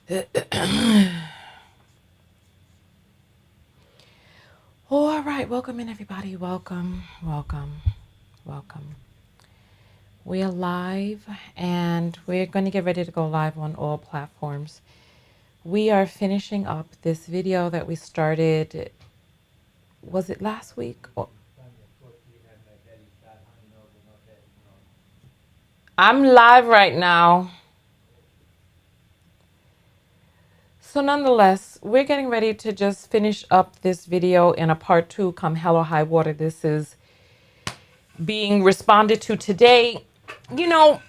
All right, welcome in everybody. Welcome. We are live and we're going to get ready to go live on all platforms. We are finishing up this video that we started, was it last week? I'm live right now. So nonetheless, we're getting ready to just finish up this video in a part 2 come hell or high water. This is being responded to today. You know,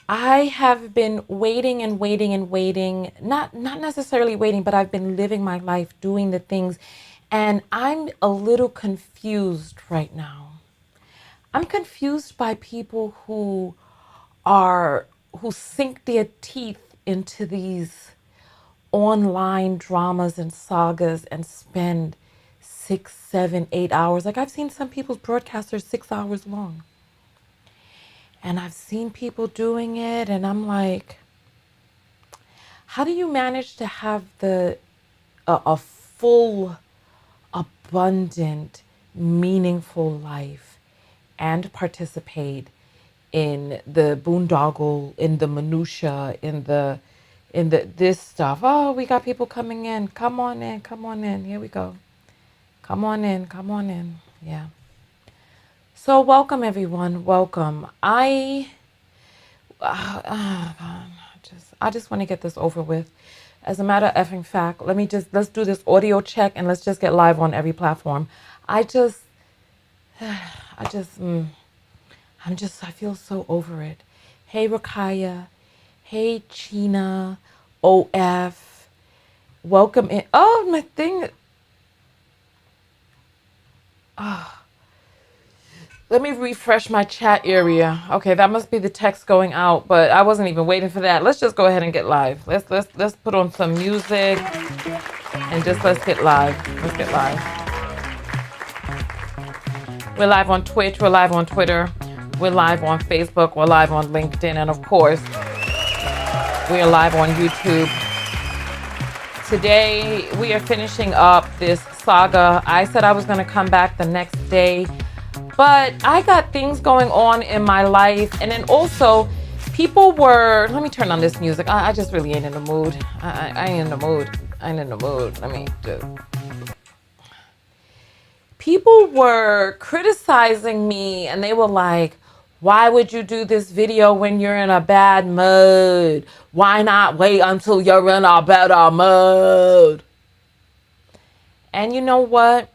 I have been waiting and waiting and waiting, not necessarily waiting, but I've been living my life doing the things, and I'm a little confused right now. I'm confused by people who sink their teeth into these online dramas and sagas and spend 6, 7, 8 hours. Like I've seen some people's broadcasts are 6 hours long. And I've seen people doing it, and I'm like, how do you manage to have a full, abundant, meaningful life and participate in the boondoggle, in the minutia, in the this stuff? Oh, we got people coming in. Come on in, come on in. Here we go. Come on in, come on in. Yeah. So welcome everyone. Welcome. I just want to get this over with. As a matter of effing fact, let's do this audio check and let's just get live on every platform. I feel so over it. Hey, Rakaya. Hey, China. OF. Welcome in. Oh, my thing. Oh, let me refresh my chat area. Okay, that must be the text going out, but I wasn't even waiting for that. Let's just go ahead and get live. Let's put on some music and just let's get live. Let's get live. We're live on Twitch, we're live on Twitter, we're live on Facebook, we're live on LinkedIn, and of course, we are live on YouTube. Today, we are finishing up this saga. I said I was going to come back the next day, but I got things going on in my life. And then also, people were, let me turn on this music. I just really ain't in the mood. I ain't in the mood. I ain't in the mood. Let me just. People were criticizing me and they were like, why would you do this video when you're in a bad mood? Why not wait until you're in a better mood? And you know what?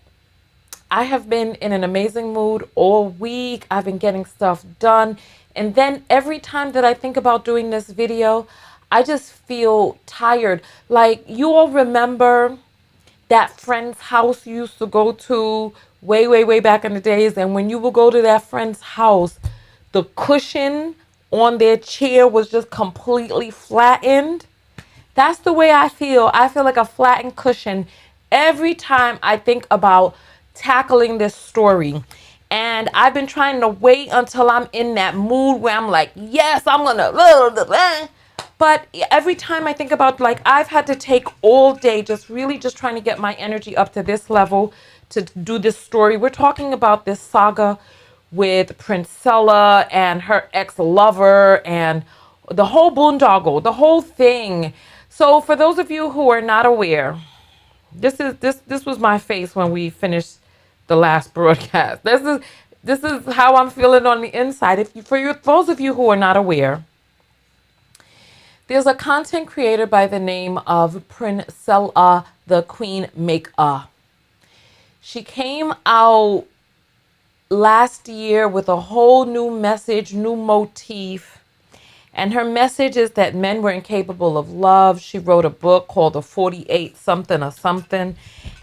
I have been in an amazing mood all week. I've been getting stuff done. And then every time that I think about doing this video, I just feel tired. Like, you all remember that friend's house you used to go to way back in the days, and when you would go to that friend's house, the cushion on their chair was just completely flattened. That's the way I feel. I feel like a flattened cushion every time I think about tackling this story. And I've been trying to wait until I'm in that mood where I'm like, yes, I'm gonna. But every time I think about, like, I've had to take all day just trying to get my energy up to this level to do this story. We're talking about this saga with Princella and her ex-lover and the whole boondoggle, the whole thing. So for those of you who are not aware, this was my face when we finished the last broadcast. This is how I'm feeling on the inside. Those of you who are not aware, there's a content creator by the name of Princella The Queenmaker. She came out last year with a whole new message, new motif. And her message is that men were incapable of love. She wrote a book called The 48 something or something.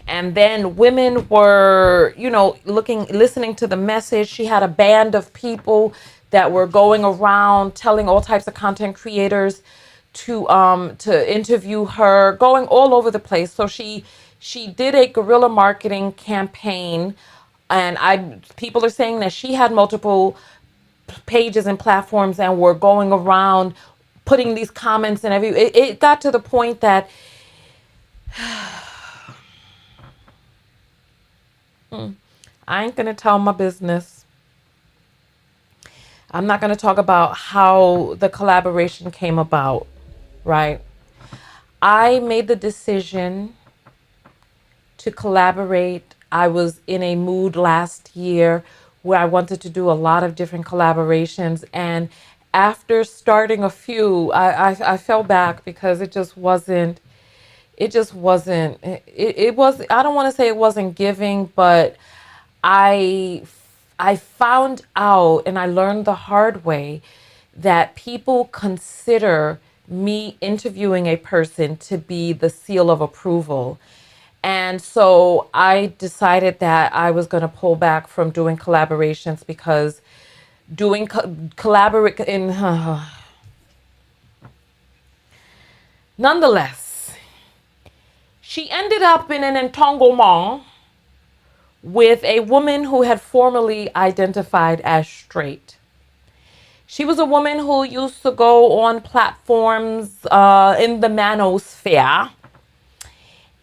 And then women were, listening to the message. She had a band of people that were going around telling all types of content creators to interview her, going all over the place. So she did a guerrilla marketing campaign, and people are saying that she had multiple pages and platforms and were going around putting these comments and it got to the point that I ain't gonna tell my business. I'm not gonna talk about how the collaboration came about, right? I made the decision to collaborate. I was in a mood last year where I wanted to do a lot of different collaborations, and after starting a few, I fell back because it was, I don't want to say it wasn't giving, but I I found out and I learned the hard way that people consider me interviewing a person to be the seal of approval. And so I decided that I was going to pull back from doing collaborations because doing collaborate in nonetheless, she ended up in an entanglement with a woman who had formerly identified as straight. She was a woman who used to go on platforms in the manosphere.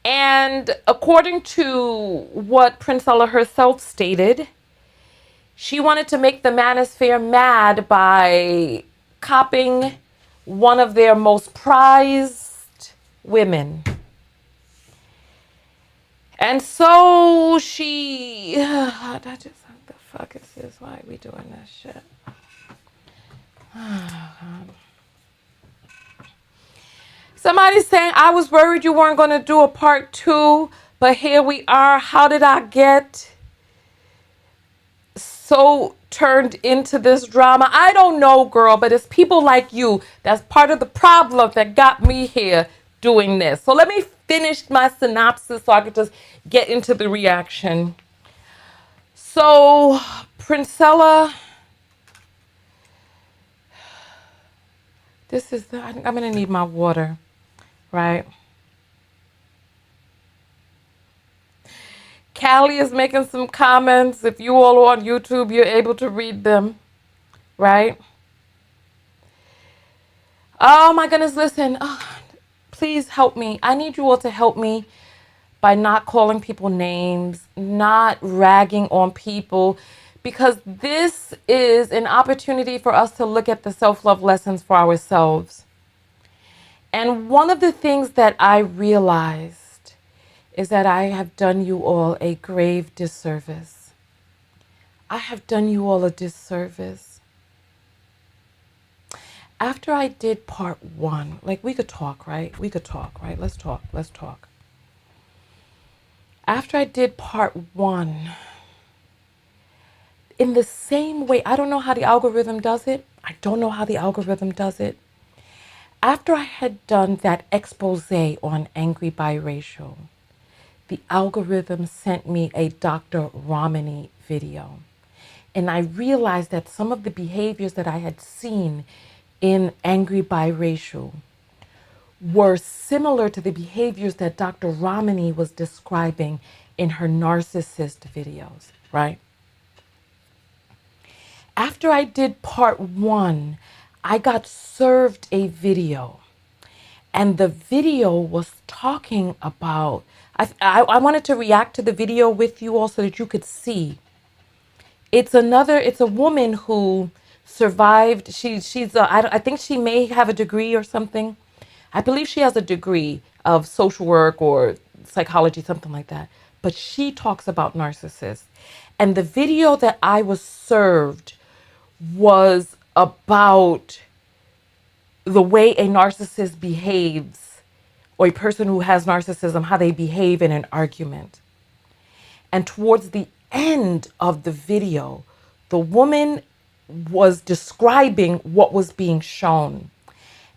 And according to what Princella herself stated, she wanted to make the manosphere mad by copping one of their most prized women. And so she, I just, what the fuck is this? Why are we doing this shit? Somebody's saying, I was worried you weren't going to do a part 2, but here we are. How did I get so turned into this drama? I don't know, girl, but it's people like you that's part of the problem that got me here doing this. So let me finish my synopsis so I could just get into the reaction. So Princella, I'm going to need my water, right? Callie is making some comments. If you all are on YouTube, you're able to read them, right? Oh my goodness, listen. Oh, please help me. I need you all to help me by not calling people names, not ragging on people, because this is an opportunity for us to look at the self-love lessons for ourselves. And one of the things that I realized is that I have done you all a grave disservice. I have done you all a disservice. After I did part 1, like we could talk, right? We could talk, right? Let's talk. After I did part 1, in the same way, I don't know how the algorithm does it. After I had done that expose on angry biracial, the algorithm sent me a Dr. Romani video. And I realized that some of the behaviors that I had seen in angry biracial were similar to the behaviors that Dr. Romani was describing in her narcissist videos, right? After I did part 1, I got served a video. And the video was talking about, I wanted to react to the video with you all so that you could see. It's a woman who survived. I think she may have a degree or something. I believe she has a degree of social work or psychology, something like that. But she talks about narcissists. And the video that I was served was about the way a narcissist behaves, or a person who has narcissism, how they behave in an argument. And towards the end of the video, the woman was describing what was being shown.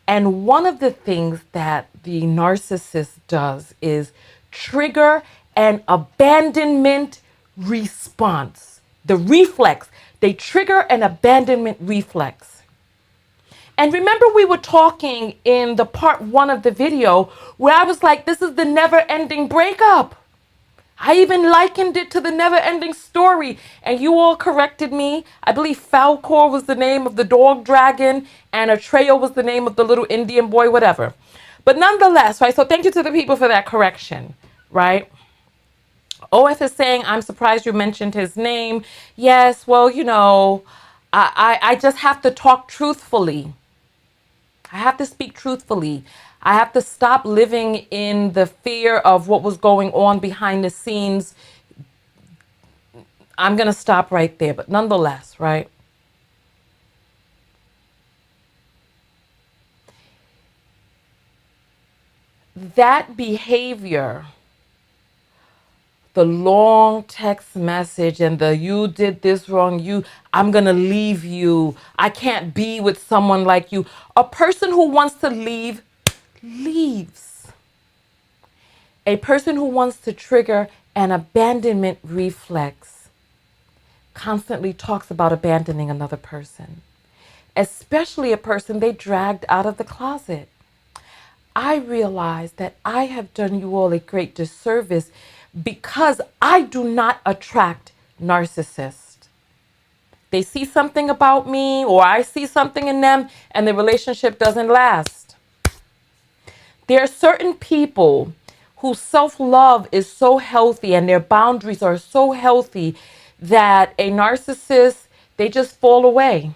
And one of the things that the narcissist does is trigger an abandonment response. The reflex, they trigger an abandonment reflex. And remember, we were talking in the part 1 of the video where I was like, this is the never ending breakup. I even likened it to the never ending story, and you all corrected me. I believe Falcor was the name of the dog dragon, and Atreyo was the name of the little Indian boy, whatever. But nonetheless, right? So thank you to the people for that correction, right? OF is saying, I'm surprised you mentioned his name. Yes, well, I just have to talk truthfully. I have to speak truthfully. I have to stop living in the fear of what was going on behind the scenes. I'm going to stop right there. But nonetheless, right? That behavior, the long text message and the you did this wrong, I'm going to leave you. I can't be with someone like you. A person who wants to leave, leaves. A person who wants to trigger an abandonment reflex constantly talks about abandoning another person, especially a person they dragged out of the closet. I realize that I have done you all a great disservice because I do not attract narcissists. They see something about me or I see something in them and the relationship doesn't last. There are certain people whose self-love is so healthy and their boundaries are so healthy that a narcissist, they just fall away.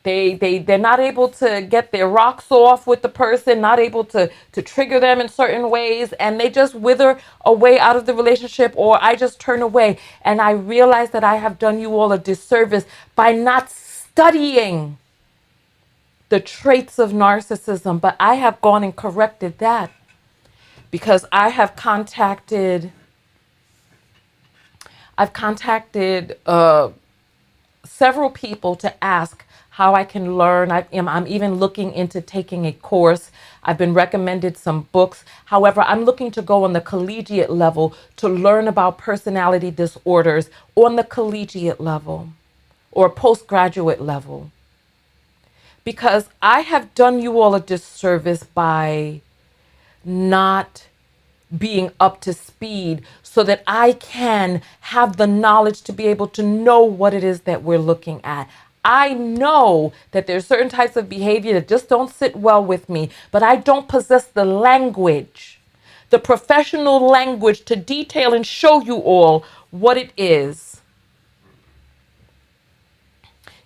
They're not able to get their rocks off with the person, not able to trigger them in certain ways, and they just wither away out of the relationship, or I just turn away. And I realize that I have done you all a disservice by not studying the traits of narcissism, but I have gone and corrected that because I've contacted several people to ask how I can learn. I'm even looking into taking a course. I've been recommended some books. However, I'm looking to go on the collegiate level to learn about personality disorders on the collegiate level or postgraduate level. Because I have done you all a disservice by not being up to speed so that I can have the knowledge to be able to know what it is that we're looking at. I know that there's certain types of behavior that just don't sit well with me, but I don't possess the language, the professional language to detail and show you all what it is.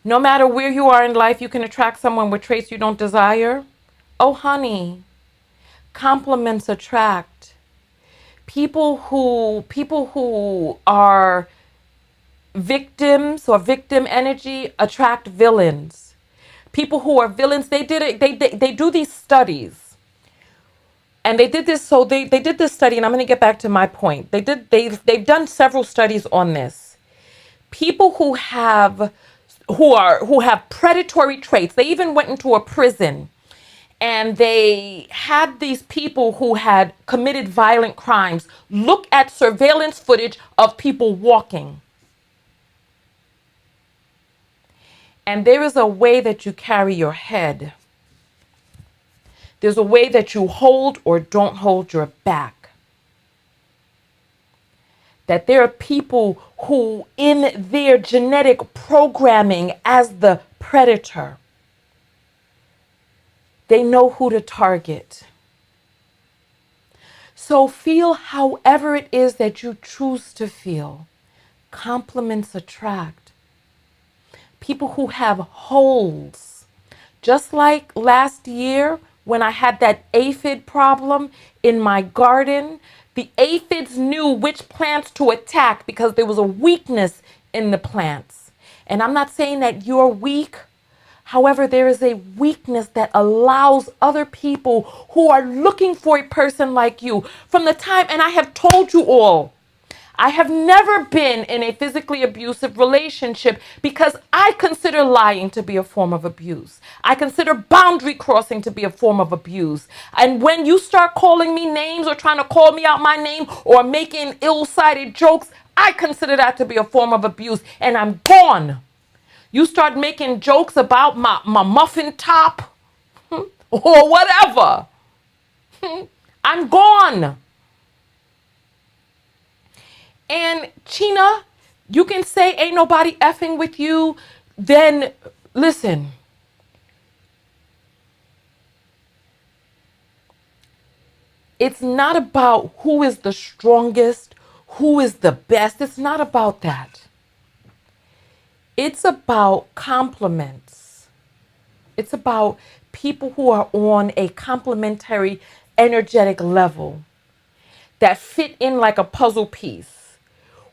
No matter where you are in life, you can attract someone with traits you don't desire. Oh, honey, compliments attract. People who are victims or victim energy attract villains. People who are villains, they do these studies. And they did this, so they did this study, and I'm going to get back to my point. They've done several studies on this. People who have predatory traits, they even went into a prison and they had these people who had committed violent crimes look at surveillance footage of people walking. And there is a way that you carry your head. There's a way that you hold or don't hold your back. That there are people who, in their genetic programming as the predator, they know who to target. So feel however it is that you choose to feel. Compliments attract. People who have holes. Just like last year when I had that aphid problem in my garden, the aphids knew which plants to attack because there was a weakness in the plants. And I'm not saying that you're weak. However, there is a weakness that allows other people who are looking for a person like you from the time, and I have told you all, I have never been in a physically abusive relationship because I consider lying to be a form of abuse. I consider boundary crossing to be a form of abuse. And when you start calling me names or trying to call me out my name or making ill-cited jokes, I consider that to be a form of abuse, and I'm gone. You start making jokes about my muffin top or whatever. I'm gone. And China, you can say ain't nobody effing with you. Then listen, it's not about who is the strongest, who is the best. It's not about that. It's about compliments. It's about people who are on a complementary energetic level that fit in like a puzzle piece.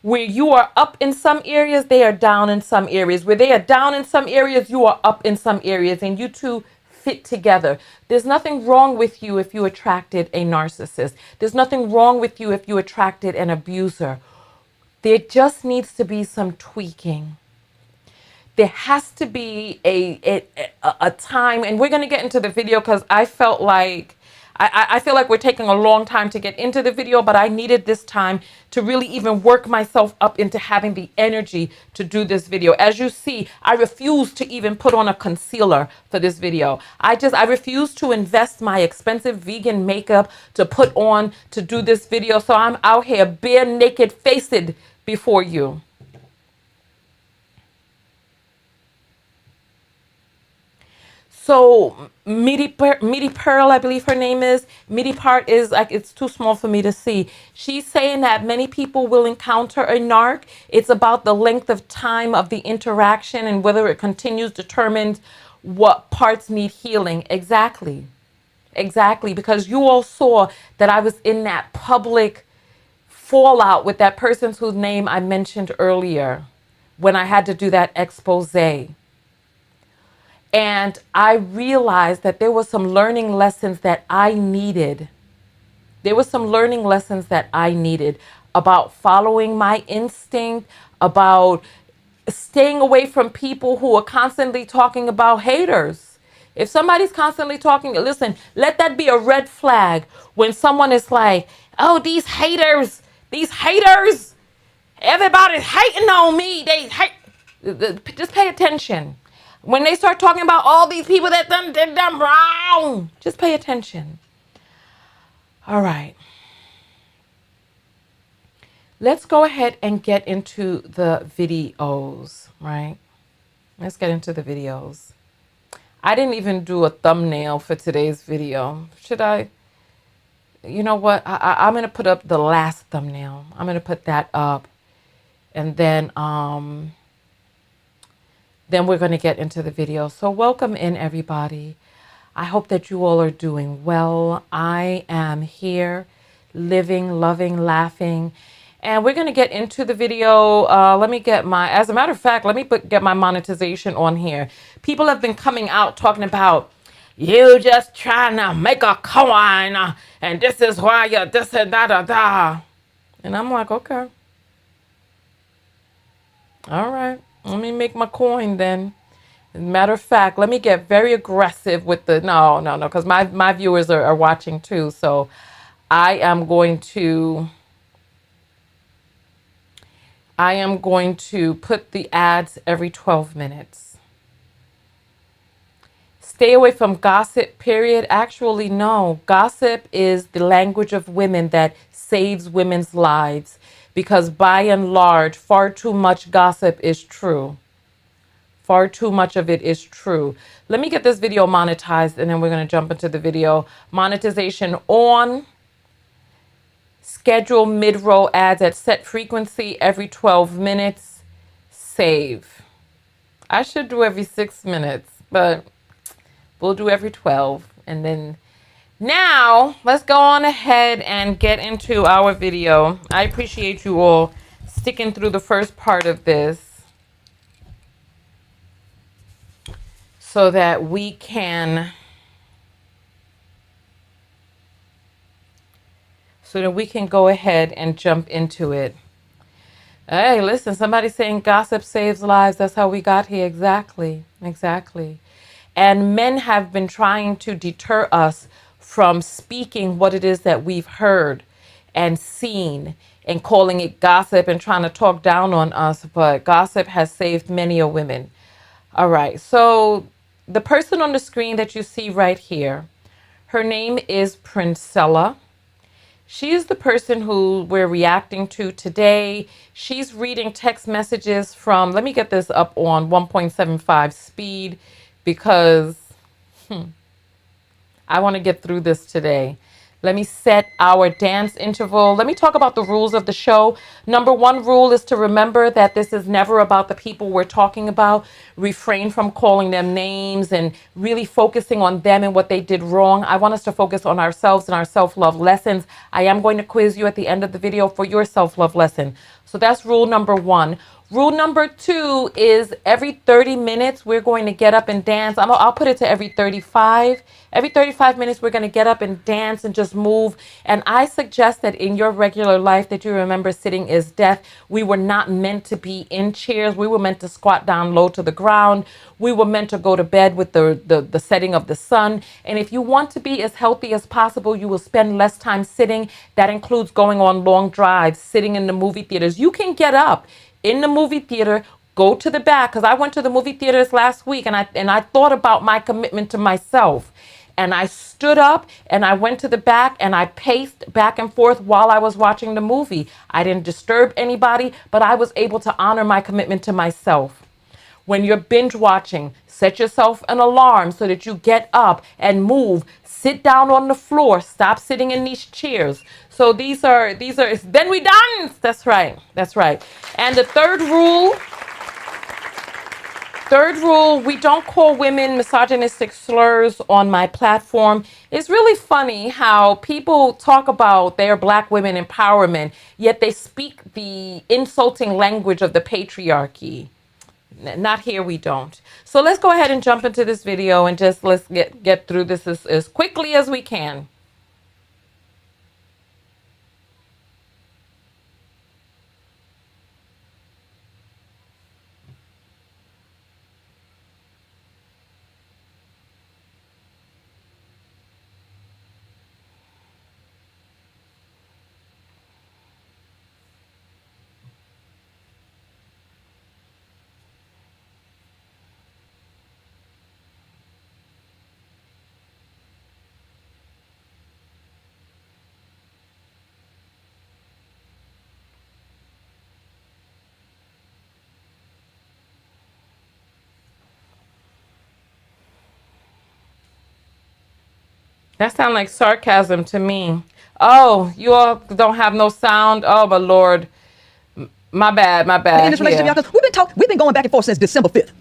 Where you are up in some areas, they are down in some areas. Where they are down in some areas, you are up in some areas. And you two fit together. There's nothing wrong with you if you attracted a narcissist. There's nothing wrong with you if you attracted an abuser. There just needs to be some tweaking. There has to be a time, and we're going to get into the video because I felt like I feel like we're taking a long time to get into the video, but I needed this time to really even work myself up into having the energy to do this video. As you see, I refuse to even put on a concealer for this video. I refuse to invest my expensive vegan makeup to put on to do this video. So I'm out here bare naked faced before you. So Meaty Pearl, I believe her name is. Meaty Part is like, it's too small for me to see. She's saying that many people will encounter a narc. It's about the length of time of the interaction and whether it continues determines what parts need healing. Exactly. Exactly. Because you all saw that I was in that public fallout with that person whose name I mentioned earlier when I had to do that expose. And I realized that there were some learning lessons that I needed. There were some learning lessons that I needed about following my instinct, about staying away from people who are constantly talking about haters. If somebody's constantly talking, listen, let that be a red flag when someone is like, oh, these haters, everybody's hating on me. They hate. Just pay attention. When they start talking about all these people that did them wrong, just pay attention. All right. Let's go ahead and get into the videos, right? Let's get into the videos. I didn't even do a thumbnail for today's video. Should I? You know what? I'm going to put up the last thumbnail. I'm going to put that up. And then we're going to get into the video. So welcome in, everybody. I hope that you all are doing well. I am here living, loving, laughing. And we're going to get into the video. Let me get as a matter of fact, let me get my monetization on here. People have been coming out talking about, you just trying to make a coin. And this is why you're this and da. And I'm like, okay. All right. Let me make my coin then. As a matter of fact, let me get very aggressive with the no, because my viewers are watching too. So I am going to put the ads every 12 minutes. Stay away from gossip, period. Actually, no. Gossip is the language of women that saves women's lives. Because by and large, far too much gossip is true. Far too much of it is true. Let me get this video monetized and then we're going to jump into the video. Monetization on. Schedule mid-roll ads at set frequency every 12 minutes. Save. I should do every 6 minutes, but we'll do every 12. And then now let's go on ahead and get into our video. I appreciate you all sticking through the first part of this so that we can go ahead and jump into it. Hey, listen, somebody's saying gossip saves lives. That's how we got here. Exactly. And men have been trying to deter us from speaking what it is that we've heard and seen and calling it gossip and trying to talk down on us. But gossip has saved many a women. All right. So the person on the screen that you see right here, her name is Princella. She is the person who we're reacting to today. She's reading text messages from, let me get this up on 1.75 speed because I want to get through this today. Let me set our dance interval. Let me talk about the rules of the show. Number one rule is to remember that this is never about the people we're talking about. Refrain from calling them names and really focusing on them and what they did wrong. I want us to focus on ourselves and our self-love lessons. I am going to quiz you at the end of the video for your self-love lesson. So that's rule number one. Rule number two is every 30 minutes, we're going to get up and dance. I'll put it to every 35. Every 35 minutes, we're going to get up and dance and just move. And I suggest that in your regular life that you remember sitting is death. We were not meant to be in chairs. We were meant to squat down low to the ground. We were meant to go to bed with the setting of the sun. And if you want to be as healthy as possible, you will spend less time sitting. That includes going on long drives, sitting in the movie theaters. You can get up in the movie theater, go to the back, because I went to the movie theaters last week and I thought about my commitment to myself. And I stood up and I went to the back and I paced back and forth while I was watching the movie. I didn't disturb anybody, but I was able to honor my commitment to myself. When you're binge watching, set yourself an alarm so that you get up and move. Sit down on the floor. Stop sitting in these chairs. So these are, then we dance. That's right. That's right. And the third rule, we don't call women misogynistic slurs on my platform. It's really funny how people talk about their black women empowerment, yet they speak the insulting language of the patriarchy. Not here, we don't. So let's go ahead and jump into this video and just let's get through this as quickly as we can. That sounds like sarcasm to me. Oh, you all don't have no sound? Oh, my Lord. My bad, my bad. In this relationship, y'all, 'cause we've been going back and forth since December 5th.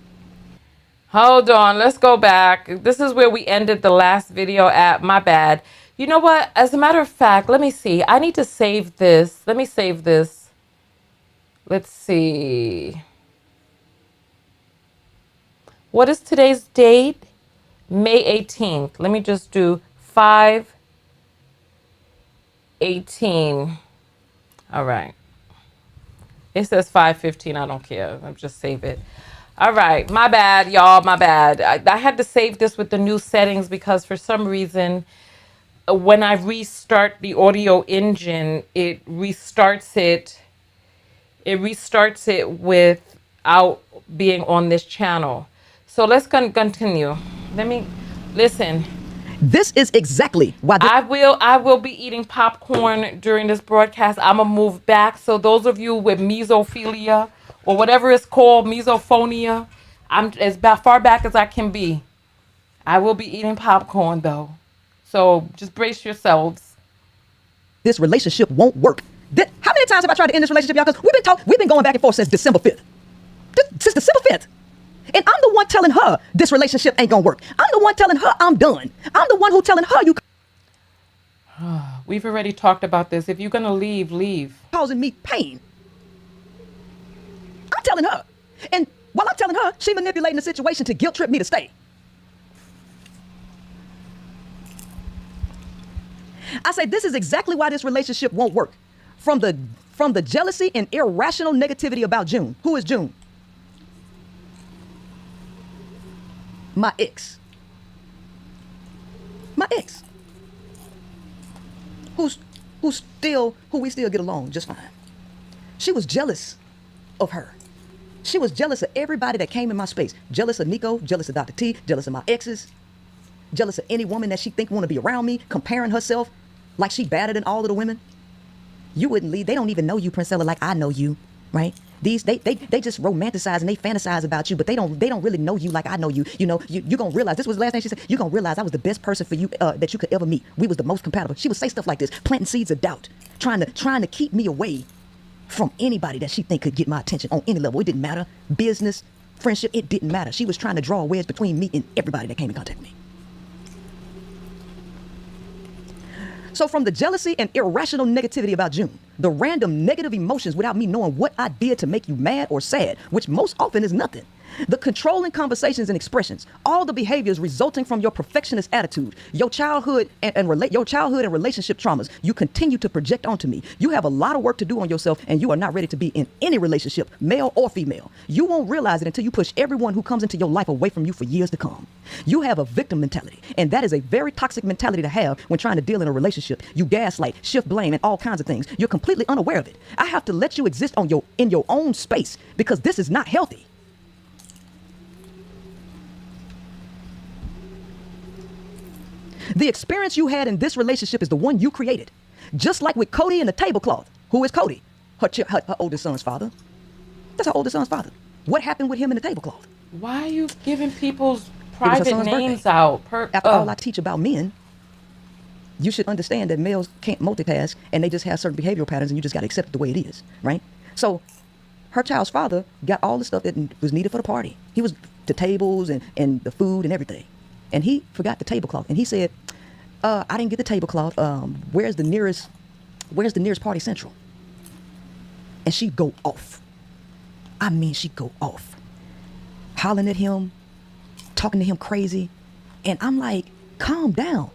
Hold on, let's go back. This is where we ended the last video at. My bad. You know what? As a matter of fact, let me see. I need to save this. Let me save this. Let's see. What is today's date? May 18th. Let me just do 5/18. All right. It says 5:15. I don't care. I'll just save it. All right. My bad, y'all. My bad. I had to save this with the new settings because for some reason, when I restart the audio engine, it restarts it. It restarts it without being on this channel. So let's continue. Let me listen. This is exactly why I will be eating popcorn during this broadcast. I'm gonna move back. So those of you with mesophilia or whatever it's called, misophonia, I'm as far back as I can be. I will be eating popcorn though. So just brace yourselves. this relationship won't work. How many times have I tried to end this relationship, y'all? Because we've been going back and forth since December 5th. Since December 5th. And I'm the one telling her this relationship ain't gonna work. I'm the one telling her I'm done. I'm the one who telling her you We've already talked about this. If you're gonna leave, leave. causing me pain. I'm telling her. And while I'm telling her, she manipulating the situation to guilt trip me to stay. I say this is exactly why this relationship won't work. From the jealousy and irrational negativity about June. Who is June? My ex. My ex. Who we still get along just fine. She was jealous of her. She was jealous of everybody that came in my space. Jealous of Nico, jealous of Dr. T, jealous of my exes, jealous of any woman that she think want to be around me, comparing herself. like she better than all of the women, you wouldn't leave. They don't even know you, Princella, like I know you, right? They just romanticize and they fantasize about you, but they don't really know you like I know you. You know, you're gonna realize, this was the last thing she said, you're gonna realize I was the best person for you that you could ever meet. We was the most compatible. She would say stuff like this, planting seeds of doubt, trying to keep me away from anybody that she think could get my attention on any level. It didn't matter. Business, friendship, it didn't matter. She was trying to draw a wedge between me and everybody that came in contact with me. So from the jealousy and irrational negativity about June, the random negative emotions without me knowing what I did to make you mad or sad, which most often is nothing, the controlling conversations and expressions, all the behaviors resulting from your perfectionist attitude, your childhood and relationship traumas, you continue to project onto me. You have a lot of work to do on yourself, and you are not ready to be in any relationship, male or female. You won't realize it until you push everyone who comes into your life away from you for years to come. You have a victim mentality, and that is a very toxic mentality to have when trying to deal in a relationship. You gaslight, shift blame, and all kinds of things. You're completely unaware of it. I have to let you exist in your own space, because this is not healthy. The experience you had in this relationship is the one you created. Just like with Cody and the tablecloth. Who is Cody? Her oldest son's father. That's her oldest son's father. What happened with him in the tablecloth? Why are you giving people's private names out? After all I teach about men, you should understand that males can't multitask, and they just have certain behavioral patterns, and you just got to accept it the way it is, right? So her child's father got all the stuff that was needed for the party. He was the tables and the food and everything. And he forgot the tablecloth. And he said, I didn't get the tablecloth. Where's the nearest party central? And she'd go off. I mean, she'd go off. Hollering at him, talking to him crazy. And I'm like, calm down.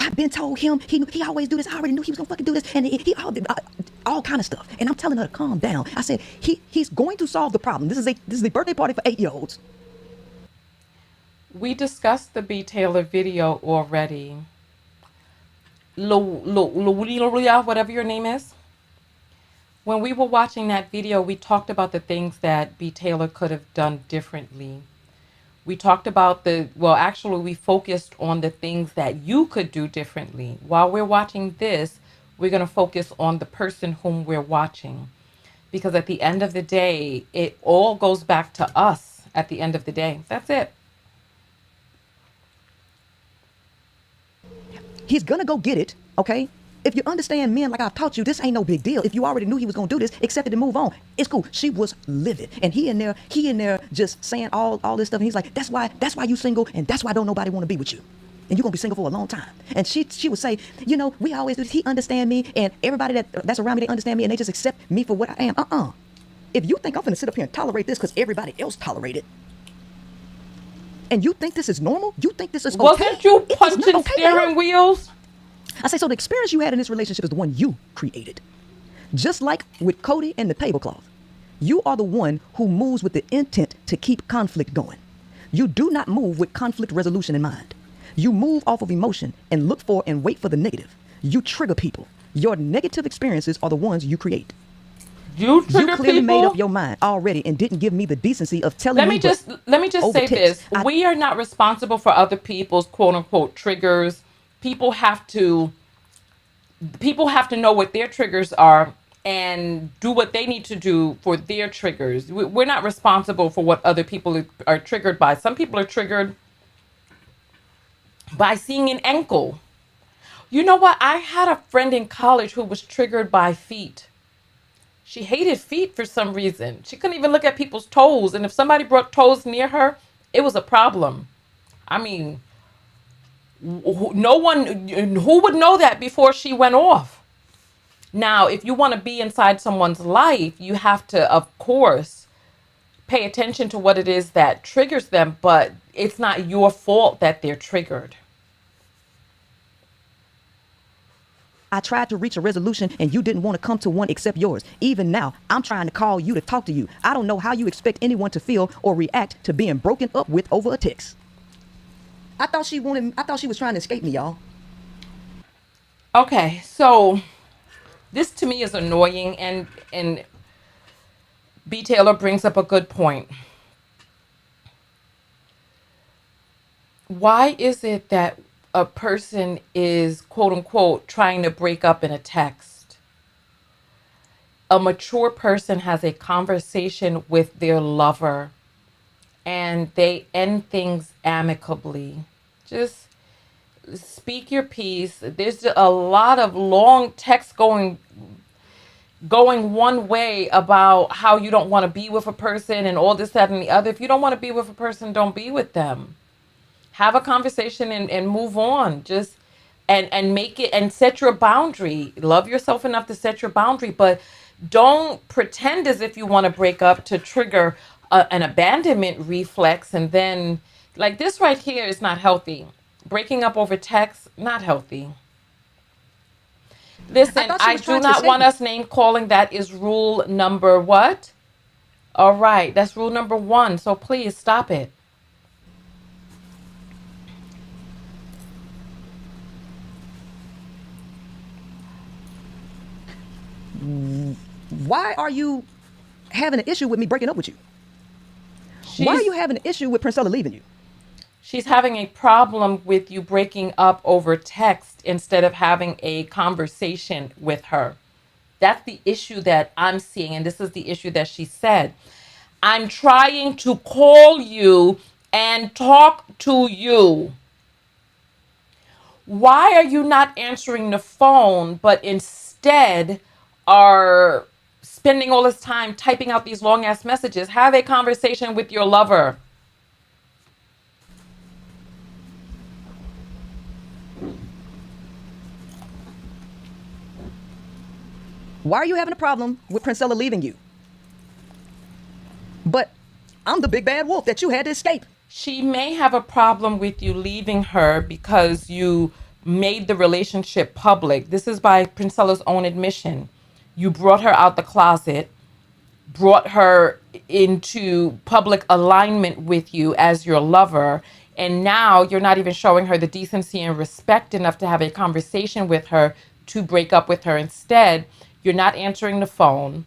I've been told him, he always do this. I already knew he was gonna fucking do this. And he all kind of stuff. And I'm telling her to calm down. I said, he's going to solve the problem. This is a birthday party for 8-year-olds. We discussed the B. Taylor video already. Whatever your name is. When we were watching that video, we talked about the things that B. Taylor could have done differently. We talked about we focused on the things that you could do differently. While we're watching this, we're going to focus on the person whom we're watching. Because at the end of the day, it all goes back to us at the end of the day. That's it. He's gonna go get it, okay? If you understand men like I've taught you, this ain't no big deal. If you already knew he was gonna do this, accept it and move on. It's cool. She was livid. And he in there just saying all this stuff. And he's like, that's why you single, and that's why don't nobody wanna be with you. And you're gonna be single for a long time. And she would say, we always do this. He understand me, and everybody that's around me, they understand me, and they just accept me for what I am. If you think I'm gonna sit up here and tolerate this because everybody else tolerate it, and you think this is normal? You think this is okay? Wasn't you punching steering wheels? I say, so the experience you had in this relationship is the one you created. Just like with Cody and the tablecloth. You are the one who moves with the intent to keep conflict going. You do not move with conflict resolution in mind. You move off of emotion and look for and wait for the negative. You trigger people. Your negative experiences are the ones you create. You clearly made up your mind already and didn't give me the decency of telling me. Let me just say this. We are not responsible for other people's quote unquote triggers. People have to know what their triggers are and do what they need to do for their triggers. We're not responsible for what other people are triggered by. Some people are triggered by seeing an ankle. You know what? I had a friend in college who was triggered by feet. She hated feet for some reason. She couldn't even look at people's toes. And if somebody brought toes near her, it was a problem. I mean, no one, who would know that before she went off? Now, if you want to be inside someone's life, you have to, of course, pay attention to what it is that triggers them. But it's not your fault that they're triggered. I tried to reach a resolution and you didn't want to come to one except yours. Even now, I'm trying to call you to talk to you. I don't know how you expect anyone to feel or react to being broken up with over a text. I thought she was trying to escape me, y'all. Okay, so this to me is annoying, and B. Taylor brings up a good point. Why is it that a person is quote unquote trying to break up in a text. A mature person has a conversation with their lover and they end things amicably. Just speak your piece. There's a lot of long text going one way about how you don't want to be with a person and all this, that, and the other. If you don't want to be with a person, don't be with them. Have a conversation and move on. Just and make it and set your boundary. Love yourself enough to set your boundary, but don't pretend as if you want to break up to trigger an abandonment reflex. And then, like, this right here is not healthy. Breaking up over text, not healthy. Listen, thought she I was do trying to not save want me. us name calling. That is rule number what? All right, that's rule number 1. So please stop it. Why are you having an issue with me breaking up with you? Why are She's you having an issue with Princella leaving you? she's having a problem with you breaking up over text instead of having a conversation with her. That's the issue that I'm seeing, and this is the issue that she said. I'm trying to call you and talk to you. Why are you not answering the phone, but instead are spending all this time typing out these long ass messages? Have a conversation with your lover. Why are you having a problem with Princella leaving you? But I'm the big bad wolf that you had to escape. She may have a problem with you leaving her because you made the relationship public. This is by Princella's own admission. You brought her out the closet, brought her into public alignment with you as your lover, and now you're not even showing her the decency and respect enough to have a conversation with her to break up with her. Instead, you're not answering the phone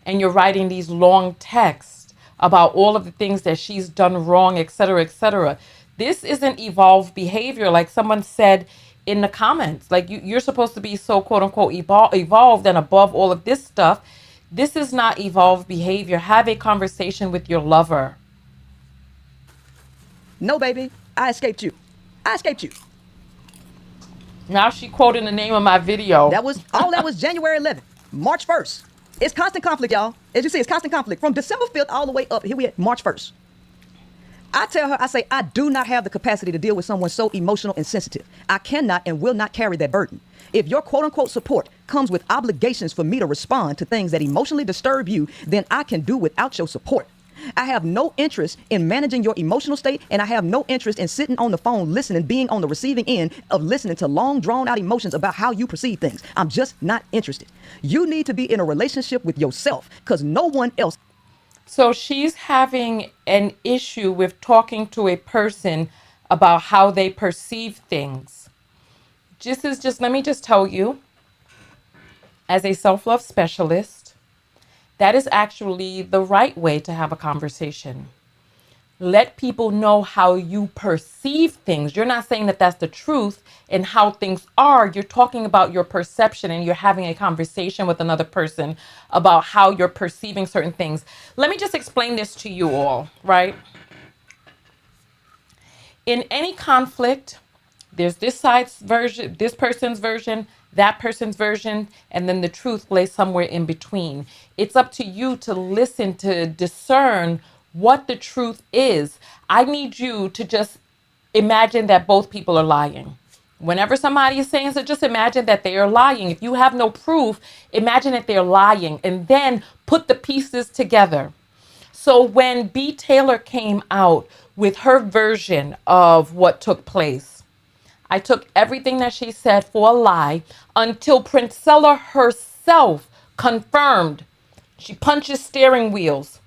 and you're writing these long texts about all of the things that she's done wrong, etc., etc. This isn't evolved behavior, like someone said in the comments. Like you're supposed to be so quote unquote evolved and above all of this stuff. This is not evolved behavior. Have a conversation with your lover. No, baby, I escaped you. I escaped you. Now she quoting the name of my video. That was January 11th, March 1st. It's constant conflict, y'all. As you see, it's constant conflict from December 5th all the way up. Here we at March 1st. I tell her, I say, I do not have the capacity to deal with someone so emotional and sensitive. I cannot and will not carry that burden. If your quote unquote support comes with obligations for me to respond to things that emotionally disturb you, then I can do without your support. I have no interest in managing your emotional state, and I have no interest in sitting on the phone listening, being on the receiving end of listening to long drawn out emotions about how you perceive things. I'm just not interested. You need to be in a relationship with yourself because no one else. So she's having an issue with talking to a person about how they perceive things. Let me just tell you, as a self-love specialist, that is actually the right way to have a conversation. Let people know how you perceive things. You're not saying that that's the truth and how things are. You're talking about your perception and you're having a conversation with another person about how you're perceiving certain things. Let me just explain this to you all, right? In any conflict, there's this side's version, this person's version, that person's version, and then the truth lays somewhere in between. It's up to you to listen, to discern what the truth is. I need you to just imagine that both people are lying. Whenever somebody is saying so, just imagine that they are lying. If you have no proof, imagine that they're lying and then put the pieces together. So when B. Taylor came out with her version of what took place, I took everything that she said for a lie until Princella herself confirmed. She punches steering wheels.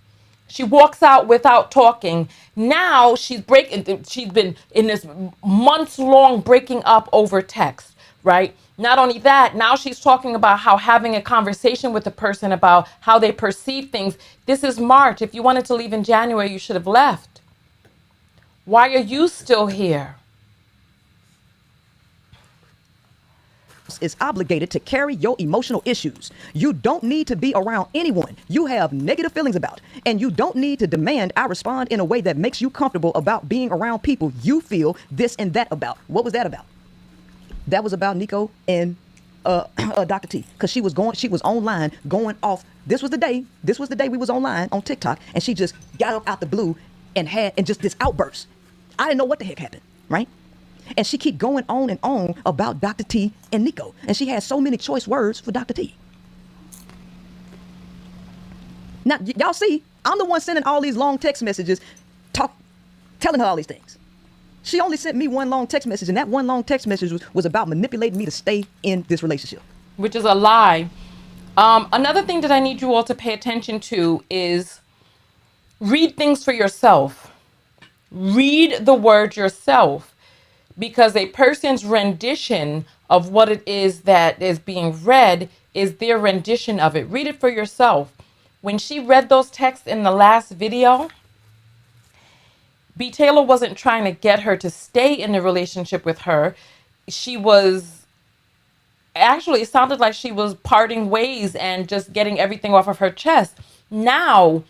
She walks out without talking. Now she's been in this months long breaking up over text, right? Not only that, now she's talking about how having a conversation with the person about how they perceive things. This is March. If you wanted to leave in January, you should have left. Why are you still here? spouse is obligated to carry your emotional issues. You don't need to be around anyone you have negative feelings about, and you don't need to demand I respond in a way that makes you comfortable about being around people you feel this and that about. What was that about? That was about Nico and Dr. T, because she was online going off. This was the day we was online on TikTok, and she just got up out the blue and just this outburst. I didn't know what the heck happened, right? And she keep going on and on about Dr. T and Nico, and she had so many choice words for Dr. T. Now y'all see, I'm the one sending all these long text messages, telling her all these things. She only sent me one long text message, and that one long text message was about manipulating me to stay in this relationship. Which is a lie. Another thing that I need you all to pay attention to is read things for yourself. Read the word yourself, because a person's rendition of what it is that is being read is their rendition of it. Read it for yourself. When she read those texts in the last video, B. Taylor wasn't trying to get her to stay in the relationship with her. She was actually, it sounded like she was parting ways and just getting everything off of her chest. Now,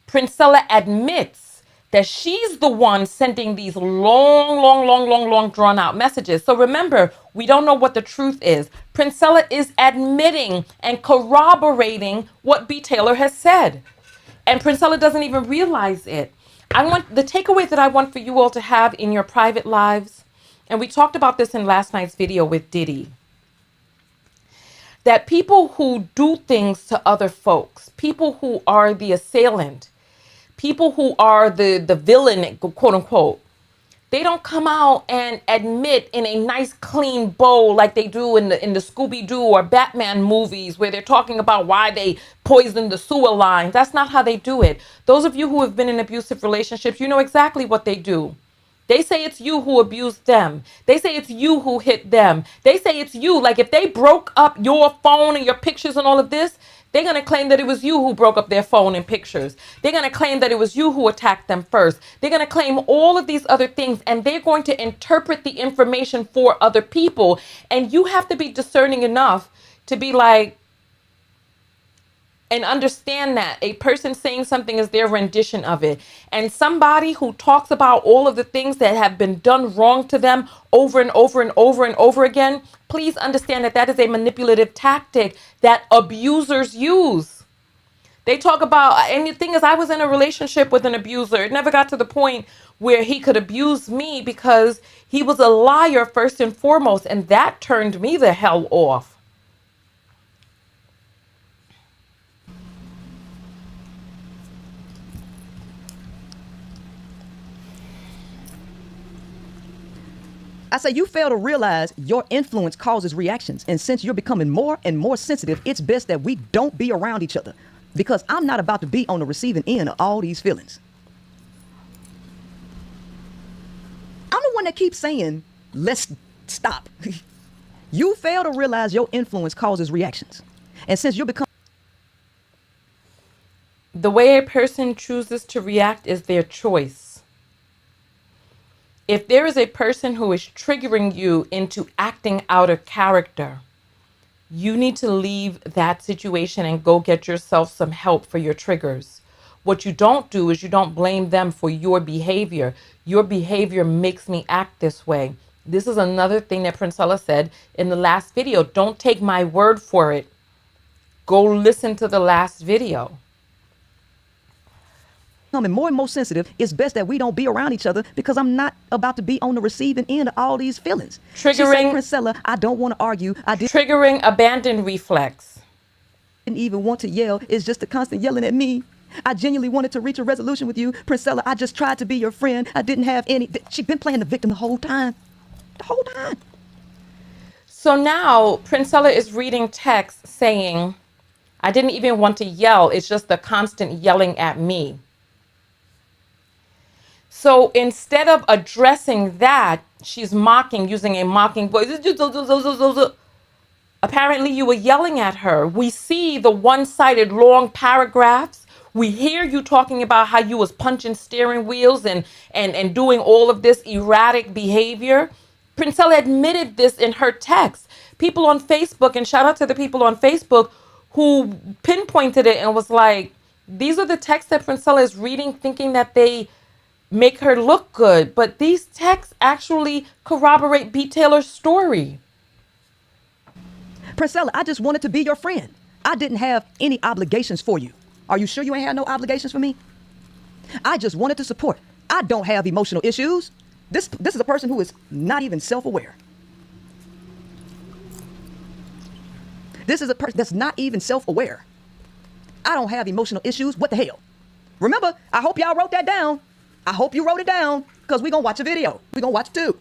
Princella admits that she's the one sending these long, drawn out messages. So remember, we don't know what the truth is. Princella is admitting and corroborating what B. Taylor has said. And Princella doesn't even realize it. The takeaway that I want for you all to have in your private lives, and we talked about this in last night's video with Diddy, that people who do things to other folks, people who are the assailant, people who are the villain, quote unquote, they don't come out and admit in a nice clean bow like they do in the Scooby-Doo or Batman movies where they're talking about why they poisoned the sewer line. That's not how they do it. Those of you who have been in abusive relationships, you know exactly what they do. They say it's you who abused them. They say it's you who hit them. They say it's you. Like if they broke up your phone and your pictures and all of this, they're going to claim that it was you who broke up their phone and pictures. They're going to claim that it was you who attacked them first. They're going to claim all of these other things, and they're going to interpret the information for other people. And you have to be discerning enough to be like, and understand that a person saying something is their rendition of it. And somebody who talks about all of the things that have been done wrong to them over and over and over and over again, please understand that that is a manipulative tactic that abusers use. They talk about, and the thing is, I was in a relationship with an abuser. It never got to the point where he could abuse me because he was a liar first and foremost. And that turned me the hell off. I say you fail to realize your influence causes reactions. And since you're becoming more and more sensitive, it's best that we don't be around each other, because I'm not about to be on the receiving end of all these feelings. I'm the one that keeps saying, let's stop. You fail to realize your influence causes reactions. And since you're becoming... The way a person chooses to react is their choice. If there is a person who is triggering you into acting out of character, you need to leave that situation and go get yourself some help for your triggers. What you don't do is you don't blame them for your behavior. Your behavior makes me act this way. This is another thing that Princella said in the last video. Don't take my word for it. Go listen to the last video. Becoming more and more sensitive, it's best that we don't be around each other, because I'm not about to be on the receiving end of all these feelings. Triggering, she said, Princella, I don't want to argue. Triggering abandon reflex. Didn't even want to yell. It's just the constant yelling at me. I genuinely wanted to reach a resolution with you. Princella, I just tried to be your friend. I didn't have any... She's been playing the victim the whole time. The whole time. So now Princella is reading text saying, I didn't even want to yell. It's just the constant yelling at me. So instead of addressing that, she's mocking, using a mocking voice. Apparently you were yelling at her. We see the one-sided long paragraphs. We hear you talking about how you was punching steering wheels and doing all of this erratic behavior. Princella admitted this in her text. people on Facebook, and shout out to the people on Facebook who pinpointed it and was like, these are the texts that Princella is reading thinking that they make her look good. But these texts actually corroborate B. Taylor's story. Princella, I just wanted to be your friend. I didn't have any obligations for you. Are you sure you ain't had no obligations for me? I just wanted to support. I don't have emotional issues. This is a person who is not even self-aware. This is a person that's not even self-aware. I don't have emotional issues. What the hell? Remember, I hope y'all wrote that down. I hope you wrote it down, because we're going to watch a video. We're going to watch it too.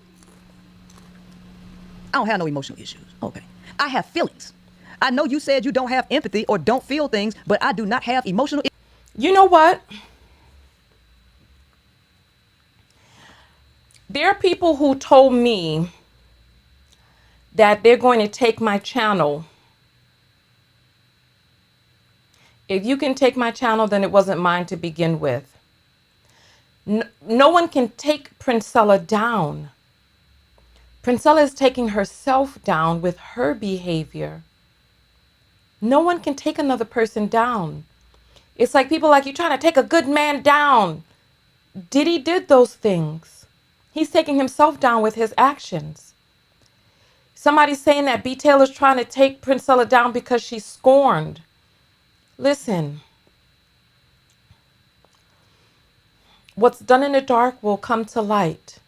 I don't have no emotional issues. Okay. I have feelings. I know you said you don't have empathy or don't feel things, but I do not have emotional issues. You know what? There are people who told me that they're going to take my channel. If you can take my channel, then it wasn't mine to begin with. No one can take Princella down. Princella is taking herself down with her behavior. No one can take another person down. It's like people like, you trying to take a good man down. Diddy did those things. He's taking himself down with his actions. Somebody's saying that B. Taylor's trying to take Princella down because she's scorned. Listen, what's done in the dark will come to light.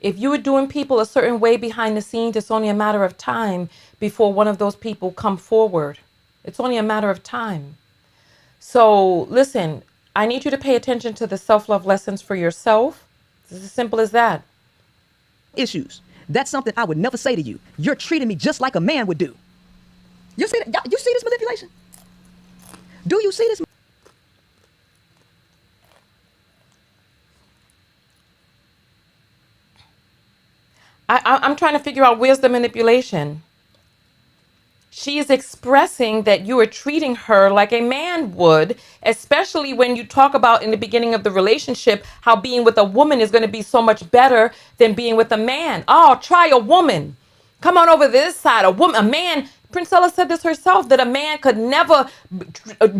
If you were doing people a certain way behind the scenes, it's only a matter of time before one of those people come forward. It's only a matter of time. So listen, I need you to pay attention to the self-love lessons for yourself. It's as simple as that. Issues. That's something I would never say to you. You're treating me just like a man would do. You see that? You see this manipulation? Do you see this? I'm trying to figure out where's the manipulation. She is expressing that you are treating her like a man would, especially when you talk about in the beginning of the relationship how being with a woman is going to be so much better than being with a man. Oh, try a woman. Come on over this side. A man. Princella said this herself, that a man could never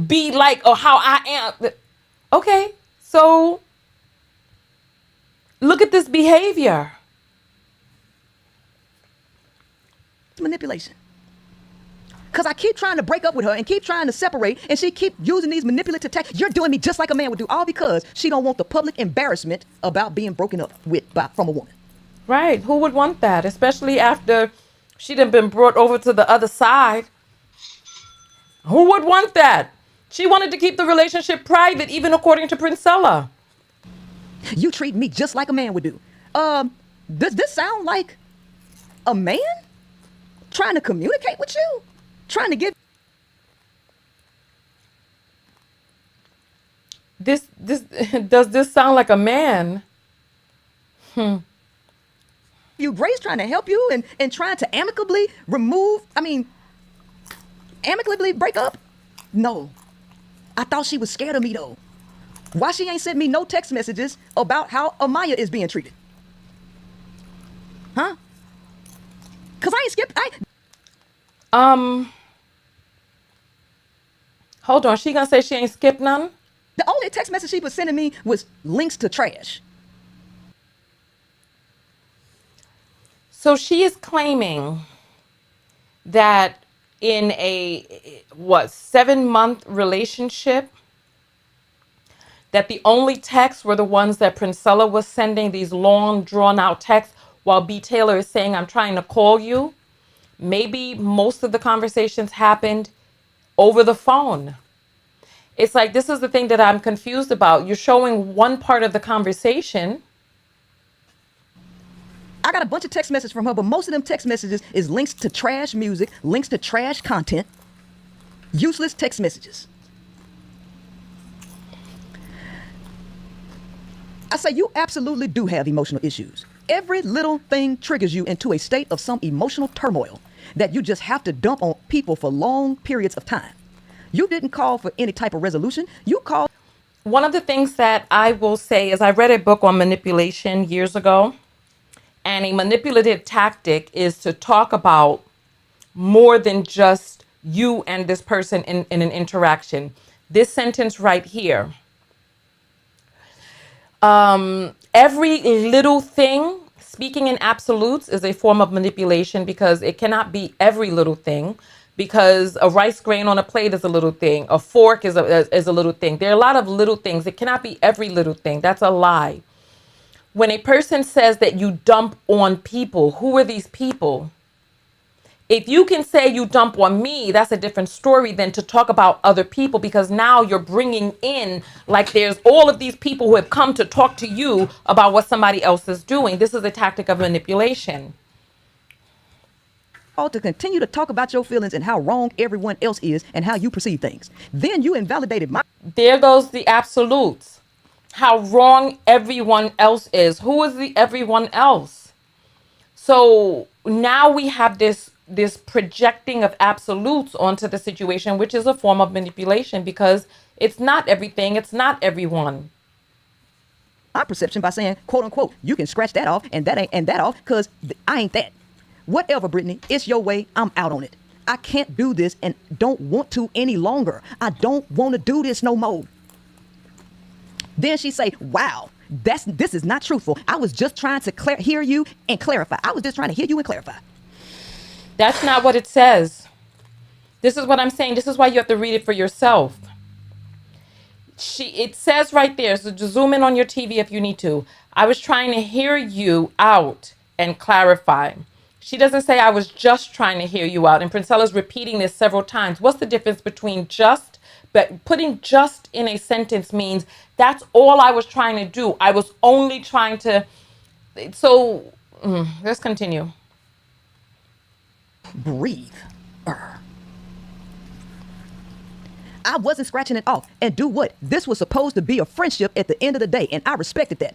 be like, oh, how I am. Okay, so look at this behavior. Manipulation. Because I keep trying to break up with her and keep trying to separate, and she keep using these manipulative tactics. You're doing me just like a man would do, all because she don't want the public embarrassment about being broken up with from a woman. Right. Who would want that? Especially after she'd have been brought over to the other side. Who would want that? She wanted to keep the relationship private, even according to Princella. You treat me just like a man would do. Does this sound like a man trying to communicate with you? Trying to get this does this sound like a man? you grace, trying to help you and trying to amicably amicably break up? No. I thought she was scared of me though. Why she ain't sent me no text messages about how Amaya is being treated? Huh? Cause I ain't skipped. Hold on. She gonna say she ain't skipped none? The only text message she was sending me was links to trash. So she is claiming that in a 7-month relationship, that the only texts were the ones that Princella was sending, these long drawn out texts, while B. Taylor is saying, I'm trying to call you. Maybe most of the conversations happened over the phone. It's like, this is the thing that I'm confused about. You're showing one part of the conversation. I got a bunch of text messages from her, but most of them text messages is links to trash music, links to trash content, useless text messages. I say you absolutely do have emotional issues. Every little thing triggers you into a state of some emotional turmoil that you just have to dump on people for long periods of time. You didn't call for any type of resolution. You called. One of the things that I will say is I read a book on manipulation years ago, and a manipulative tactic is to talk about more than just you and this person in an interaction. This sentence right here. Every little thing, speaking in absolutes, is a form of manipulation because it cannot be every little thing. Because a rice grain on a plate is a little thing. A fork is a little thing. There are a lot of little things. It cannot be every little thing. That's a lie. When a person says that you dump on people, who are these people? If you can say you dump on me, that's a different story than to talk about other people, because now you're bringing in, like, there's all of these people who have come to talk to you about what somebody else is doing. This is a tactic of manipulation. To continue to talk about your feelings and how wrong everyone else is and how you perceive things. Then you invalidated my... There goes the absolutes. How wrong everyone else is. Who is the everyone else? So now we have this projecting of absolutes onto the situation, which is a form of manipulation because it's not everything, it's not everyone. My perception by saying, quote unquote, you can scratch that off and that off because I ain't that. Whatever, Brittany, it's your way. I'm out on it. I can't do this and don't want to any longer. I don't want to do this no more. Then she say, wow, this is not truthful. I was just trying to hear you and clarify. I was just trying to hear you and clarify. That's not what it says. This is what I'm saying. This is why you have to read it for yourself. It says right there, so just zoom in on your TV if you need to. I was trying to hear you out and clarify. She doesn't say I was just trying to hear you out. And Princella's repeating this several times. What's the difference between just, but putting just in a sentence means that's all I was trying to do. I was only trying to. So let's continue. Breathe. I wasn't scratching it off. And do what? This was supposed to be a friendship at the end of the day. And I respected that.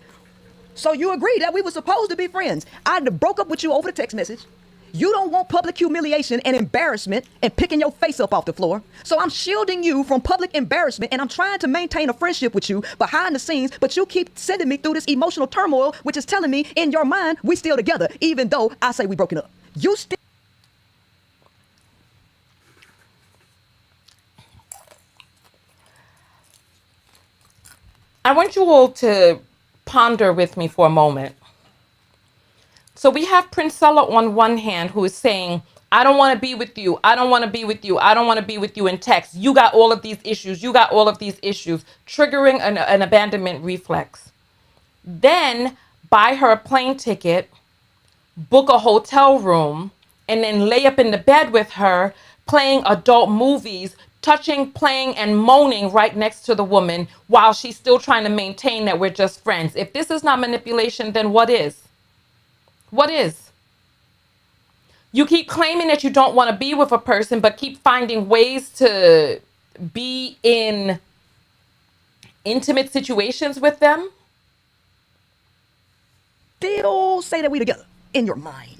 So you agree that we were supposed to be friends. I broke up with you over the text message. You don't want public humiliation and embarrassment and picking your face up off the floor. So I'm shielding you from public embarrassment and I'm trying to maintain a friendship with you behind the scenes, but you keep sending me through this emotional turmoil, which is telling me in your mind, we still together, even though I say we broken up. You still... I want you all to ponder with me for a moment. So we have Princella on one hand who is saying, I don't want to be with you. I don't want to be with you. I don't want to be with you in text. You got all of these issues. You got all of these issues, triggering an abandonment reflex. Then buy her a plane ticket, book a hotel room, and then lay up in the bed with her, playing adult movies, touching, playing, and moaning right next to the woman while she's still trying to maintain that we're just friends. If this is not manipulation, then what is? What is? You keep claiming that you don't want to be with a person, but keep finding ways to be in intimate situations with them. Still say that we together in your mind.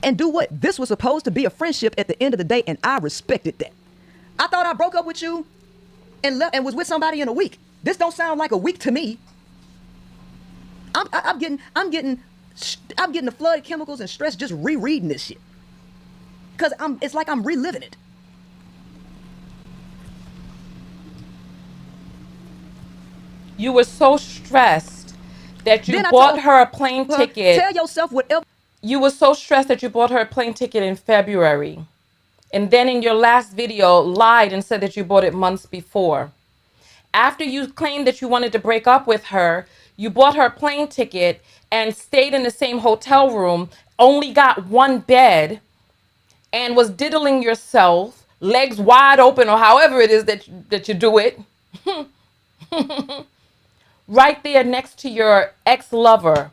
And do what? This was supposed to be a friendship at the end of the day, and I respected that. I thought I broke up with you and was with somebody in a week. This don't sound like a week to me. I'm getting the flood of chemicals and stress just rereading this shit. Cause it's like I'm reliving it. You were so stressed that you bought her a plane ticket. Tell yourself whatever. You were so stressed that you bought her a plane ticket in February. And then in your last video lied and said that you bought it months before. After you claimed that you wanted to break up with her, you bought her a plane ticket and stayed in the same hotel room, only got one bed, and was diddling yourself, legs wide open, or however it is that you do it, right there next to your ex-lover.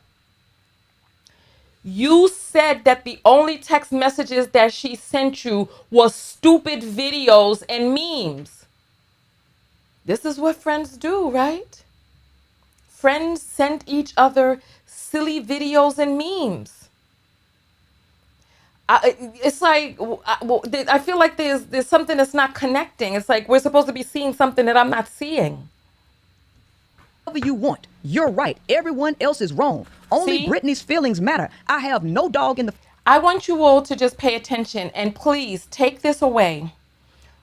You said that the only text messages that she sent you was stupid videos and memes. This is what friends do, right? Friends send each other silly videos and memes. It's like, I feel like there's something that's not connecting. It's like we're supposed to be seeing something that I'm not seeing. you want. You're right. Everyone else is wrong. Only See? Brittany's feelings matter. I have no dog in the... I want you all to just pay attention and please take this away.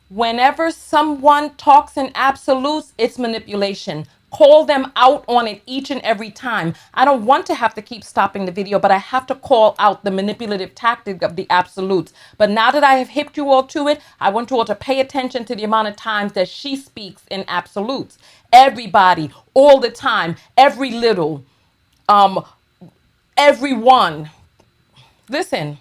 Whenever someone talks in absolutes, it's manipulation. Call them out on it each and every time. I don't want to have to keep stopping the video, but I have to call out the manipulative tactic of the absolutes. But now that I have hipped you all to it, I want you all to pay attention to the amount of times that she speaks in absolutes. Everybody, all the time, every little, everyone. Listen.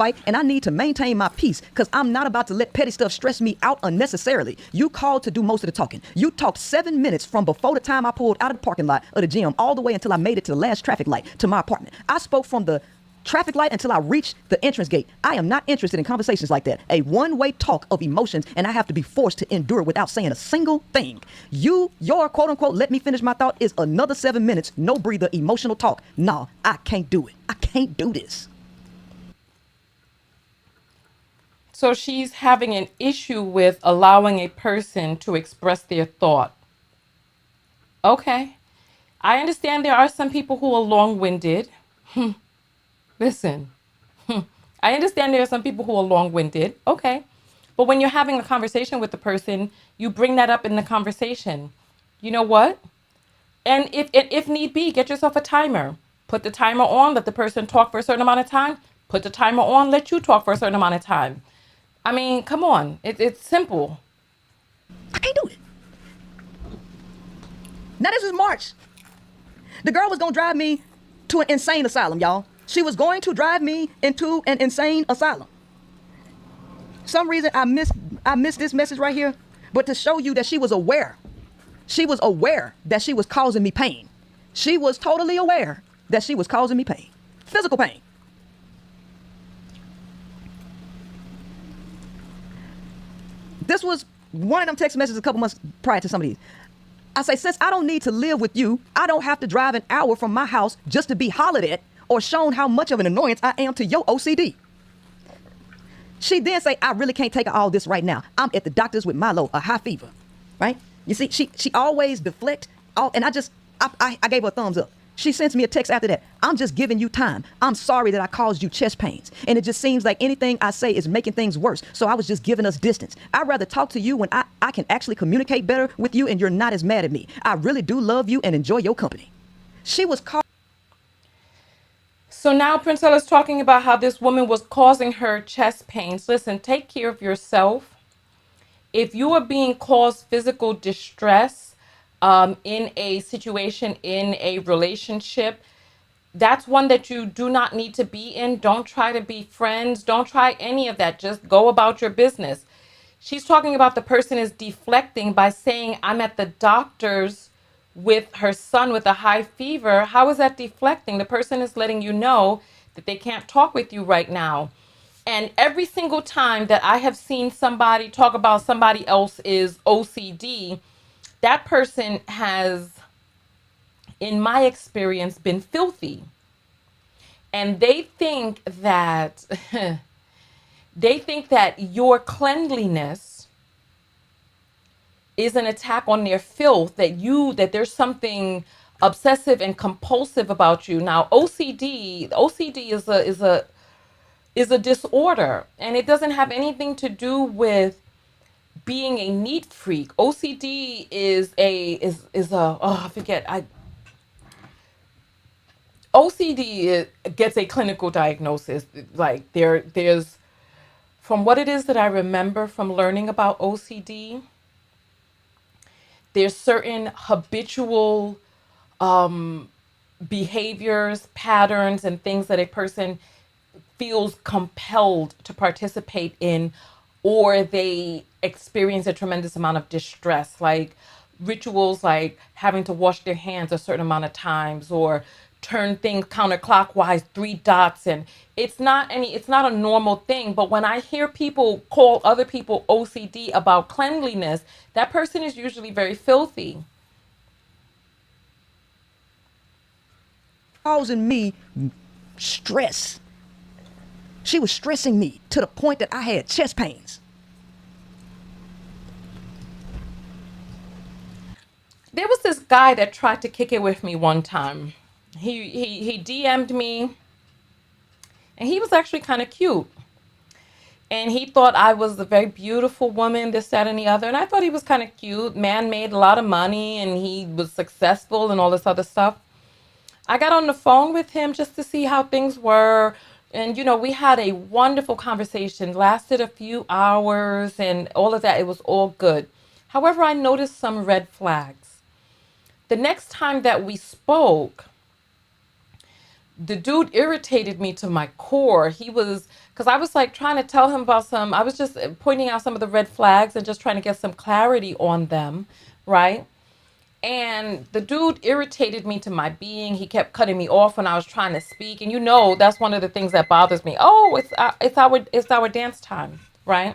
fight, and I need to maintain my peace because I'm not about to let petty stuff stress me out unnecessarily. You called to do most of the talking. You talked 7 minutes from before the time I pulled out of the parking lot of the gym all the way until I made it to the last traffic light to my apartment. I spoke from the traffic light until I reached the entrance gate. I am not interested in conversations like that. A one-way talk of emotions, and I have to be forced to endure without saying a single thing. Your quote-unquote let me finish my thought is another 7 minutes, no breather, emotional talk. Nah, I can't do it. I can't do this. So she's having an issue with allowing a person to express their thought. Okay. I understand there are some people who are long-winded. Listen. I understand there are some people who are long-winded. Okay. But when you're having a conversation with the person, you bring that up in the conversation. You know what? And if need be, get yourself a timer. Put the timer on, let the person talk for a certain amount of time. Put the timer on, let you talk for a certain amount of time. I mean, come on. It's simple. I can't do it. Now this is March. The girl was going to drive me to an insane asylum, y'all. She was going to drive me into an insane asylum. Some reason I missed this message right here, but to show you that she was aware. She was aware that she was causing me pain. She was totally aware that she was causing me pain. Physical pain. This was one of them text messages a couple months prior to some of these. I say, since I don't need to live with you, I don't have to drive an hour from my house just to be hollered at or shown how much of an annoyance I am to your OCD. She then say, I really can't take all this right now. I'm at the doctor's with Milo, a high fever, right? You see, she always deflect, and I gave her a thumbs up. She sends me a text after that. I'm just giving you time. I'm sorry that I caused you chest pains. And it just seems like anything I say is making things worse. So I was just giving us distance. I'd rather talk to you when I can actually communicate better with you and you're not as mad at me. I really do love you and enjoy your company. She was called. So now Princella's talking about how this woman was causing her chest pains. Listen, take care of yourself. If you are being caused physical distress in a situation, in a relationship, that's one that you do not need to be in. Don't try to be friends. Don't try any of that. Just go about your business. She's talking about the person is deflecting by saying, I'm at the doctor's with her son with a high fever. How is that deflecting? The person is letting you know that they can't talk with you right now. And every single time that I have seen somebody talk about somebody else's OCD, that person has, in my experience, been filthy. And they think that your cleanliness is an attack on their filth, that there's something obsessive and compulsive about you. Now, OCD is a disorder, and it doesn't have anything to do with being a neat freak. OCD OCD gets a clinical diagnosis. Like there's from what it is that I remember from learning about OCD, there's certain habitual behaviors, patterns, and things that a person feels compelled to participate in, or they experience a tremendous amount of distress, like rituals like having to wash their hands a certain amount of times or turn things counterclockwise 3 dots. And it's not a normal thing. But when I hear people call other people OCD about cleanliness, that person is usually very filthy. Causing me stress. She was stressing me to the point that I had chest pains. there was this guy that tried to kick it with me one time. He DM'd me, and he was actually kind of cute. And he thought I was a very beautiful woman, this, that, and the other. And I thought he was kind of cute. Man made a lot of money, and he was successful and all this other stuff. I got on the phone with him just to see how things were. And, you know, we had a wonderful conversation, lasted a few hours and all of that. It was all good. However, I noticed some red flags. The next time that we spoke, the dude irritated me to my core. He was, because I was like trying to tell him about I was just pointing out some of the red flags and just trying to get some clarity on them, right? And the dude irritated me to my being. He kept cutting me off when I was trying to speak. And you know, that's one of the things that bothers me. Oh, it's our dance time, right?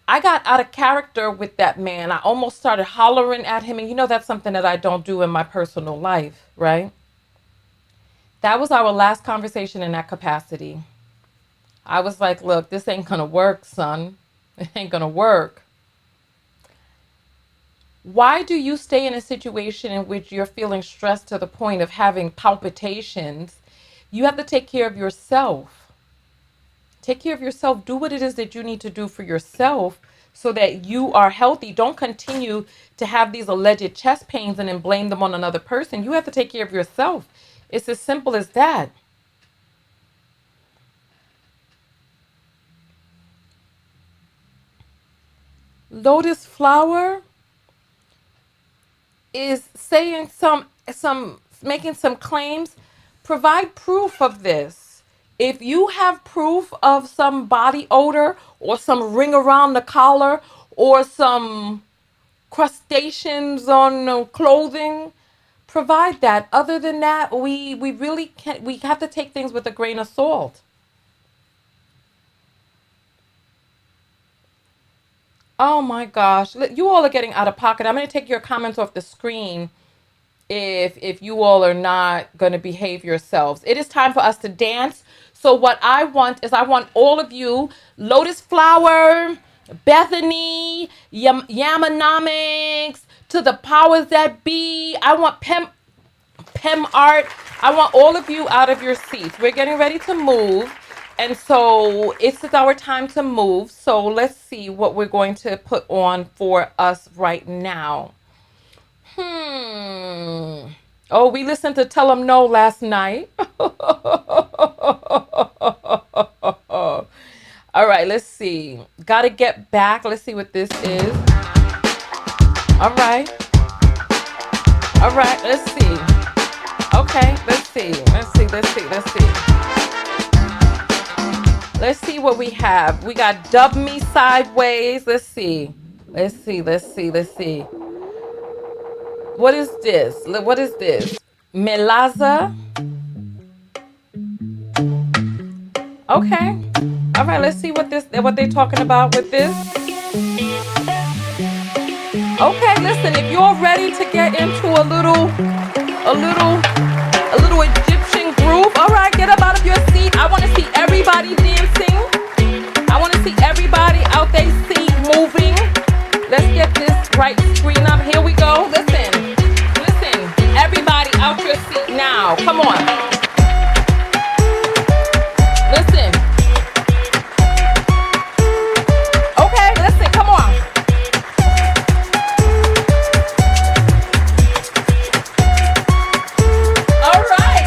I got out of character with that man. I almost started hollering at him. And you know, that's something that I don't do in my personal life, right? That was our last conversation in that capacity. I was like, look, this ain't gonna work, son. It ain't gonna work. Why do you stay in a situation in which you're feeling stressed to the point of having palpitations? You have to take care of yourself. Take care of yourself. Do what it is that you need to do for yourself so that you are healthy. Don't continue to have these alleged chest pains and then blame them on another person. You have to take care of yourself. It's as simple as that. Lotus flower is saying making some claims. Provide proof of this. If you have proof of some body odor or some ring around the collar or some crustaceans on clothing, provide that. Other than that, we really can't. We have to take things with a grain of salt. Oh my gosh, you all are getting out of pocket. I'm going to take your comments off the screen if you all are not going to behave yourselves. It is time for us to dance. So what I want is I want all of you, Lotus Flower, Bethany, Yamanomics, to the powers that be. I want Pem Art. I want all of you out of your seats. We're getting ready to move. And so it's our time to move. So let's see what we're going to put on for us right now. Oh, we listened to Tell 'Em No last night. All right, let's see. Gotta get back. Let's see what this is. All right. All right, let's see. Okay, let's see. Let's see what we have. We got Dub Me Sideways. Let's see. What is this? Melaza. Okay. All right, let's see what they're talking about with this. Okay, listen, if you're ready to get into a little Egyptian groove, all right, get up out of your seat. I want to see everybody dancing. I want to see everybody out their seat moving. Let's get this right screen up. Here we go. Listen, everybody out your seat now. Come on. Listen. Okay, listen, come on. All right.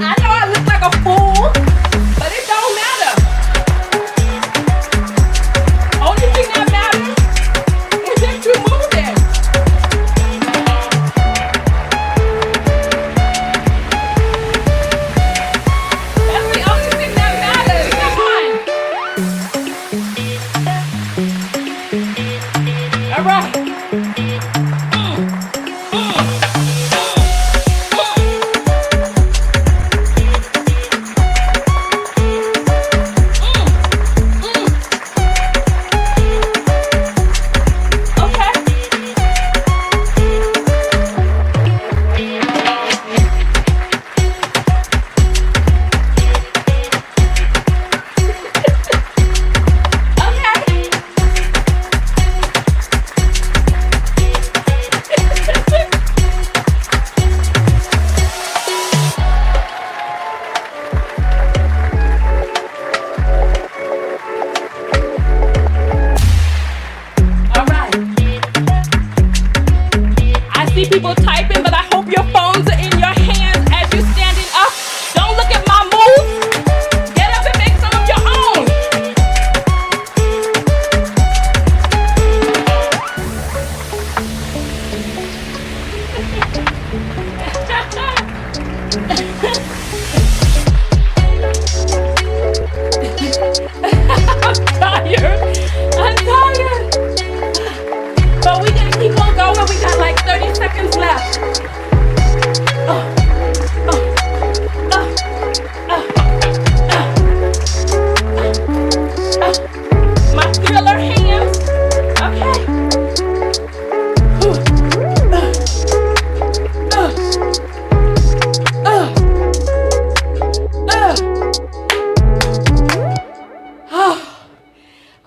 I know I look like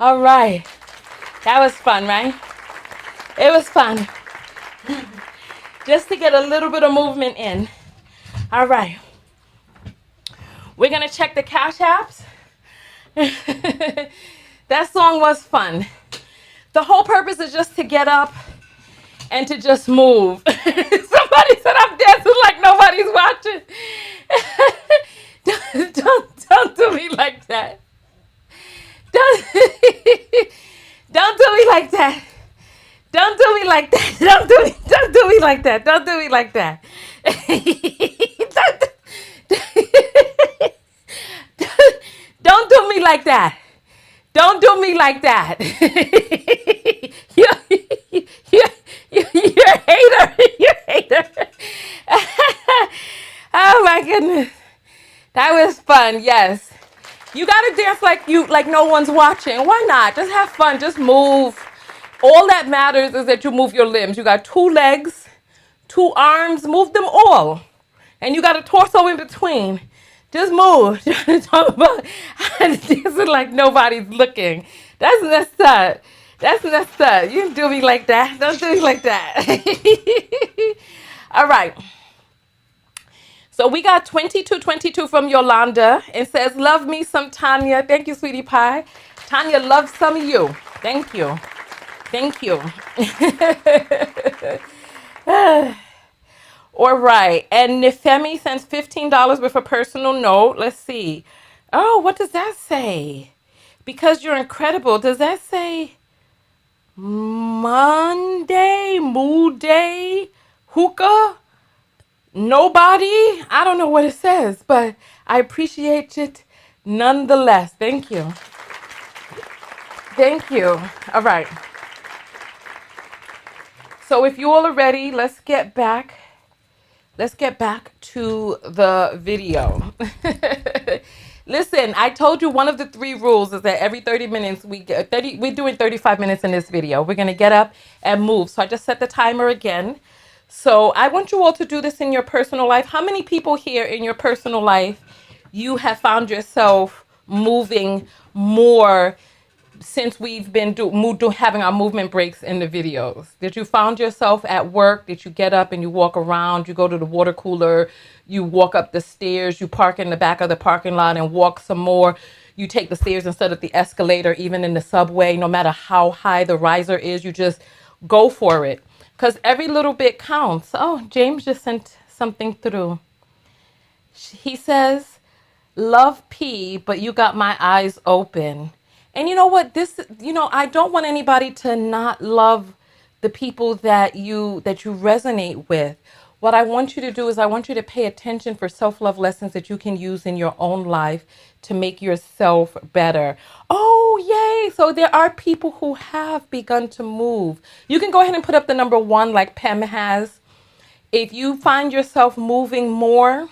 All right. That was fun, right? It was fun. Just to get a little bit of movement in. All right. We're going to check the cash apps. That song was fun. The whole purpose is just to get up and to just move. Somebody said I'm dancing like nobody's watching. Don't do me like that. Don't, don't do me like that. Don't do me like that. Don't do me like that. Don't do me like that. Don't do me like that. Don't do me like that. You're a hater. You're a hater. Oh my goodness. That was fun, yes. You gotta dance like no one's watching. Why not? Just have fun. Just move. All that matters is that you move your limbs. You got 2 legs, 2 arms, move them all. And you got a torso in between. Just move. Talk about dancing like nobody's looking. That's messed up. That's messed up. You don't do me like that. Don't do me like that. All right. So we got 2222 from Yolanda. It says, love me some Tonya. Thank you, sweetie pie. Tonya loves some of you. Thank you. Thank you. All right. And Nifemi sends $15 with a personal note. Let's see. Oh, what does that say? Because you're incredible. Does that say Monday, Mood Day, Hookah? Nobody? I don't know what it says, but I appreciate it nonetheless. Thank you. Thank you. All right. So if you all are ready, let's get back to the video. Listen, I told you one of the 3 rules is that every 30 minutes we're doing 35 minutes in this video. We're going to get up and move. So I just set the timer again. So I want you all to do this in your personal life. How many people here in your personal life you have found yourself moving more since we've been having our movement breaks in the videos? Did you found yourself at work? Did you get up and you walk around? You go to the water cooler, you walk up the stairs, you park in the back of the parking lot and walk some more. You take the stairs instead of the escalator, even in the subway. No matter how high the riser is, you just go for it. Because every little bit counts. Oh, James just sent something through. He says, love P, but you got my eyes open. And you know what? I don't want anybody to not love the people that you resonate with. What I want you to do is I want you to pay attention for self-love lessons that you can use in your own life to make yourself better. Oh, yay. So there are people who have begun to move. You can go ahead and put up the number 1 like Pam has. If you find yourself moving more,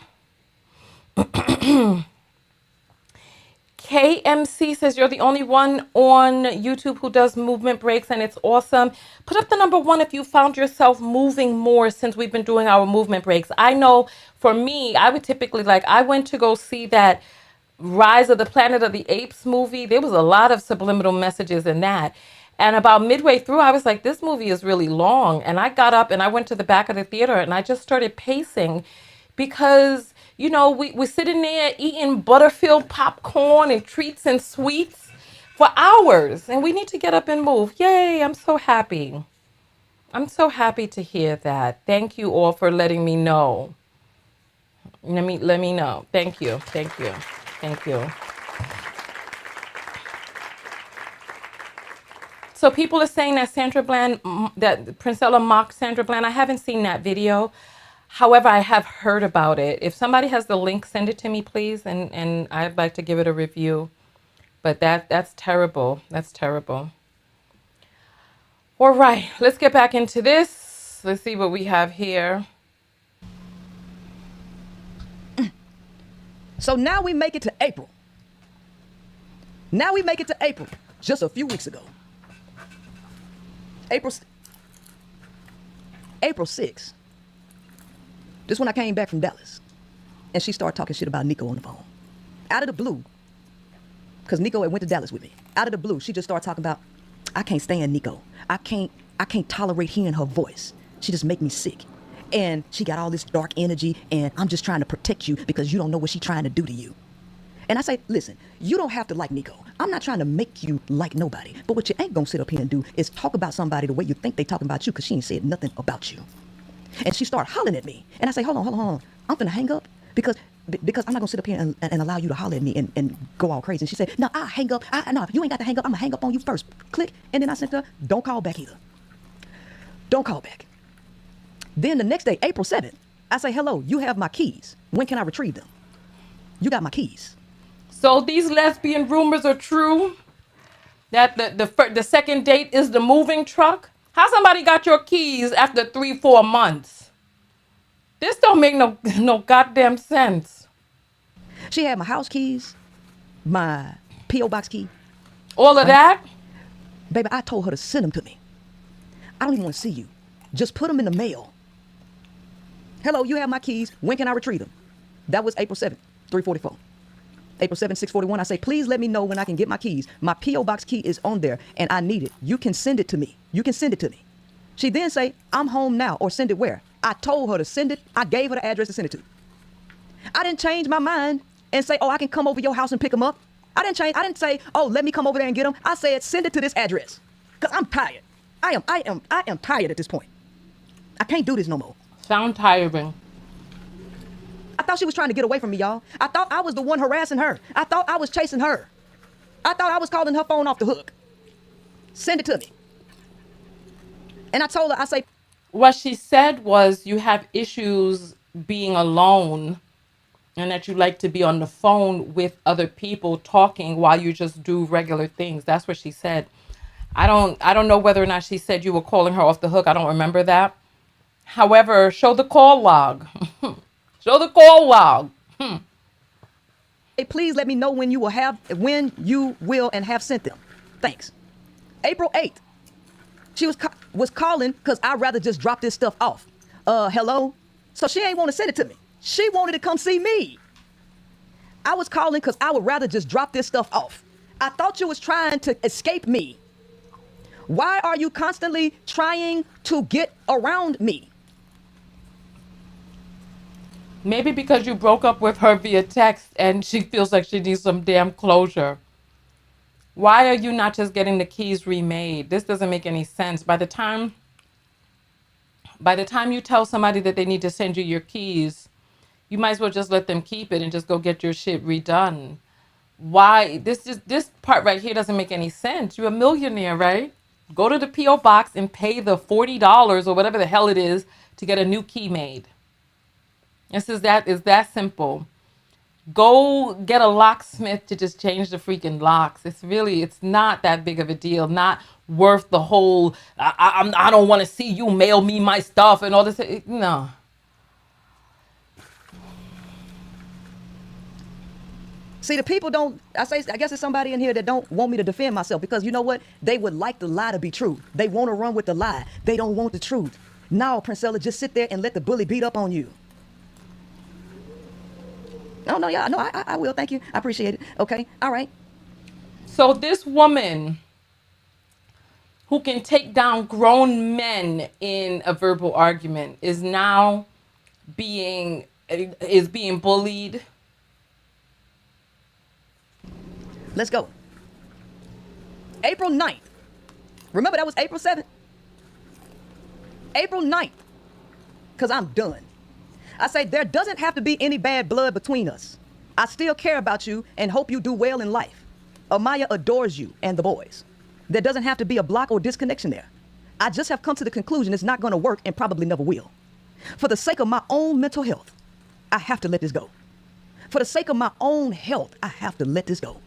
KMC says you're the only one on YouTube who does movement breaks and it's awesome. Put up the number 1 if you found yourself moving more since we've been doing our movement breaks. I know for me, I would typically I went to go see that Rise of the Planet of the Apes movie. There was a lot of subliminal messages in that. And about midway through, I was like, this movie is really long. And I got up and I went to the back of the theater and I just started pacing because we're sitting there eating Butterfield popcorn and treats and sweets for hours. And we need to get up and move. Yay, I'm so happy. I'm so happy to hear that. Thank you all for letting me know. Let me know. Thank you. Thank you. Thank you. So people are saying that that Princella mocked Sandra Bland. I haven't seen that video. However, I have heard about it. If somebody has the link, send it to me, please. And I'd like to give it a review. But that's terrible. That's terrible. All right, let's get back into this. Let's see what we have here. So now we make it to April. Just a few weeks ago. April 6th. This when I came back from Dallas. And she started talking shit about Nico on the phone. Out of the blue. because Nico had went to Dallas with me. Out of the blue, she just started talking about, I can't stand Nico. I can't tolerate hearing her voice. She just make me sick. And she got all this dark energy, and I'm just trying to protect you because you don't know what she's trying to do to you. And I say, listen, you don't have to like Nico. I'm not trying to make you like nobody. But what you ain't gonna sit up here and do is talk about somebody the way you think they talking about you, because she ain't said nothing about you. And she started hollering at me. And I say, hold on. I'm finna hang up because I'm not gonna sit up here and allow you to holler at me and go all crazy. And she said, no, I'll hang up. No, you ain't got to hang up. I'm gonna hang up on you first. Click. And then I said to her, don't call back either. Don't call back. Then the next day, April 7th, I say, hello, you have my keys. When can I retrieve them? You got my keys. So these lesbian rumors are true? That the second date is the moving truck? How somebody got your keys after 3-4 months? This don't make no goddamn sense. She had my house keys, my P.O. box key. All of that? Baby, I told her to send them to me. I don't even want to see you. Just put them in the mail. Hello, you have my keys. When can I retrieve them? That was April 7th, 3:44. April 7th, 6:41. I say, please let me know when I can get my keys. My P.O. box key is on there and I need it. You can send it to me. She then say, I'm home now, or send it where? I told her to send it. I gave her the address to send it to. I didn't change my mind and say, oh, I can come over your house and pick them up. I didn't say, oh, let me come over there and get them. I said, send it to this address. Because I'm tired. I am tired at this point. I can't do this no more. Sound tiring. I thought she was trying to get away from me, y'all. I thought I was the one harassing her. I thought I was chasing her. I thought I was calling her phone off the hook. Send it to me. And I told her, I say, What she said was you have issues being alone and that you like to be on the phone with other people talking while you just do regular things. That's what she said. I don't know whether or not she said you were calling her off the hook. I don't remember that. However, show the call log. Show the call log. hey, please let me know when you will and have sent them. Thanks. April 8th. She was calling because I'd rather just drop this stuff off. Hello? So she ain't want to send it to me. She wanted to come see me. I was calling because I would rather just drop this stuff off. I thought you was trying to escape me. Why are you constantly trying to get around me? Maybe because you broke up with her via text and she feels like she needs some damn closure. Why are you not just getting the keys remade? This doesn't make any sense. By the time you tell somebody that they need to send you your keys, you might as well just let them keep it and just go get your shit redone. Why? This part right here doesn't make any sense. You're a millionaire, right? Go to the P.O. box and pay the $40 or whatever the hell it is to get a new key made. It's that simple. Go get a locksmith to just change the freaking locks. It's not that big of a deal. Not worth the whole, I don't want to see you mail me my stuff and all this. No. See, the people don't, I guess there's somebody in here that don't want me to defend myself because you know what? They would like the lie to be true. They want to run with the lie. They don't want the truth. No, Princella, just sit there and let the bully beat up on you. Oh, no, yeah, no, I will. Thank you. I appreciate it. Okay. All right. So this woman who can take down grown men in a verbal argument is now being bullied. Let's go. April 9th. Remember that was April 7th? April 9th. Because I'm done. I say there doesn't have to be any bad blood between us. I still care about you and hope you do well in life. Amaya adores you and the boys. There doesn't have to be a block or disconnection there. I just have come to the conclusion it's not going to work and probably never will. For the sake of my own mental health, I have to let this go. For the sake of my own health, I have to let this go.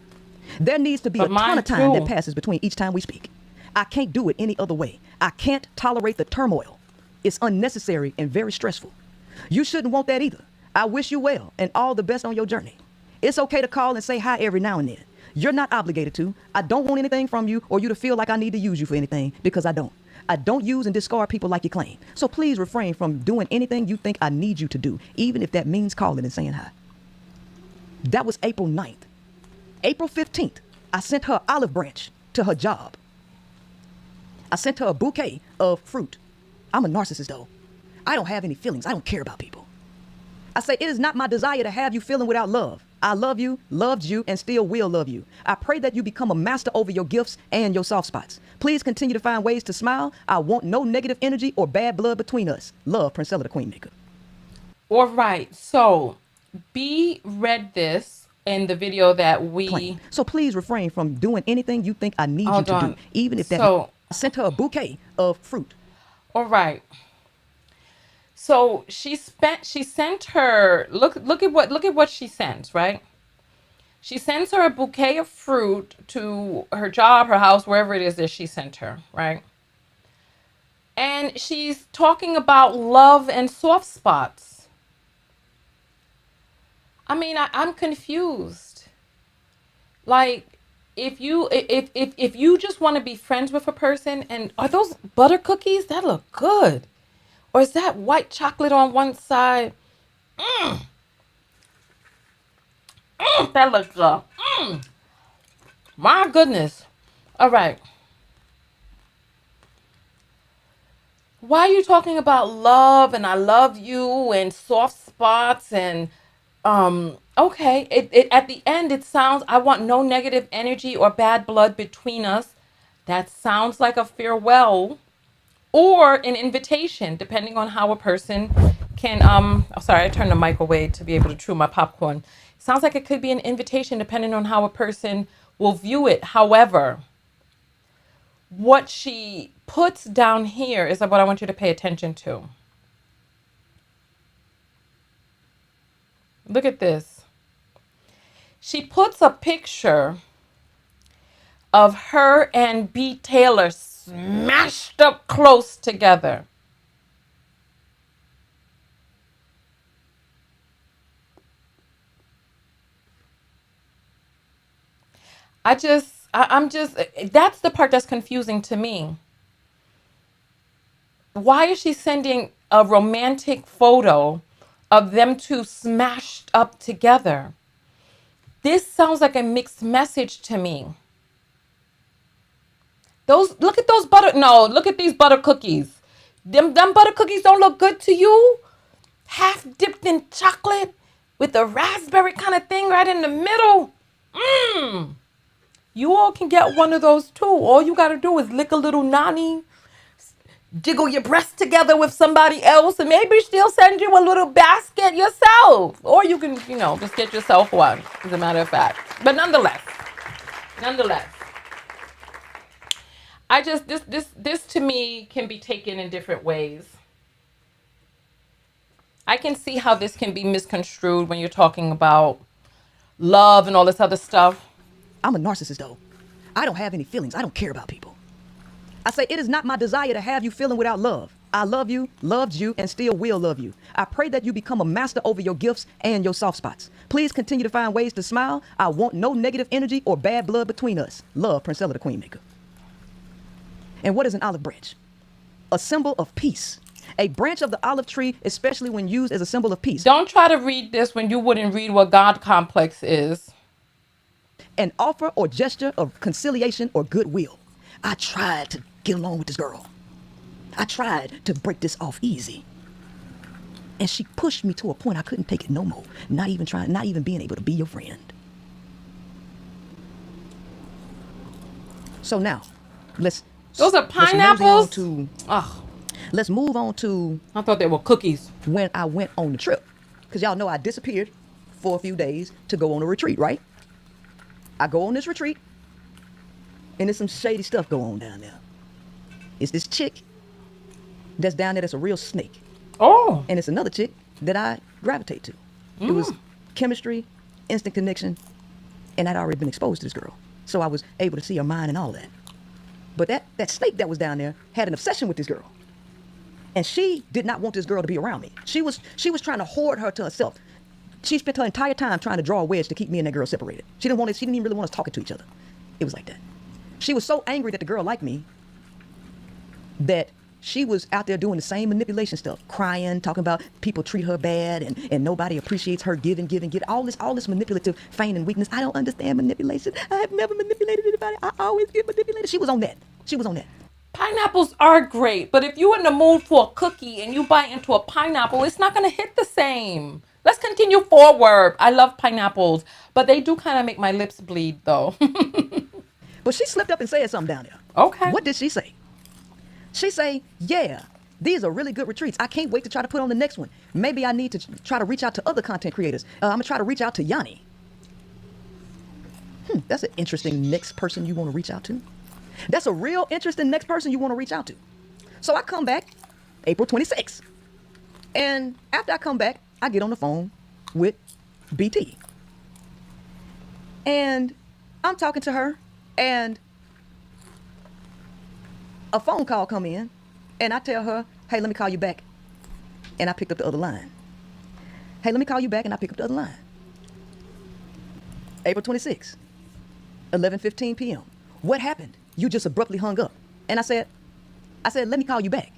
There needs to be a ton of time that passes between each time we speak. I can't do it any other way. I can't tolerate the turmoil. It's unnecessary and very stressful. You shouldn't want that either. I wish you well and all the best on your journey. It's okay to call and say hi every now and then. You're not obligated to. I don't want anything from you or you to feel like I need to use you for anything because I don't. I don't use and discard people like you claim. So please refrain from doing anything you think I need you to do, even if that means calling and saying hi. That was April 9th. April 15th. I sent her olive branch to her job. I sent her a bouquet of fruit. I'm a narcissist, though. I don't have any feelings. I don't care about people. I say, it is not my desire to have you feeling without love. I love you, loved you, and still will love you. I pray that you become a master over your gifts and your soft spots. Please continue to find ways to smile. I want no negative energy or bad blood between us. Love, Princella the Queenmaker. All right. So B read this in the video that we... Claim. So please refrain from doing anything you think I need you Hold to on. do. Even if that... So- I sent her a bouquet of fruit. All right. So she sent her, look at what she sent, right? She sends her a bouquet of fruit to her job, her house, wherever it is that she sent her, right? And she's talking about love and soft spots. I mean, I'm confused. Like, if you just want to be friends with a person, and are those butter cookies? That look good. Or is that white chocolate on one side? That looks good. My goodness. All right. Why are you talking about love and I love you and soft spots and okay. It at the end it sounds, I want no negative energy or bad blood between us. That sounds like a farewell or an invitation, depending on how a person can oh, sorry, I turned the microwave to be able to chew my popcorn. Sounds like it could be an invitation depending on how a person will view it. However, what she puts down here is what I want you to pay attention to. Look at this. She puts a picture of her and B. Taylor smashed up close together. I'm just, that's the part that's confusing to me. Why is she sending a romantic photo of them two smashed up together? This sounds like a mixed message to me. Look at these butter cookies. Them butter cookies don't look good to you? Half dipped in chocolate with a raspberry kind of thing right in the middle. You all can get one of those too. All you got to do is lick a little nani, jiggle your breasts together with somebody else, and maybe she'll send you a little basket yourself. Or you can, just get yourself one, as a matter of fact. But nonetheless, this to me can be taken in different ways. I can see how this can be misconstrued when you're talking about love and all this other stuff. I'm a narcissist, though. I don't have any feelings. I don't care about people. I say, it is not my desire to have you feeling without love. I love you, loved you, and still will love you. I pray that you become a master over your gifts and your soft spots. Please continue to find ways to smile. I want no negative energy or bad blood between us. Love, Princella the Queenmaker. And what is an olive branch? A symbol of peace. A branch of the olive tree, especially when used as a symbol of peace. Don't try to read this when you wouldn't read what God complex is. An offer or gesture of conciliation or goodwill. I tried to get along with this girl. I tried to break this off easy. And she pushed me to a point I couldn't take it no more. Not even being able to be your friend. So now, those are pineapples? Let's move on to... I thought they were cookies. When I went on the trip. Because y'all know I disappeared for a few days to go on a retreat, right? I go on this retreat, and there's some shady stuff going on down there. It's this chick that's down there that's a real snake. Oh. And it's another chick that I gravitate to. It was chemistry, instant connection, and I'd already been exposed to this girl. So I was able to see her mind and all that. But that snake that was down there had an obsession with this girl. And she did not want this girl to be around me. She was trying to hoard her to herself. She spent her entire time trying to draw a wedge to keep me and that girl separated. She didn't even really want us talking to each other. It was like that. She was so angry that the girl liked me that she was out there doing the same manipulation stuff, crying, talking about people treat her bad and nobody appreciates her giving. All this manipulative feign and weakness. I don't understand manipulation. I have never manipulated anybody. I always get manipulated. She was on that. Pineapples are great, but if you're in the mood for a cookie and you bite into a pineapple, it's not going to hit the same. Let's continue forward. I love pineapples, but they do kind of make my lips bleed, though. But she slipped up and said something down there. Okay. What did she say? She say, yeah, these are really good retreats. I can't wait to try to put on the next one. Maybe I need to try to reach out to other content creators. I'm going to try to reach out to Yanni. That's an interesting next person you want to reach out to. That's a real interesting next person you want to reach out to. So I come back April 26th. And after I come back, I get on the phone with BT. And I'm talking to her, and a phone call come in, and I tell her, hey, let me call you back. And I picked up the other line. Hey, let me call you back, and I picked up the other line. April 26th, 11:15 p.m. What happened? You just abruptly hung up. And I said, let me call you back.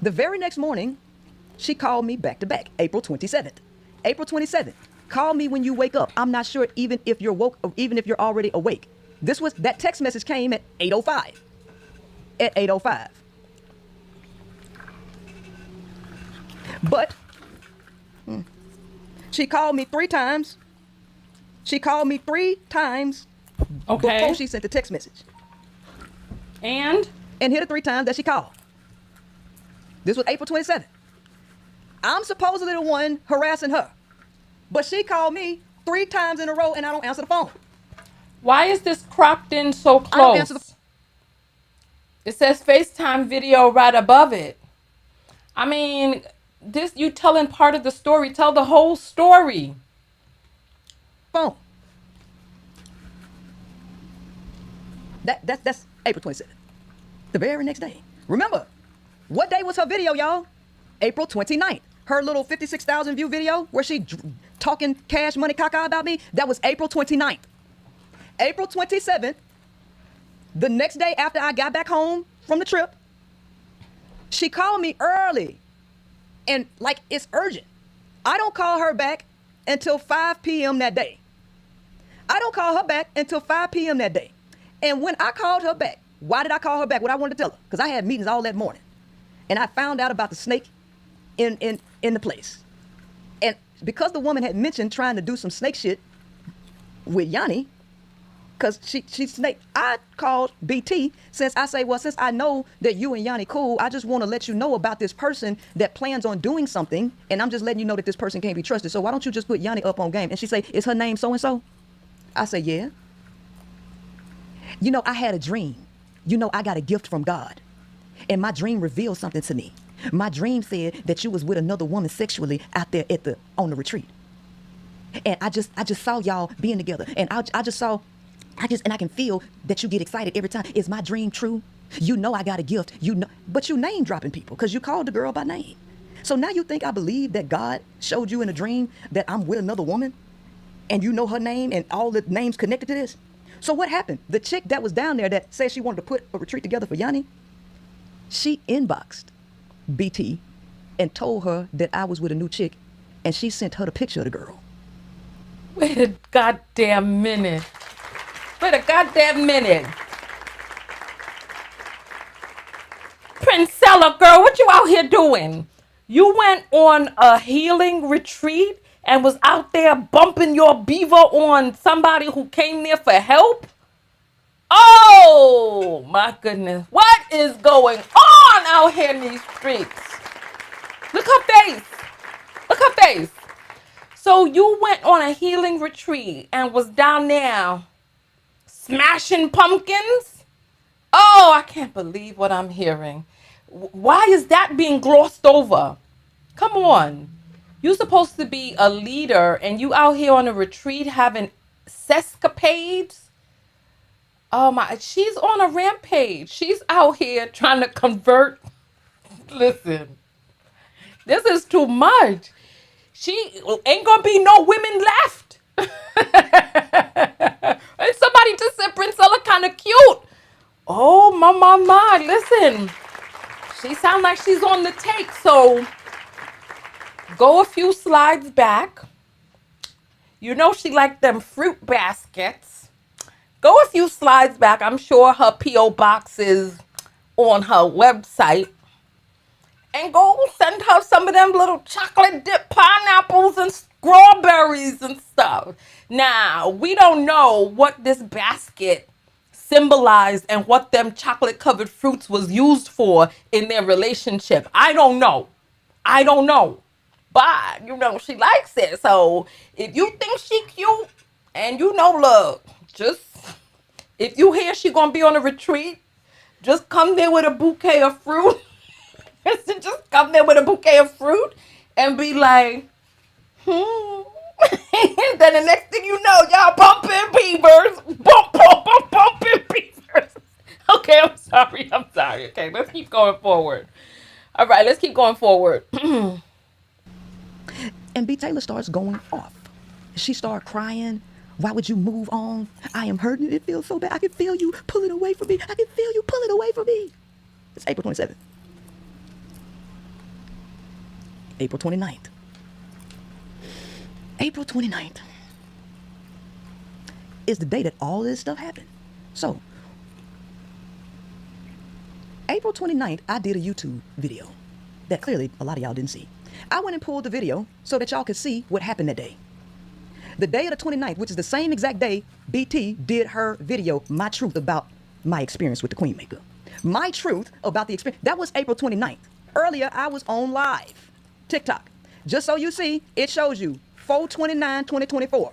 The very next morning, she called me back to back, April 27th. April 27th, call me when you wake up. I'm not sure even if you're woke or even if you're already awake. That text message came at 8:05. At 8:05. But she called me 3 times. Okay. Before she sent the text message. And here the 3 times that she called. This was April 27th. I'm supposedly the one harassing her. But she called me 3 times in a row and I don't answer the phone. why is this cropped in so close? I don't answer the phone. It says FaceTime video right above it. I mean, this you telling part of the story. Tell the whole story. Phone. That's April 27th. The very next day. Remember, what day was her video, y'all? April 29th. Her little 56,000 view video where she talking cash money caca about me, that was April 29th. April 27th, the next day after I got back home from the trip, she called me early and like it's urgent. I don't call her back until 5 p.m. that day. And when I called her back, why did I call her back? What I wanted to tell her, because I had meetings all that morning. And I found out about the snake in the place. And because the woman had mentioned trying to do some snake shit with Yanni, because she snake, I called BT since I know that you and Yanni cool, I just want to let you know about this person that plans on doing something, and I'm just letting you know that this person can't be trusted. So why don't you just put Yanni up on game? And she say, is her name so-and-so? I say, yeah. You know, I had a dream. You know, I got a gift from God. And my dream revealed something to me. My dream said that you was with another woman sexually out there on the retreat. And I just saw y'all being together. And I can feel that you get excited every time. Is my dream true? You know I got a gift. You know, but you name dropping people because you called the girl by name. So now you think I believe that God showed you in a dream that I'm with another woman and you know her name and all the names connected to this? So what happened? The chick that was down there that said she wanted to put a retreat together for Yanni, she inboxed BT and told her that I was with a new chick, and she sent her the picture of the girl. Wait a goddamn minute. Princella, girl, what you out here doing? You went on a healing retreat and was out there bumping your beaver on somebody who came there for help? Oh, my goodness. What is going on out here in these streets? Look her face. So you went on a healing retreat and was down there smashing pumpkins? Oh, I can't believe what I'm hearing. Why is that being glossed over? Come on. You're supposed to be a leader and you out here on a retreat having sescapades? Oh my, she's on a rampage. She's out here trying to convert. Listen, this is too much. She ain't gonna be no women left. And somebody just said Princella kind of cute. Oh my, listen. She sounds like she's on the take. So go a few slides back. You know she liked them fruit baskets. Go a few slides back. I'm sure her P.O. box is on her website. And go send her some of them little chocolate dip pineapples and strawberries and stuff. Now, we don't know what this basket symbolized and what them chocolate covered fruits was used for in their relationship. I don't know. I don't know. But, you know, she likes it. So if you think she cute and you know, look, just if you hear she gonna be on a retreat, just come there with a bouquet of fruit. Just come there with a bouquet of fruit and be like, and then the next thing you know, y'all bumping beavers. Bump, bump, bump, bumping beavers. Okay, I'm sorry. Okay, let's keep going forward. All right, let's keep going forward. And B. Taylor starts going off. She started crying. Why would you move on? I am hurting. It feels so bad. I can feel you pulling away from me. I can feel you pulling away from me. It's April 27th. April 29th. April 29th is the day that all this stuff happened. So, April 29th, I did a YouTube video that clearly a lot of y'all didn't see. I went and pulled the video so that y'all could see what happened that day. The day of the 29th, which is the same exact day BT did her video, My Truth About My Experience with the Queenmaker. My Truth About the Experience. That was April 29th. Earlier, I was on live TikTok. Just so you see, it shows you 4/29/2024.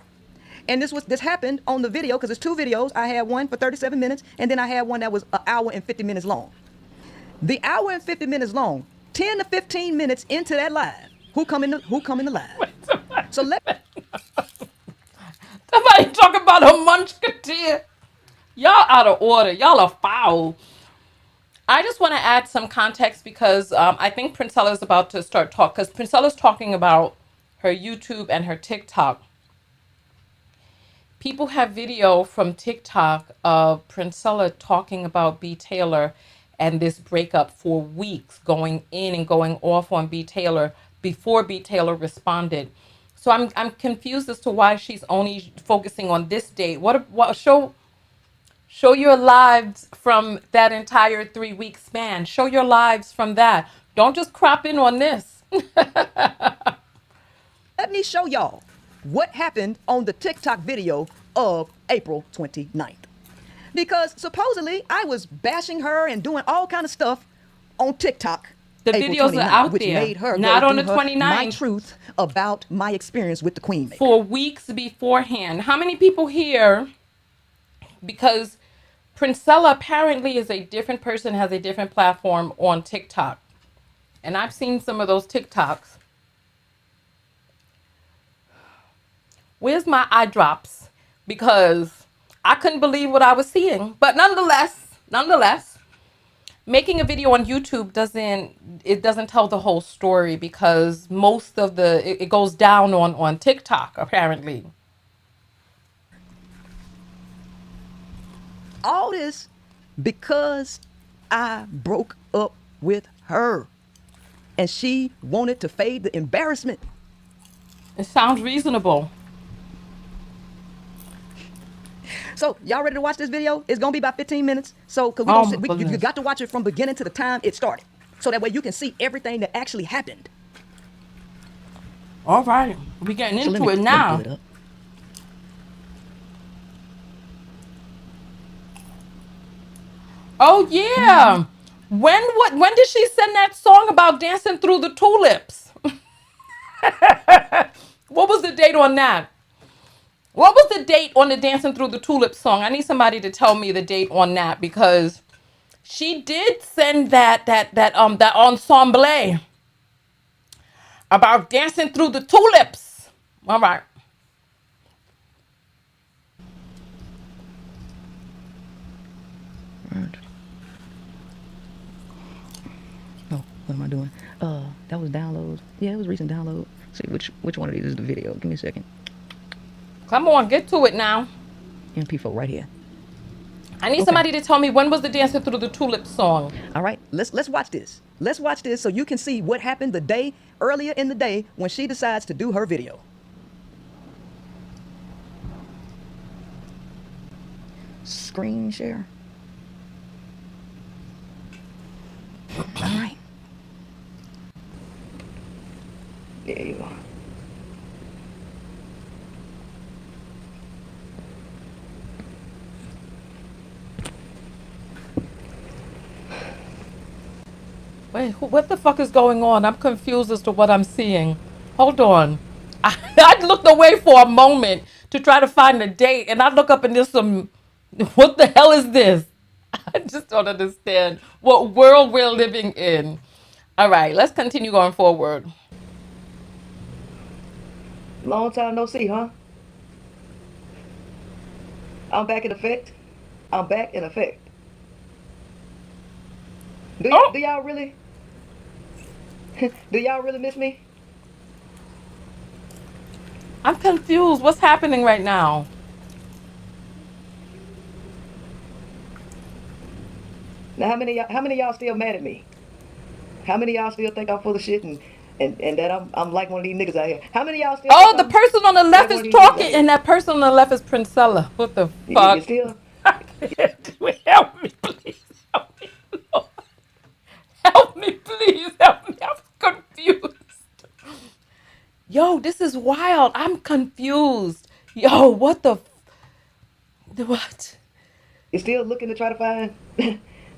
And this happened on the video because it's two videos. I had one for 37 minutes, and then I had one that was an hour and 50 minutes long. The hour and 50 minutes long, 10 to 15 minutes into that live, who come in the live? So let Somebody talk about a munchketeer. Y'all out of order. Y'all are foul. I just want to add some context because I think Princella is about to start talk because Princella's talking about her YouTube and her TikTok. People have video from TikTok of Princella talking about B. Taylor and this breakup for weeks, going in and going off on B. Taylor before B. Taylor responded. So I'm confused as to why she's only focusing on this date. What show your lives from that entire 3-week span. Show your lives from that. Don't just crop in on this. Let me show y'all what happened on the TikTok video of April 29th. Because supposedly I was bashing her and doing all kind of stuff on TikTok. The videos are out which there. Made her not on the her 29th. My Truth About My Experience with the Queenmaker. For weeks beforehand. How many people here, because Princella apparently is a different person, has a different platform on TikTok. And I've seen some of those TikToks. Where's my eye drops? Because I couldn't believe what I was seeing. But nonetheless, making a video on YouTube doesn't tell the whole story because most of it goes down on TikTok, apparently. All this because I broke up with her and she wanted to fade the embarrassment. It sounds reasonable. So y'all ready to watch this video? It's gonna be about 15 minutes. So cause you got to watch it from beginning to the time it started. So that way you can see everything that actually happened. All right, we getting into it now. Oh yeah. When did she send that song about dancing through the tulips? What was the date on that? What was the date on the Dancing Through the Tulips song? I need somebody to tell me the date on that because she did send that ensemble about dancing through the tulips. All right. Oh, what am I doing? That was downloads. Yeah, it was recent download. See which one of these is the video. Give me a second. Come on, get to it now. MP4 right here. I need somebody to tell me when was the Dancing Through the Tulips song. All right. Let's watch this. Let's watch this so you can see what happened the day earlier in the day when she decides to do her video. Screen share. All right. There you go. Wait, what the fuck is going on? I'm confused as to what I'm seeing. Hold on. I looked away for a moment to try to find a date, and I look up and there's some. What the hell is this? I just don't understand what world we're living in. All right, let's continue going forward. Long time no see, huh? I'm back in effect. I'm back in effect. Do y'all really? Do y'all really miss me? I'm confused. What's happening right now? Now, how many of y'all still mad at me? How many of y'all still think I'm full of shit and that I'm like one of these niggas out here? How many of y'all still Oh, think the I'm person on the like left one is of these niggas out talking, here? and that person on the left is Princella. What the You fuck? still? I can't do it. Help me, please. Help me, Lord. Help me, please. Help me. I'm confused. Yo, this is wild. I'm confused. Yo, what the? What? You still looking to try to find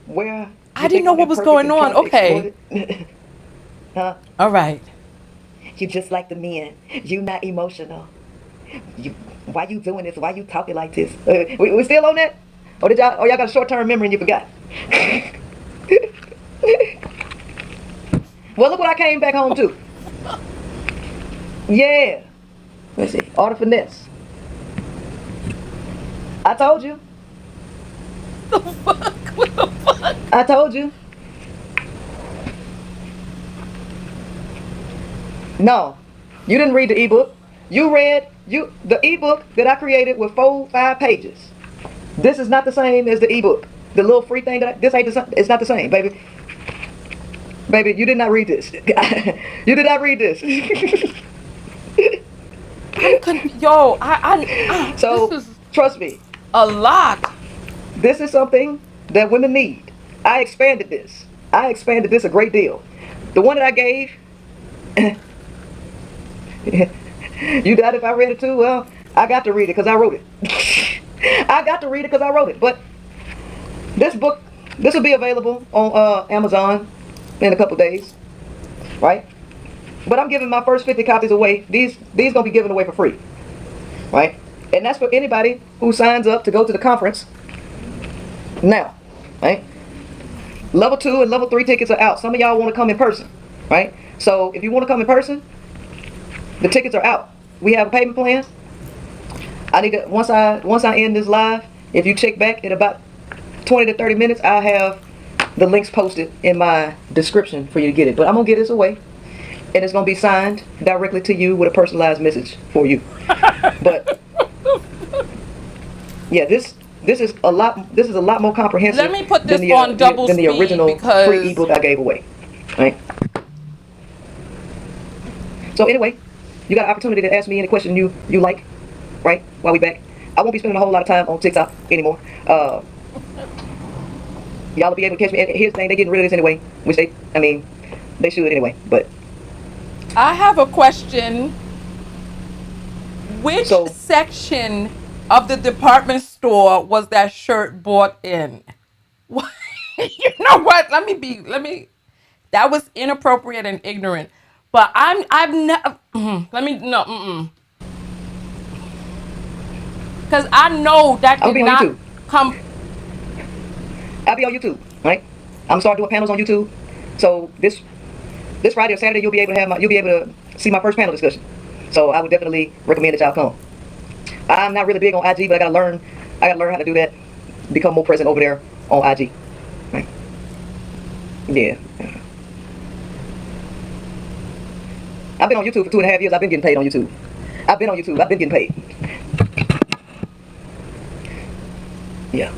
where I you didn't think know I'm what was imperfect going and on. trying to exploit Okay. it? Huh? All right. You just like the men. You not emotional. You, why you doing this? Why you talking like this? We still on that? Or did y'all? Or y'all got a short-term memory and you forgot? Well, look what I came back home to. Yeah. Let's see. Art of finesse. I told you. What the fuck? What the fuck? I told you. No, you didn't read the ebook. You read the ebook that I created with 5 pages. This is not the same as the ebook. The little free thing this ain't it's not the same, baby. Baby, you did not read this. You did not read this. Yo, this So is trust me, a lot. this is something that women need. I expanded this. I expanded this a great deal. The one that I gave. You doubt if I read it too? Well, I got to read it because I wrote it. I got to read it because I wrote it. But this book, this will be available on Amazon in a couple days, right? But I'm giving my first 50 copies away. These gonna be given away for free, right? And that's for anybody who signs up to go to the conference now, right? Level 2 and level 3 tickets are out. Some of y'all want to come in person, right? So if you want to come in person, the tickets are out. We have a payment plan. I need to once I end this live, if you check back in about 20 to 30 minutes, I'll have the links posted in my description for you to get it. But I'm gonna get this away, and it's gonna be signed directly to you with a personalized message for you. But yeah, this is a lot more comprehensive. Let me put this on double than the speed original free because ebook I gave away. Right. So anyway, you got an opportunity to ask me any question you like, right? While we back, I won't be spending a whole lot of time on TikTok anymore. Y'all will be able to catch me. And here's the thing: they getting rid of this anyway, which they should anyway. But I have a question. Which so section of the department store was that shirt bought in? What? You know what? Let me. That was inappropriate and ignorant. But I've never. Let me no. Because I know that I'll did be on not YouTube. come. I'll be on YouTube, right? I'm starting doing panels on YouTube. So this Friday or Saturday, you'll be able to see my first panel discussion. So I would definitely recommend that y'all come. I'm not really big on IG, but I gotta learn how to do that. Become more present over there on IG. Right? Yeah. I've been on YouTube for 2.5 years. I've been getting paid on YouTube. I've been on YouTube. I've been getting paid. Yeah.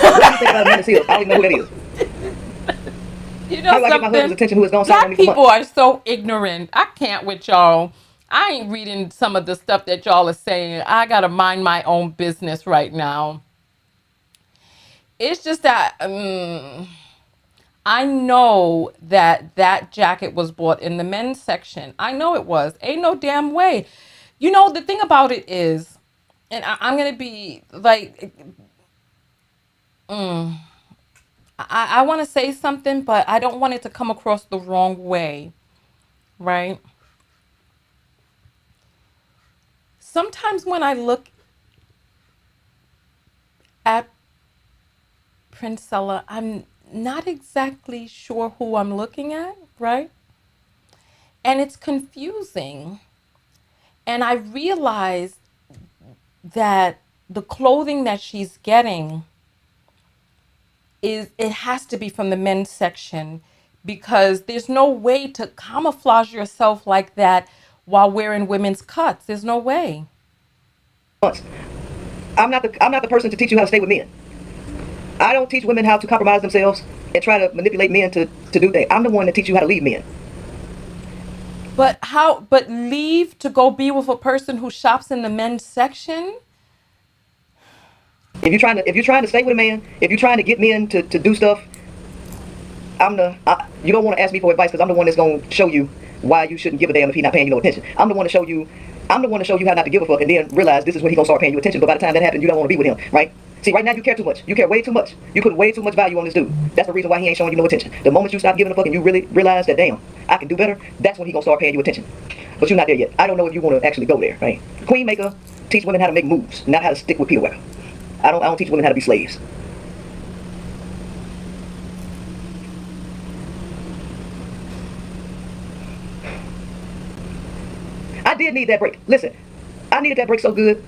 What do you think about Amanda Seals? I don't even know who that is. You know How do I get my husband's something? attention who has gone silent on Black me for people months? are so ignorant. I can't with y'all. I ain't reading some of the stuff that y'all are saying. I gotta mind my own business right now. It's just that I know that that jacket was bought in the men's section. I know it was. Ain't no damn way. You know, the thing about it is, and I'm gonna be like, I want to say something, but I don't want it to come across the wrong way, right? Sometimes when I look at Princella, I'm not exactly sure who I'm looking at, right? And it's confusing. And I realize that the clothing that she's getting is, it has to be from the men's section, because there's no way to camouflage yourself like that while wearing women's cuts. There's no way. Months. I'm not the person to teach you how to stay with men. I don't teach women how to compromise themselves and try to manipulate men to do things. I'm the one that teach you how to leave men. But how, but leave to go be with a person who shops in the men's section? If you're trying to stay with a man, if you're trying to get men to do stuff, you don't want to ask me for advice, because I'm the one that's going to show you why you shouldn't give a damn if he's not paying you no attention. I'm the one to show you how not to give a fuck, and then realize this is when he's going to start paying you attention. But by the time that happens, you don't want to be with him, right? See, right now you care too much. You care way too much. You put way too much value on this dude. That's the reason why he ain't showing you no attention. The moment you stop giving a fuck and you really realize that, damn, I can do better, that's when he's going to start paying you attention. But you're not there yet. I don't know if you want to actually go there, right? Queenmaker teach women how to make moves, not how to stick with people. I don't teach women how to be slaves. I did need that break. Listen, I needed that break so good.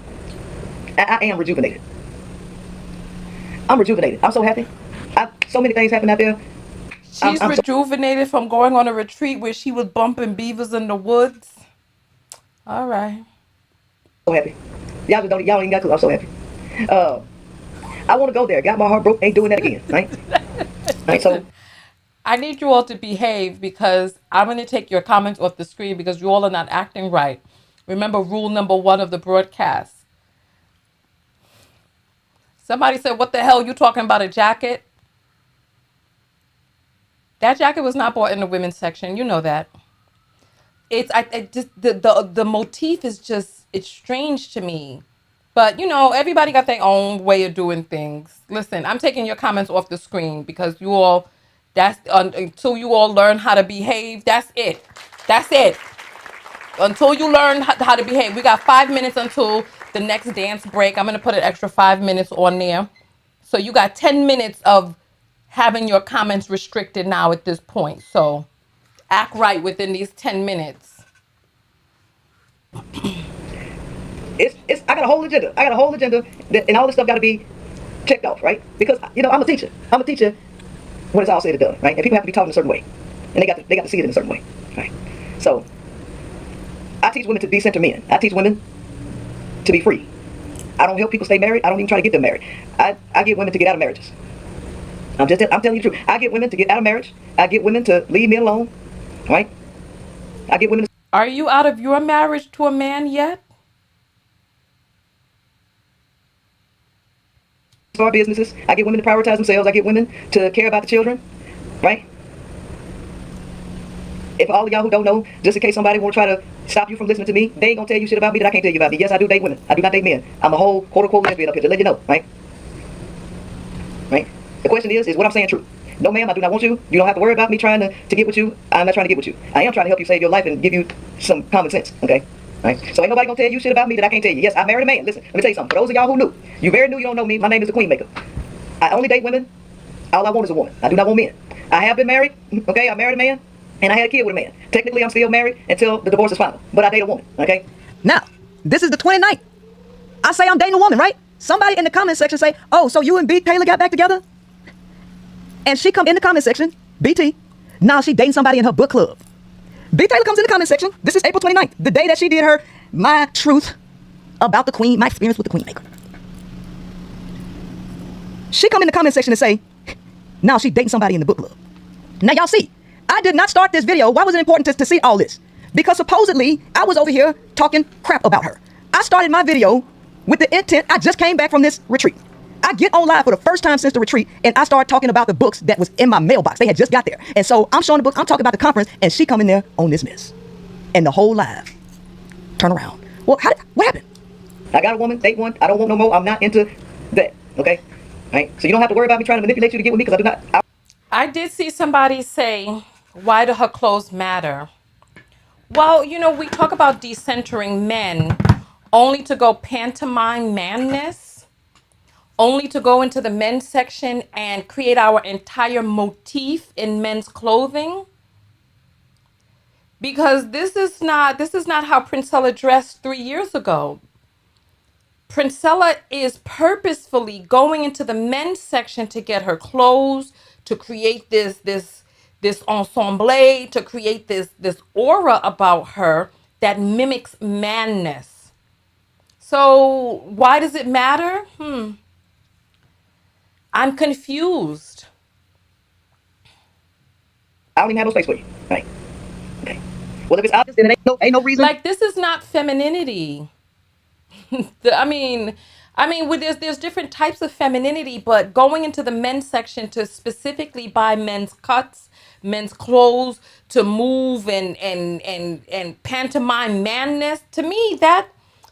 I am rejuvenated. I'm rejuvenated. I'm so happy. So many things happen out there. She's I'm rejuvenated from going on a retreat where she was bumping beavers in the woods. All right. so happy. Y'all ain't even got to. I'm so happy. I want to go there. Got my heart broke. Ain't doing that again. Right? Right. So I need you all to behave, because I'm going to take your comments off the screen because you all are not acting right. Remember rule number 1 of the broadcast. Somebody said, what the hell, you talking about a jacket? That jacket was not bought in the women's section. You know that. I just, the motif is just, it's strange to me. But, you know, everybody got their own way of doing things. Listen, I'm taking your comments off the screen because you all, that's, until you all learn how to behave, that's it. That's it. Until you learn how to behave. We got 5 minutes until the next dance break. I'm going to put an extra 5 minutes on there. So you got 10 minutes of having your comments restricted now at this point. So act right within these 10 minutes. I got a whole agenda. And all this stuff got to be checked off, right? Because I'm a teacher. I'm a teacher when it's all said and done, right? And people have to be taught in a certain way, and they got to see it in a certain way, right? So I teach women to decenter men. I teach women to be free. I don't help people stay married. I don't even try to get them married. I get women to get out of marriages. I'm telling you the truth. I get women to get out of marriage. I get women to leave men alone, right? I get women to Are you out of your marriage to a man yet? start businesses. I get women to prioritize themselves. I get women to care about the children, right? If all of y'all who don't know, just in case somebody want to try to stop you from listening to me, they ain't gonna tell you shit about me that I can't tell you about me. Yes, I do date women. I do not date men. I'm a whole quote-unquote lesbian up here, to let you know, right? Right? The question is what I'm saying true? No, ma'am, I do not want you. You don't have to worry about me trying to get with you. I'm not trying to get with you. I am trying to help you save your life and give you some common sense, okay? Right? So ain't nobody gonna tell you shit about me that I can't tell you. Yes, I married a man. Listen, let me tell you something. For those of y'all who knew, you very new, you don't know me. My name is the Queenmaker. I only date women. All I want is a woman. I do not want men. I have been married, okay? I married a man, and I had a kid with a man. Technically, I'm still married until the divorce is final, but I date a woman, okay? Now, this is the 29th. I say I'm dating a woman, right? Somebody in the comment section say, oh, so you and B. Taylor got back together? And she come in the comment section, BT, now she dating somebody in her book club. B. Taylor comes in the comment section. This is April 29th, the day that she did her My Truth About the Queen, My Experience with the Queenmaker. She come in the comment section and say, now she dating somebody in the book club. Now y'all see, I did not start this video. Why was it important to see all this? Because supposedly I was over here talking crap about her. I started my video with the intent, I just came back from this retreat. I get on live for the first time since the retreat, and I started talking about the books that was in my mailbox. They had just got there. And so I'm showing the books, I'm talking about the conference, and she come in there on this mess. And the whole live, turn around. Well, what happened? I got a woman, date one, I don't want no more, I'm not into that, okay? All right? So you don't have to worry about me trying to manipulate you to get with me, because I do not. I did see somebody say, why do her clothes matter? Well, you know, we talk about decentering men only to go pantomime manness, only to go into the men's section and create our entire motif in men's clothing. Because this is not how Princella dressed 3 years ago. Princella is purposefully going into the men's section to get her clothes, to create this ensemble, to create this aura about her that mimics manness. So why does it matter? I'm confused. I don't even have no space for you. Right? Okay. Well, if it's obvious, then it ain't no reason. Like, this is not femininity. I mean, there's different types of femininity, but going into the men's section to specifically buy men's cuts, men's clothes, to move and pantomime manness, to me that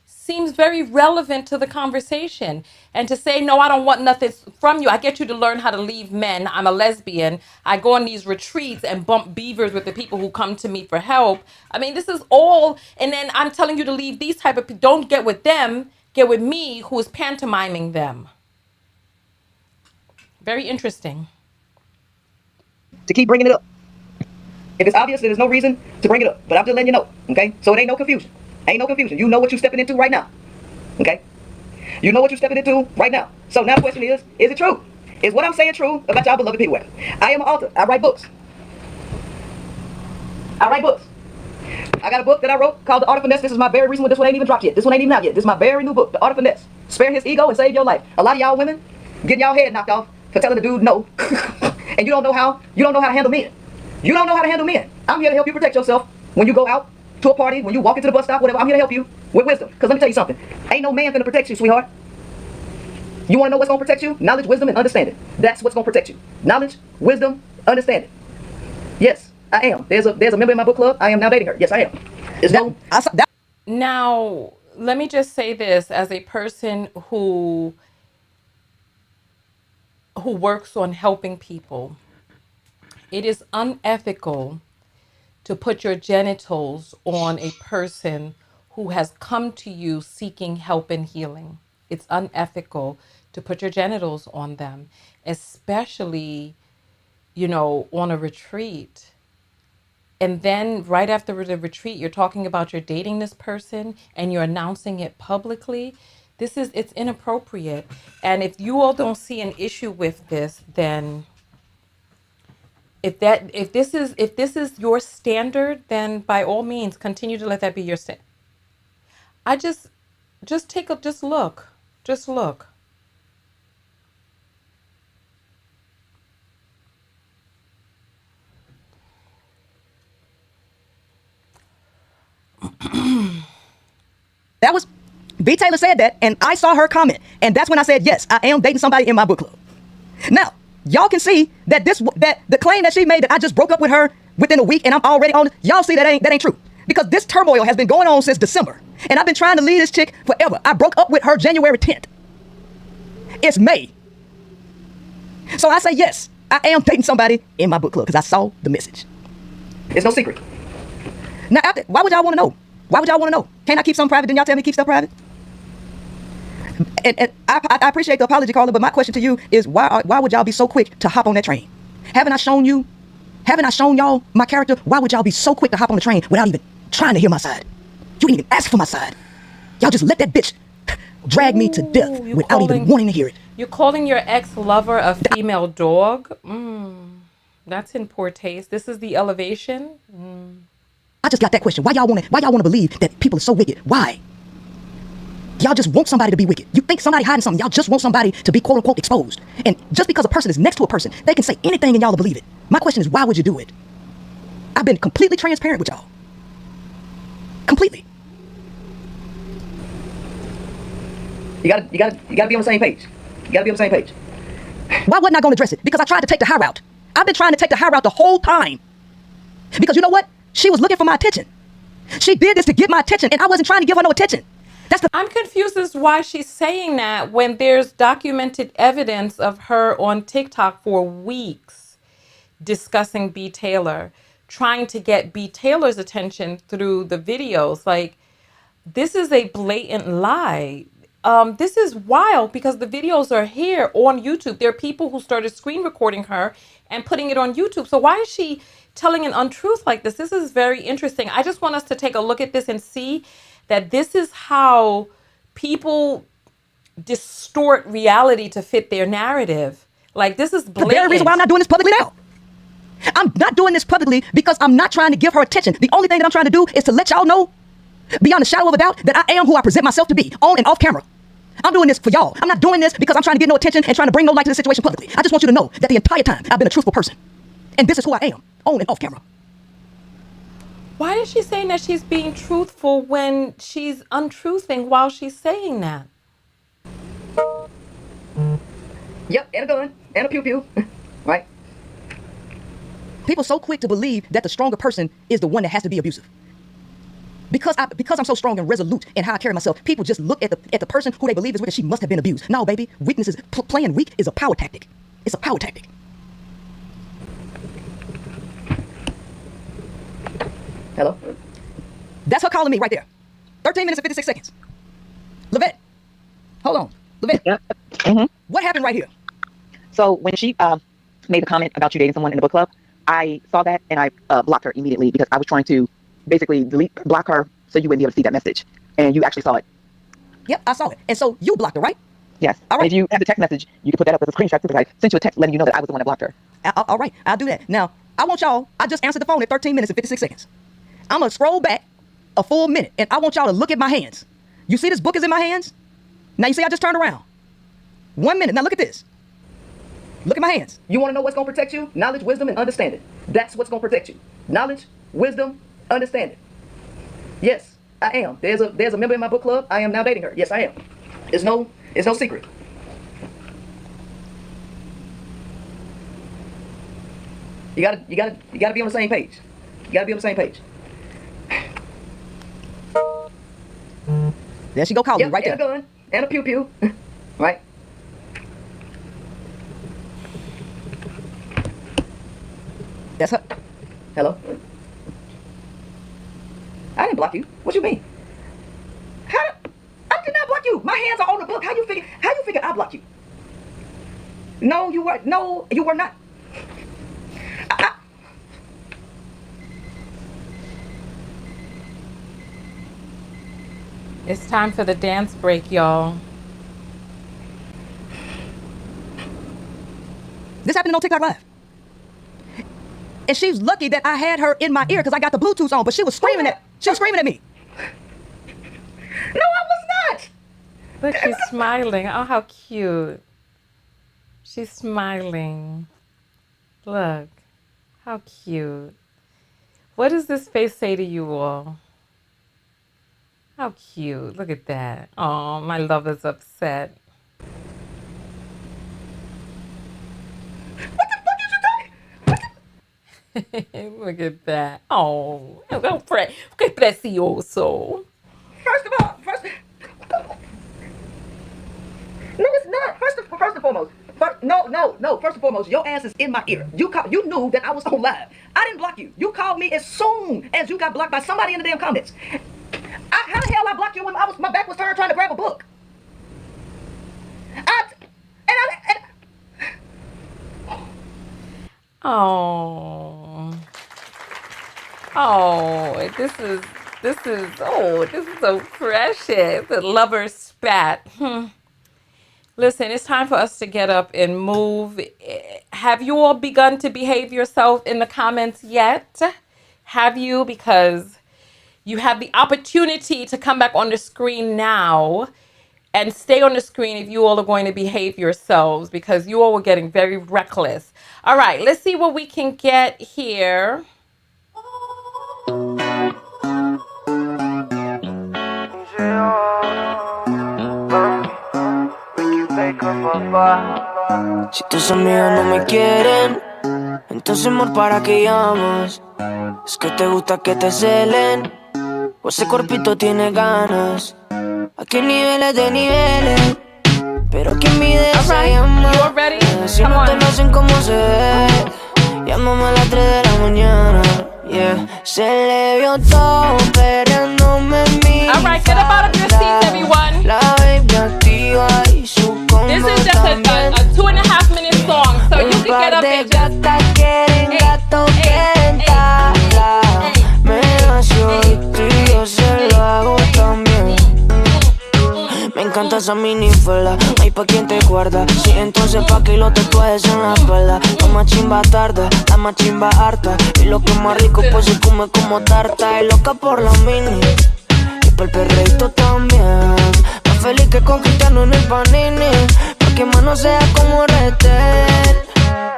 seems very relevant to the conversation. And to say, no, I don't want nothing from you. I get you to learn how to leave men. I'm a lesbian. I go on these retreats and bump beavers with the people who come to me for help. I mean, this is all. And then I'm telling you to leave these type of people. Don't get with them. Get with me, who is pantomiming them. Very interesting. To keep bringing it up. If it's obvious, there's no reason to bring it up. But I'm just letting you know, okay? So it ain't no confusion. Ain't no confusion. You know what you're stepping into right now, okay? You know what you're stepping into right now. So now the question is it true? Is what I'm saying true about y'all beloved people? I am an author. I write books. I write books. I got a book that I wrote called The Art of Finesse. This is my very recent one. This one ain't even dropped yet. This one ain't even out yet. This is my very new book, The Art of Finesse. Spare his ego and save your life. A lot of y'all women getting y'all head knocked off for telling the dude no. And you don't know how to handle men. You don't know how to handle men. I'm here to help you protect yourself when you go out to a party, when you walk into the bus stop, whatever. I'm here to help you with wisdom. Because let me tell you something. Ain't no man finna protect you, sweetheart. You want to know what's going to protect you? Knowledge, wisdom, and understanding. That's what's going to protect you. Knowledge, wisdom, understanding. Yes, I am. There's a member in my book club. I am now dating her. Yes, I am. Now, let me just say this as a person who works on helping people. It is unethical to put your genitals on a person who has come to you seeking help and healing. It's unethical to put your genitals on them, especially, on a retreat. And then right after the retreat, you're talking about you're dating this person and you're announcing it publicly. It's inappropriate. And if you all don't see an issue with this, then if this is your standard, then by all means continue to let that be your standard. I just look. That was B. Taylor said that, and I saw her comment, and that's when I said, yes, I am dating somebody in my book club. Now, y'all can see that the claim that she made that I just broke up with her within a week and I'm already on, y'all see that ain't true. Because this turmoil has been going on since December, and I've been trying to leave this chick forever. I broke up with her January 10th. It's May. So I say, yes, I am dating somebody in my book club because I saw the message. It's no secret. Now, why would y'all want to know? Why would y'all want to know? Can't I keep something private? Didn't y'all tell me to keep stuff private? And I appreciate the apology, Carla, but my question to you is why would y'all be so quick to hop on that train? Haven't I shown y'all my character? Why would y'all be so quick to hop on the train without even trying to hear my side? You didn't even ask for my side. Y'all just let that bitch drag me to death without even wanting to hear it. You're calling your ex-lover a female dog? That's in poor taste. This is the elevation? I just got that question. Why y'all want to believe that people are so wicked? Why? Y'all just want somebody to be wicked. You think somebody hiding something. Y'all just want somebody to be quote unquote exposed. And just because a person is next to a person, they can say anything and y'all will believe it. My question is, why would you do it? I've been completely transparent with y'all. Completely. You gotta be on the same page. You gotta be on the same page. Why wasn't I gonna address it? Because I tried to take the high route. I've been trying to take the high route the whole time. Because you know what? She was looking for my attention. She did this to get my attention, and I wasn't trying to give her no attention. I'm confused as to why she's saying that when there's documented evidence of her on TikTok for weeks discussing B. Taylor, trying to get B. Taylor's attention through the videos. Like, this is a blatant lie. This is wild because the videos are here on YouTube. There are people who started screen recording her and putting it on YouTube. So why is she telling an untruth like this? This is very interesting. I just want us to take a look at this and see that this is how people distort reality to fit their narrative. Like, this is blatant. The very reason why I'm not doing this publicly now. I'm not doing this publicly because I'm not trying to give her attention. The only thing that I'm trying to do is to let y'all know, beyond a shadow of a doubt, that I am who I present myself to be, on and off camera. I'm doing this for y'all. I'm not doing this because I'm trying to get no attention and trying to bring no light to the situation publicly. I just want you to know that the entire time I've been a truthful person. And this is who I am, on and off camera. Why is she saying that she's being truthful when she's untruthing while she's saying that? Yep, and a gun, and a pew-pew, right? People so quick to believe that the stronger person is the one that has to be abusive. Because I'm so strong and resolute in how I carry myself, people just look at the person who they believe is weak and she must have been abused. No, baby, weakness is playing weak is a power tactic. It's a power tactic. Hello? That's her calling me right there. 13 minutes and 56 seconds. Levette, hold on. Levette, Yeah. Mm-hmm. what happened right here? So when she made a comment about you dating someone in the book club, I saw that and I blocked her immediately because I was trying to basically block her so you wouldn't be able to see that message. And you actually saw it. Yep, I saw it. And so you blocked her, right? Yes. All right. If you have the text message, you can put that up as a screenshot because I sent you a text letting you know that I was the one that blocked her. All right, I'll do that. Now, I want y'all, I just answered the phone at 13 minutes and 56 seconds. I'm going to scroll back a full minute, and I want y'all to look at my hands. You see this book is in my hands? Now, you see I just turned around. 1 minute. Now, look at this. Look at my hands. You want to know what's going to protect you? Knowledge, wisdom, and understanding. That's what's going to protect you. Knowledge, wisdom, understanding. Yes, I am. There's a member in my book club. I am now dating her. Yes, I am. It's no secret. You gotta be on the same page. You gotta be on the same page. There she go calling me right there. And a gun and a pew pew, right? That's her. Hello. I didn't block you. What you mean? I did not block you. My hands are on the book. How you figure I blocked you? No, you were not. It's time for the dance break, y'all. This happened on TikTok Live. And she's lucky that I had her in my ear because I got the Bluetooth on, but she was screaming at me. No, I was not. Look, she's smiling. Oh, how cute. She's smiling. Look, how cute. What does this face say to you all? How cute. Look at that. Oh, my love is upset. What the fuck is you talking? Look at that. Oh, que precioso. First of all, no, it's not. First and foremost. First and foremost, your ass is in my ear. You knew that I was on live. I didn't block you. You called me as soon as you got blocked by somebody in the damn comments. How the hell I blocked you when my back was turned trying to grab a book? This is so precious. The lover spat. Listen, it's time for us to get up and move. Have you all begun to behave yourself in the comments yet? Have you? Because you have the opportunity to come back on the screen now and stay on the screen if you all are going to behave yourselves, because you all were getting very reckless. All right, let's see what we can get here. Si tus amigos no me quieren, entonces amor, ¿para qué llamas? Es que te gusta que te celen, o ese cuerpito tiene ganas. Aquí hay niveles de niveles, pero quien mide se llama. Si no te lo hacen como se ve, llámame a las 3 de la mañana. Yeah. Se le vio todo perreándome en mi Alright, get up out of your seats, everyone. La baby activa y su combo. This is just a 2.5 minute song, so you can get up and just. Quieren gato, quieren tabla. Me nació y tú y yo se lo hago también. Me encanta esa minifalda, hay pa' quien te guarda. Sí, entonces pa' que lo tatuajes en la espalda. La más chimba tarda, la más chimba harta. Y lo que es más rico pues se come como tarta. Y loca por la mini, y por el perreíto también. Más feliz que conquistando en el panini, porque más no sea como retén.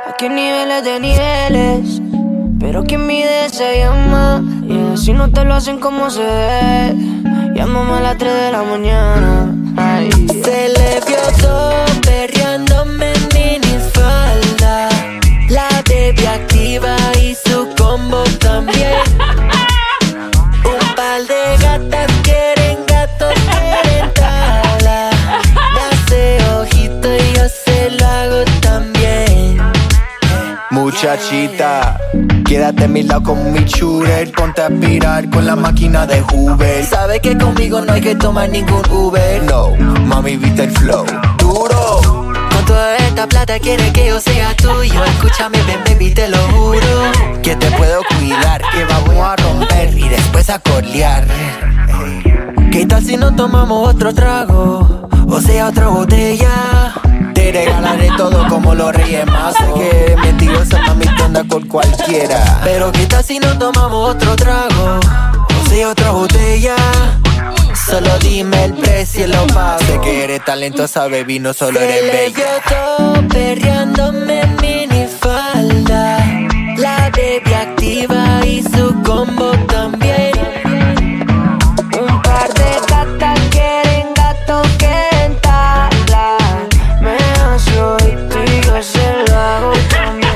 Aquí hay niveles de niveles, pero quien mide se llama. Yeah, si no te lo hacen como se ve, llámame a las 3 de la mañana. Ay. Se le vio todo perreándome en minifalda. La baby activa y su combo también. Un par de gatas quieren gatos, quieren tabla. Me hace ojito y yo se lo hago también. Muchachita, quédate a mi lado con mi shooter. Ponte a aspirar con la máquina de Hoover. Sabe que conmigo no hay que tomar ningún Uber. No, mami, viste el flow duro. Con toda esta plata quiere que yo sea tuyo. Escúchame, ven, baby, te lo juro. Que te puedo cuidar, que vamos a romper y después a colear. ¿Qué tal si no tomamos otro trago? O sea, otra botella. Te regalaré todo como los Reyes Magos. Que eres mentirosa, mami, te anda con cualquiera. Pero ¿qué tal si no tomamos otro trago? O sea, otra botella. Solo dime el precio y lo pago. Sé que eres talentosa, baby, no solo eres bella. Se le vio todo perreándome en minifalda. La baby activa y su combo también. Un par de gatas quieren gato, quieren tabla. Me nació y tú y yo se lo hago también.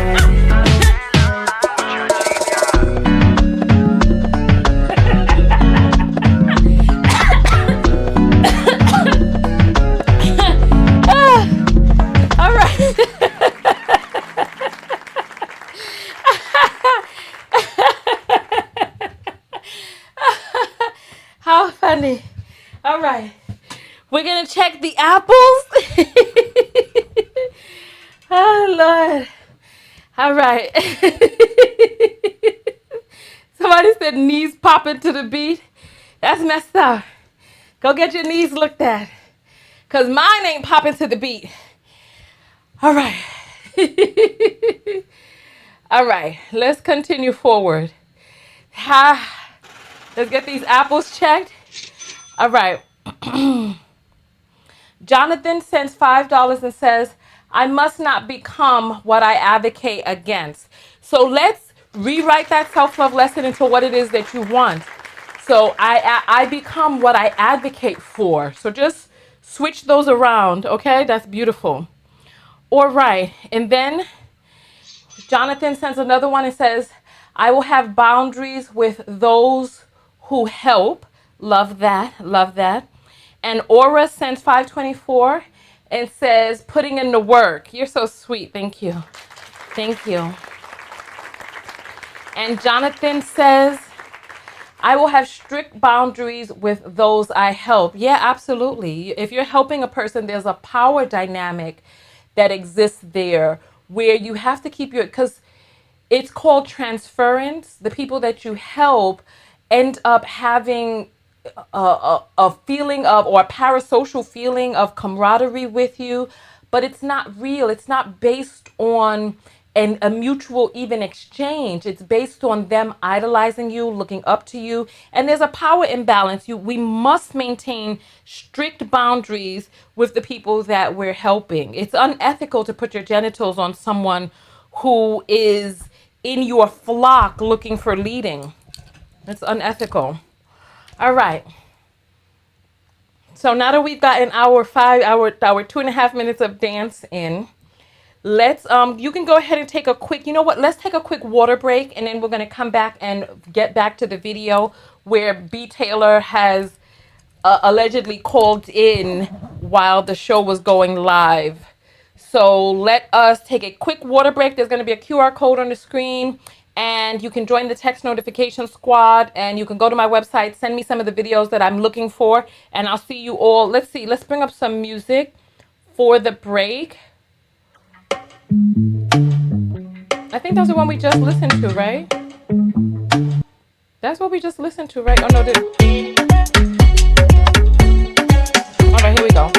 All right. How funny. All right. We're going to check the apples. Oh, Lord. All right. Somebody said knees popping to the beat. That's messed up. Go get your knees looked at, because mine ain't popping to the beat. All right. All right. Let's continue forward. Let's get these apples checked. All right. Jonathan sends $5 and says, I must not become what I advocate against. So let's rewrite that self-love lesson into what it is that you want. So I become what I advocate for. So just switch those around, okay? That's beautiful. All right. And then Jonathan sends another one and says, I will have boundaries with those who help. Love that. Love that. And Aura sends 524 and says, putting in the work. You're so sweet. Thank you. Thank you. And Jonathan says, I will have strict boundaries with those I help. Yeah, absolutely. If you're helping a person, there's a power dynamic that exists there where you have to keep because it's called transference. The people that you help end up having a feeling of, or a parasocial feeling of camaraderie with you, but it's not real. It's not based on and a mutual even exchange. It's based on them idolizing you, looking up to you, and there's a power imbalance. We must maintain strict boundaries with the people that we're helping. It's unethical to put your genitals on someone who is in your flock looking for leading. It's unethical. All right. So now that we've gotten our 2.5 minutes of dance in, let's you can go ahead and take a quick, you know what, let's take a quick water break, and then we're going to come back and get back to the video where B. Taylor has allegedly called in while the show was going live. So let us take a quick water break. There's going to be a QR code on the screen, and you can join the text notification squad, and you can go to my website, send me some of the videos that I'm looking for, and I'll see you all. Let's see, let's bring up some music for the break. I think that's the one we just listened to, right? That's what we just listened to, right? Oh, no, all right, here we go.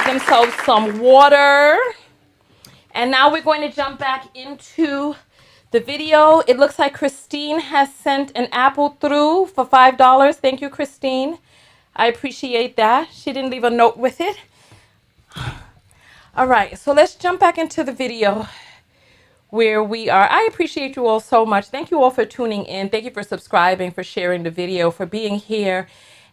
Themselves some water, and now we're going to jump back into the video. It looks like Christine has sent an apple through for $5. Thank you, Christine. I appreciate that. She didn't leave a note with it. All right, so let's jump back into the video where we are. I appreciate you all so much. Thank you all for tuning in. Thank you for subscribing, for sharing the video, for being here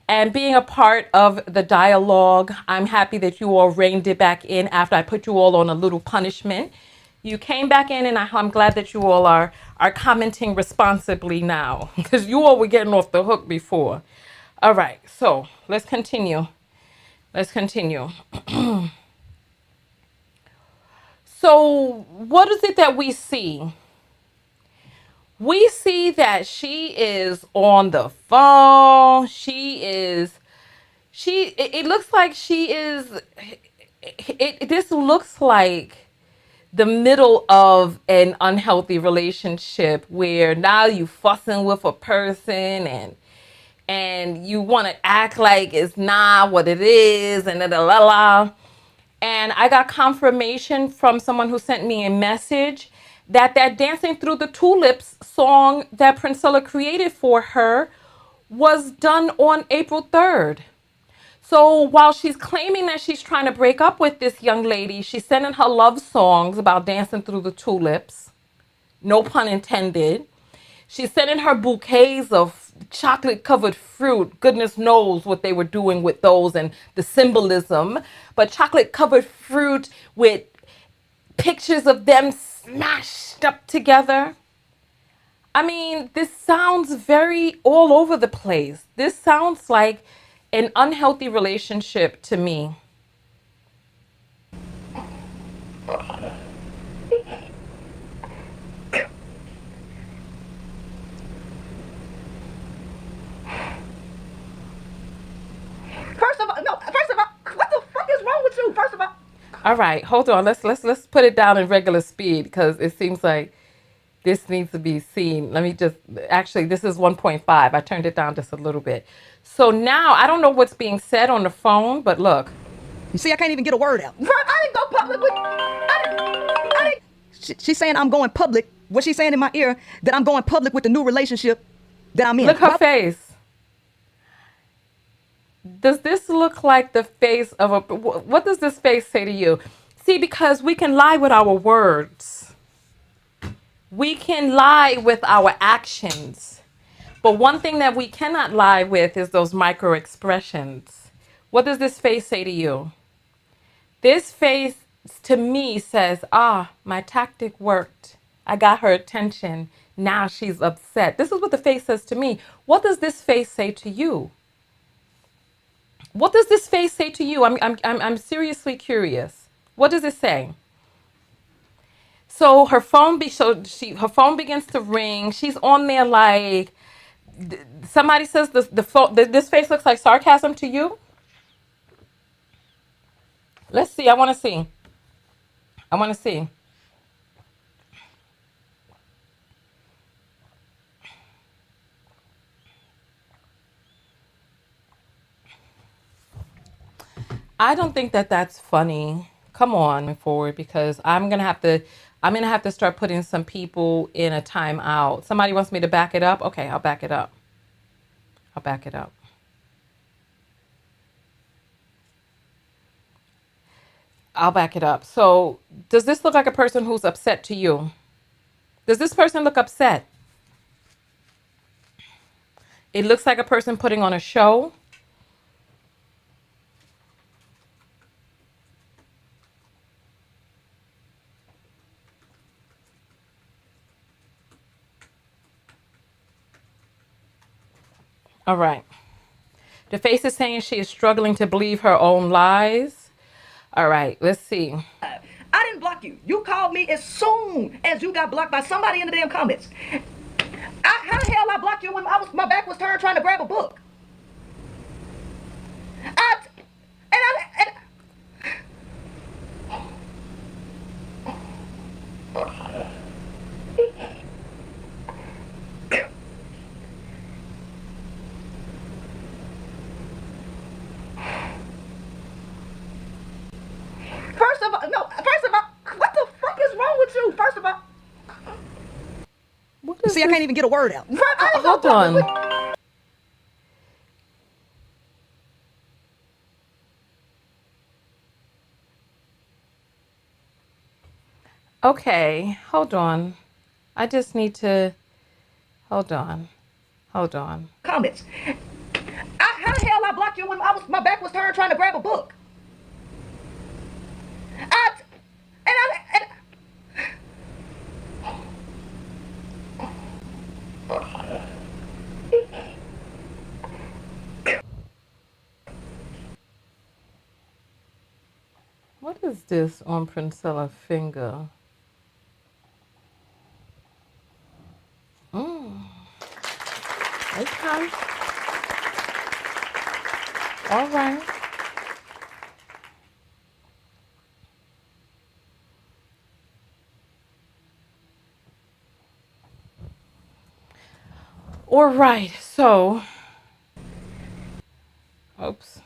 and being a part of the dialogue. I'm happy that you all reined it back in after I put you all on a little punishment. You came back in, and I'm glad that you all are commenting responsibly now, because you all were getting off the hook before. All right, so let's continue. Let's continue. So what is it that we see? We see that she is on the phone. It looks like she is, this looks like the middle of an unhealthy relationship where now you fussing with a person, and and you want to act like it's not what it is, and la la la. And I got confirmation from someone who sent me a message that Dancing Through the Tulips song that Princella created for her was done on April 3rd. So while she's claiming that she's trying to break up with this young lady, she's sending her love songs about dancing through the tulips. No pun intended. She's sending her bouquets of chocolate covered fruit. Goodness knows what they were doing with those and the symbolism. But chocolate covered fruit with pictures of them smashed up together. I mean, this sounds very all over the place. This sounds like an unhealthy relationship to me. First of all, what the fuck is wrong with you? First of all. All right, hold on. Let's put it down in regular speed because it seems like this needs to be seen. Let me just actually this is 1.5. I turned it down just a little bit. So now I don't know what's being said on the phone, but look. You see, I can't even get a word out. I didn't go public with. I didn't. She's saying I'm going public. What she's saying in my ear that I'm going public with the new relationship that I'm in. Look her face. Does this look like the face of a... What does this face say to you? See, because we can lie with our words. We can lie with our actions. But one thing that we cannot lie with is those micro expressions. What does this face say to you? This face to me says, my tactic worked. I got her attention. Now she's upset. This is what the face says to me. What does this face say to you? What does this face say to you? I'm seriously curious. What does it say? So her phone her phone begins to ring. She's on there like somebody says this face looks like sarcasm to you. Let's see. I want to see. I don't think that that's funny. Come on forward because I'm gonna have to start putting some people in a timeout. Somebody wants me to back it up. Okay, I'll back it up. So does this look like a person who's upset to you? Does this person look upset? It looks like a person putting on a show. All right. The face is saying she is struggling to believe her own lies. All right, let's see. I didn't block you. You called me as soon as you got blocked by somebody in the damn comments. How the hell I blocked you when my back was turned trying to grab a book? First of all, what the fuck is wrong with you? First of all. See, I can't even get a word out. Hold on. Okay, hold on. I just need to... Hold on. Comments. How the hell I blocked you when my back was turned trying to grab a book? What is this on Princella's finger? Okay. All right. All right, so Oops.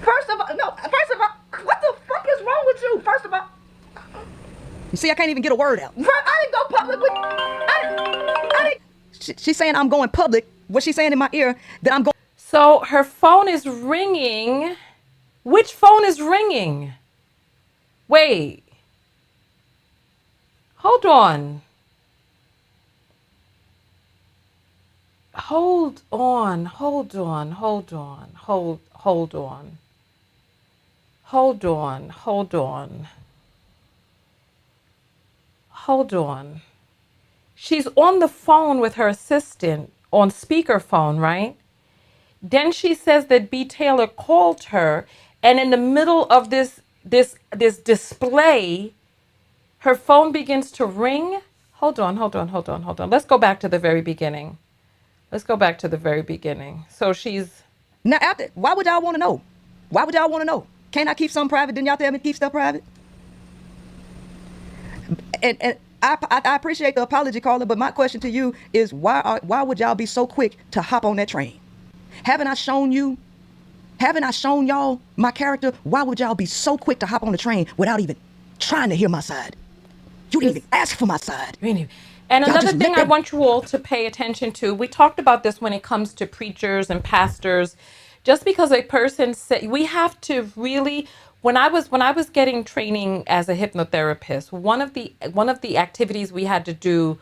First of all, what the fuck is wrong with you? First of all, you see, I can't even get a word out. I didn't go public with. I didn't. She's saying I'm going public. What she's saying in my ear that I'm going. So her phone is ringing. Which phone is ringing? Wait. Hold on. Hold on. Hold on. Hold on. Hold on. Hold on. Hold on. Hold on. She's on the phone with her assistant on speakerphone, right? Then she says that B. Taylor called her, and in the middle of this display, her phone begins to ring. Hold on. Let's go back to the very beginning. So she's... Now, after, why would y'all want to know? Why would y'all want to know? Can't I keep something private? Didn't y'all tell me to keep stuff private? And I appreciate the apology, Carla, but my question to you is why would y'all be so quick to hop on that train? Haven't I shown y'all my character? Why would y'all be so quick to hop on the train without even trying to hear my side? You didn't even ask for my side. And another thing I want you all to pay attention to, we talked about this when it comes to preachers and pastors. Just because a person said, we have to really, when I was getting training as a hypnotherapist, one of the activities we had to do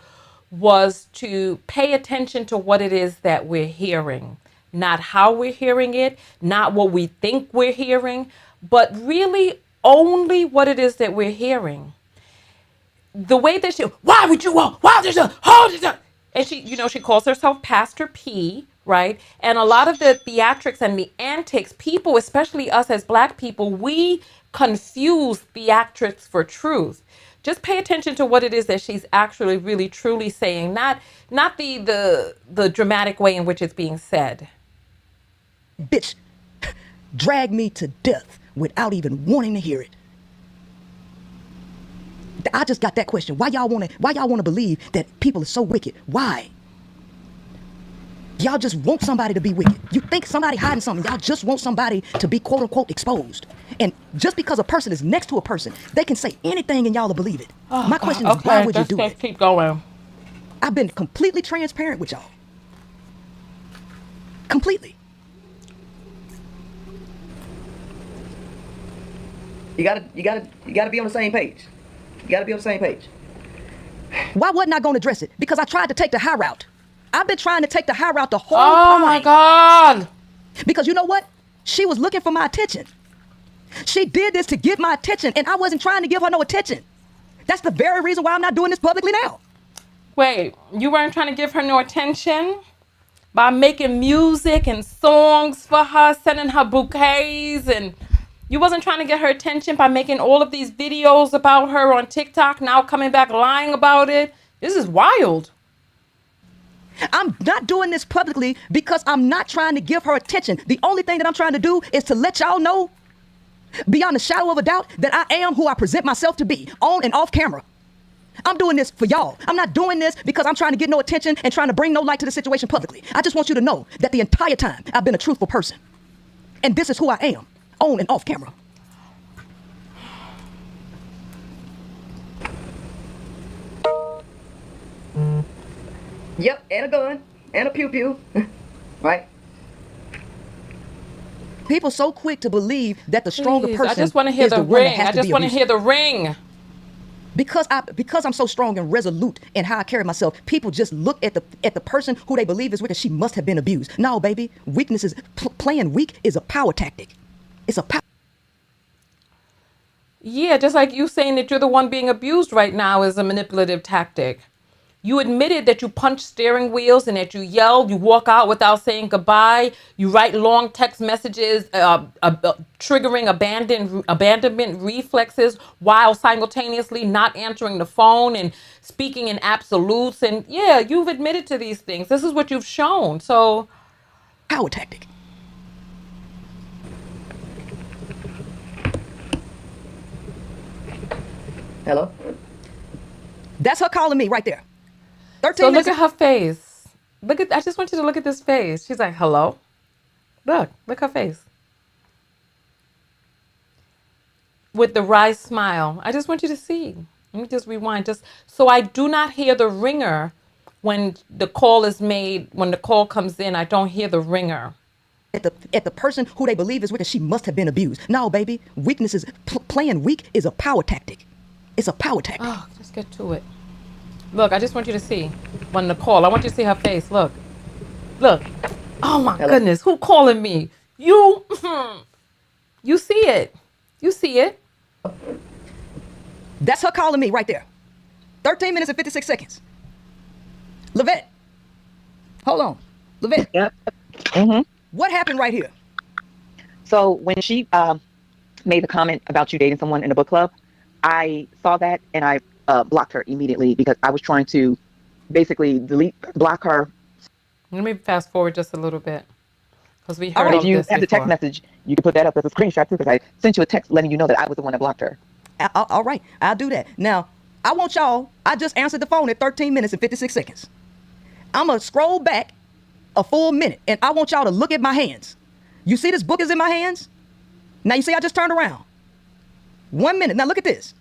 was to pay attention to what it is that we're hearing, not how we're hearing it, not what we think we're hearing, but really only what it is that we're hearing. The way that why would you want, and she calls herself Pastor P, right? And a lot of the theatrics and the antics, people, especially us as Black people, we confuse theatrics for truth. Just pay attention to what it is that she's actually really truly saying, not the dramatic way in which it's being said. Bitch, drag me to death without even wanting to hear it. I just got that question. Why y'all want to believe that people are so wicked? Why? Y'all just want somebody to be wicked. You think somebody hiding something. Y'all just want somebody to be quote unquote exposed. And just because a person is next to a person, they can say anything and y'all will believe it. My question is, why would you do it? Keep going. I've been completely transparent with y'all. Completely. You gotta be on the same page. You gotta be on the same page. Why wasn't I going to address it? Because I tried to take the high route. I've been trying to take the high route the whole time. Oh my God. Because you know what? She was looking for my attention. She did this to get my attention, and I wasn't trying to give her no attention. That's the very reason why I'm not doing this publicly now. Wait, you weren't trying to give her no attention by making music and songs for her, sending her bouquets, and you wasn't trying to get her attention by making all of these videos about her on TikTok, now coming back lying about it? This is wild. I'm not doing this publicly because I'm not trying to give her attention. The only thing that I'm trying to do is to let y'all know, beyond a shadow of a doubt, that I am who I present myself to be, on and off camera. I'm doing this for y'all. I'm not doing this because I'm trying to get no attention and trying to bring no light to the situation publicly. I just want you to know that the entire time I've been a truthful person. And this is who I am, on and off camera. Yep, and a gun, and a pew-pew, right? People so quick to believe that the stronger person I just want to hear the ring. I just want to hear the ring. Because I'm so strong and resolute in how I carry myself, people just look at the person who they believe is wicked. She must have been abused. No, baby, weakness is playing weak is a power tactic. It's a power. Yeah, just like you saying that you're the one being abused right now is a manipulative tactic. You admitted that you punch steering wheels and that you yell, you walk out without saying goodbye, you write long text messages, triggering abandonment reflexes while simultaneously not answering the phone and speaking in absolutes. And yeah, you've admitted to these things. This is what you've shown. So, power tactic. Hello? That's her calling me right there. 13 So look minutes. at her face. I just want you to look at this face. She's like, hello? Look her face. With the wry smile. I just want you to see. Let me just rewind. Just so I do not hear the ringer when the call is made, when the call comes in, I don't hear the ringer. At the person who they believe is wicked, she must have been abused. No, baby, weakness is playing weak is a power tactic. It's a power tactic. Oh, just get to it. Look, I just want you to see when the call. I want you to see her face. Look. Oh my goodness, who calling me? You. You see it. You see it. That's her calling me right there. 13 minutes and 56 seconds. Levette. Hold on. Levette. Yep. Mm-hmm. What happened right here? So when she made the comment about you dating someone in a book club, I saw that and I blocked her immediately because I was trying to basically block her. Let me fast forward just a little bit because we All heard right, all if you this have the text before. message, you can put that up as a screenshot too because I sent you a text letting you know that I was the one that blocked her. All right, I'll do that. Now, I want y'all, I just answered the phone at 13 minutes and 56 seconds. I'm going to scroll back a full minute, and I want y'all to look at my hands. You see this book is in my hands? Now, you see I just turned around. 1 minute. Now, look at this.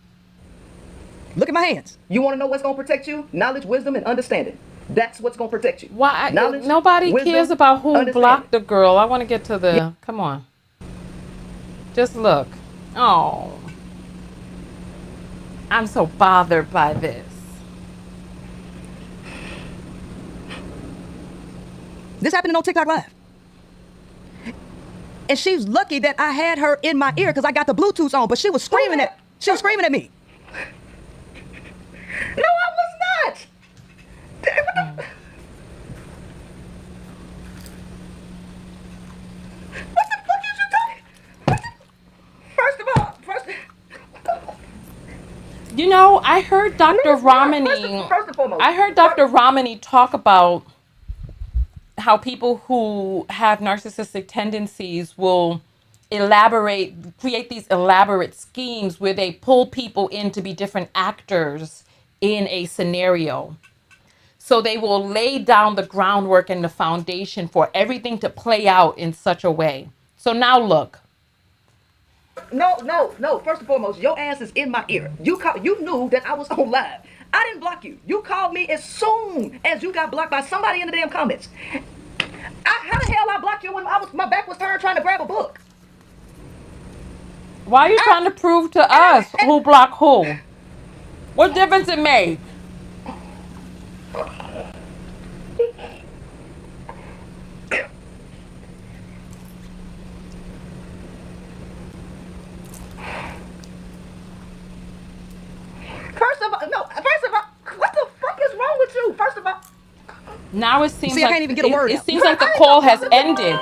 Look at my hands. You want to know what's going to protect you? Knowledge, wisdom, and understanding. That's what's going to protect you. Why? Knowledge, Nobody wisdom, cares about who understanding. blocked the girl. I want to get to the. Come on. Just look. Oh. I'm so bothered by this. This happened on TikTok Live. And she's lucky that I had her in my ear because I got the Bluetooth on, but she was screaming at me. No, I was not. What the fuck is you talking? First of all, You know, I heard Dr. Romney. first and foremost. I heard Dr. Romney talk about how people who have narcissistic tendencies will create these elaborate schemes where they pull people in to be different actors in a scenario. So they will lay down the groundwork and the foundation for everything to play out in such a way. So now look. No. First and foremost, your ass is in my ear. You knew that I was on live. I didn't block you. You called me as soon as you got blocked by somebody in the damn comments. How the hell I blocked you when my back was turned trying to grab a book? Why are you trying to prove to us who blocked who? What difference it made? First of all, what the fuck is wrong with you? First of all, Now it seems see, like I can't even get a word it out. seems like the call has ended.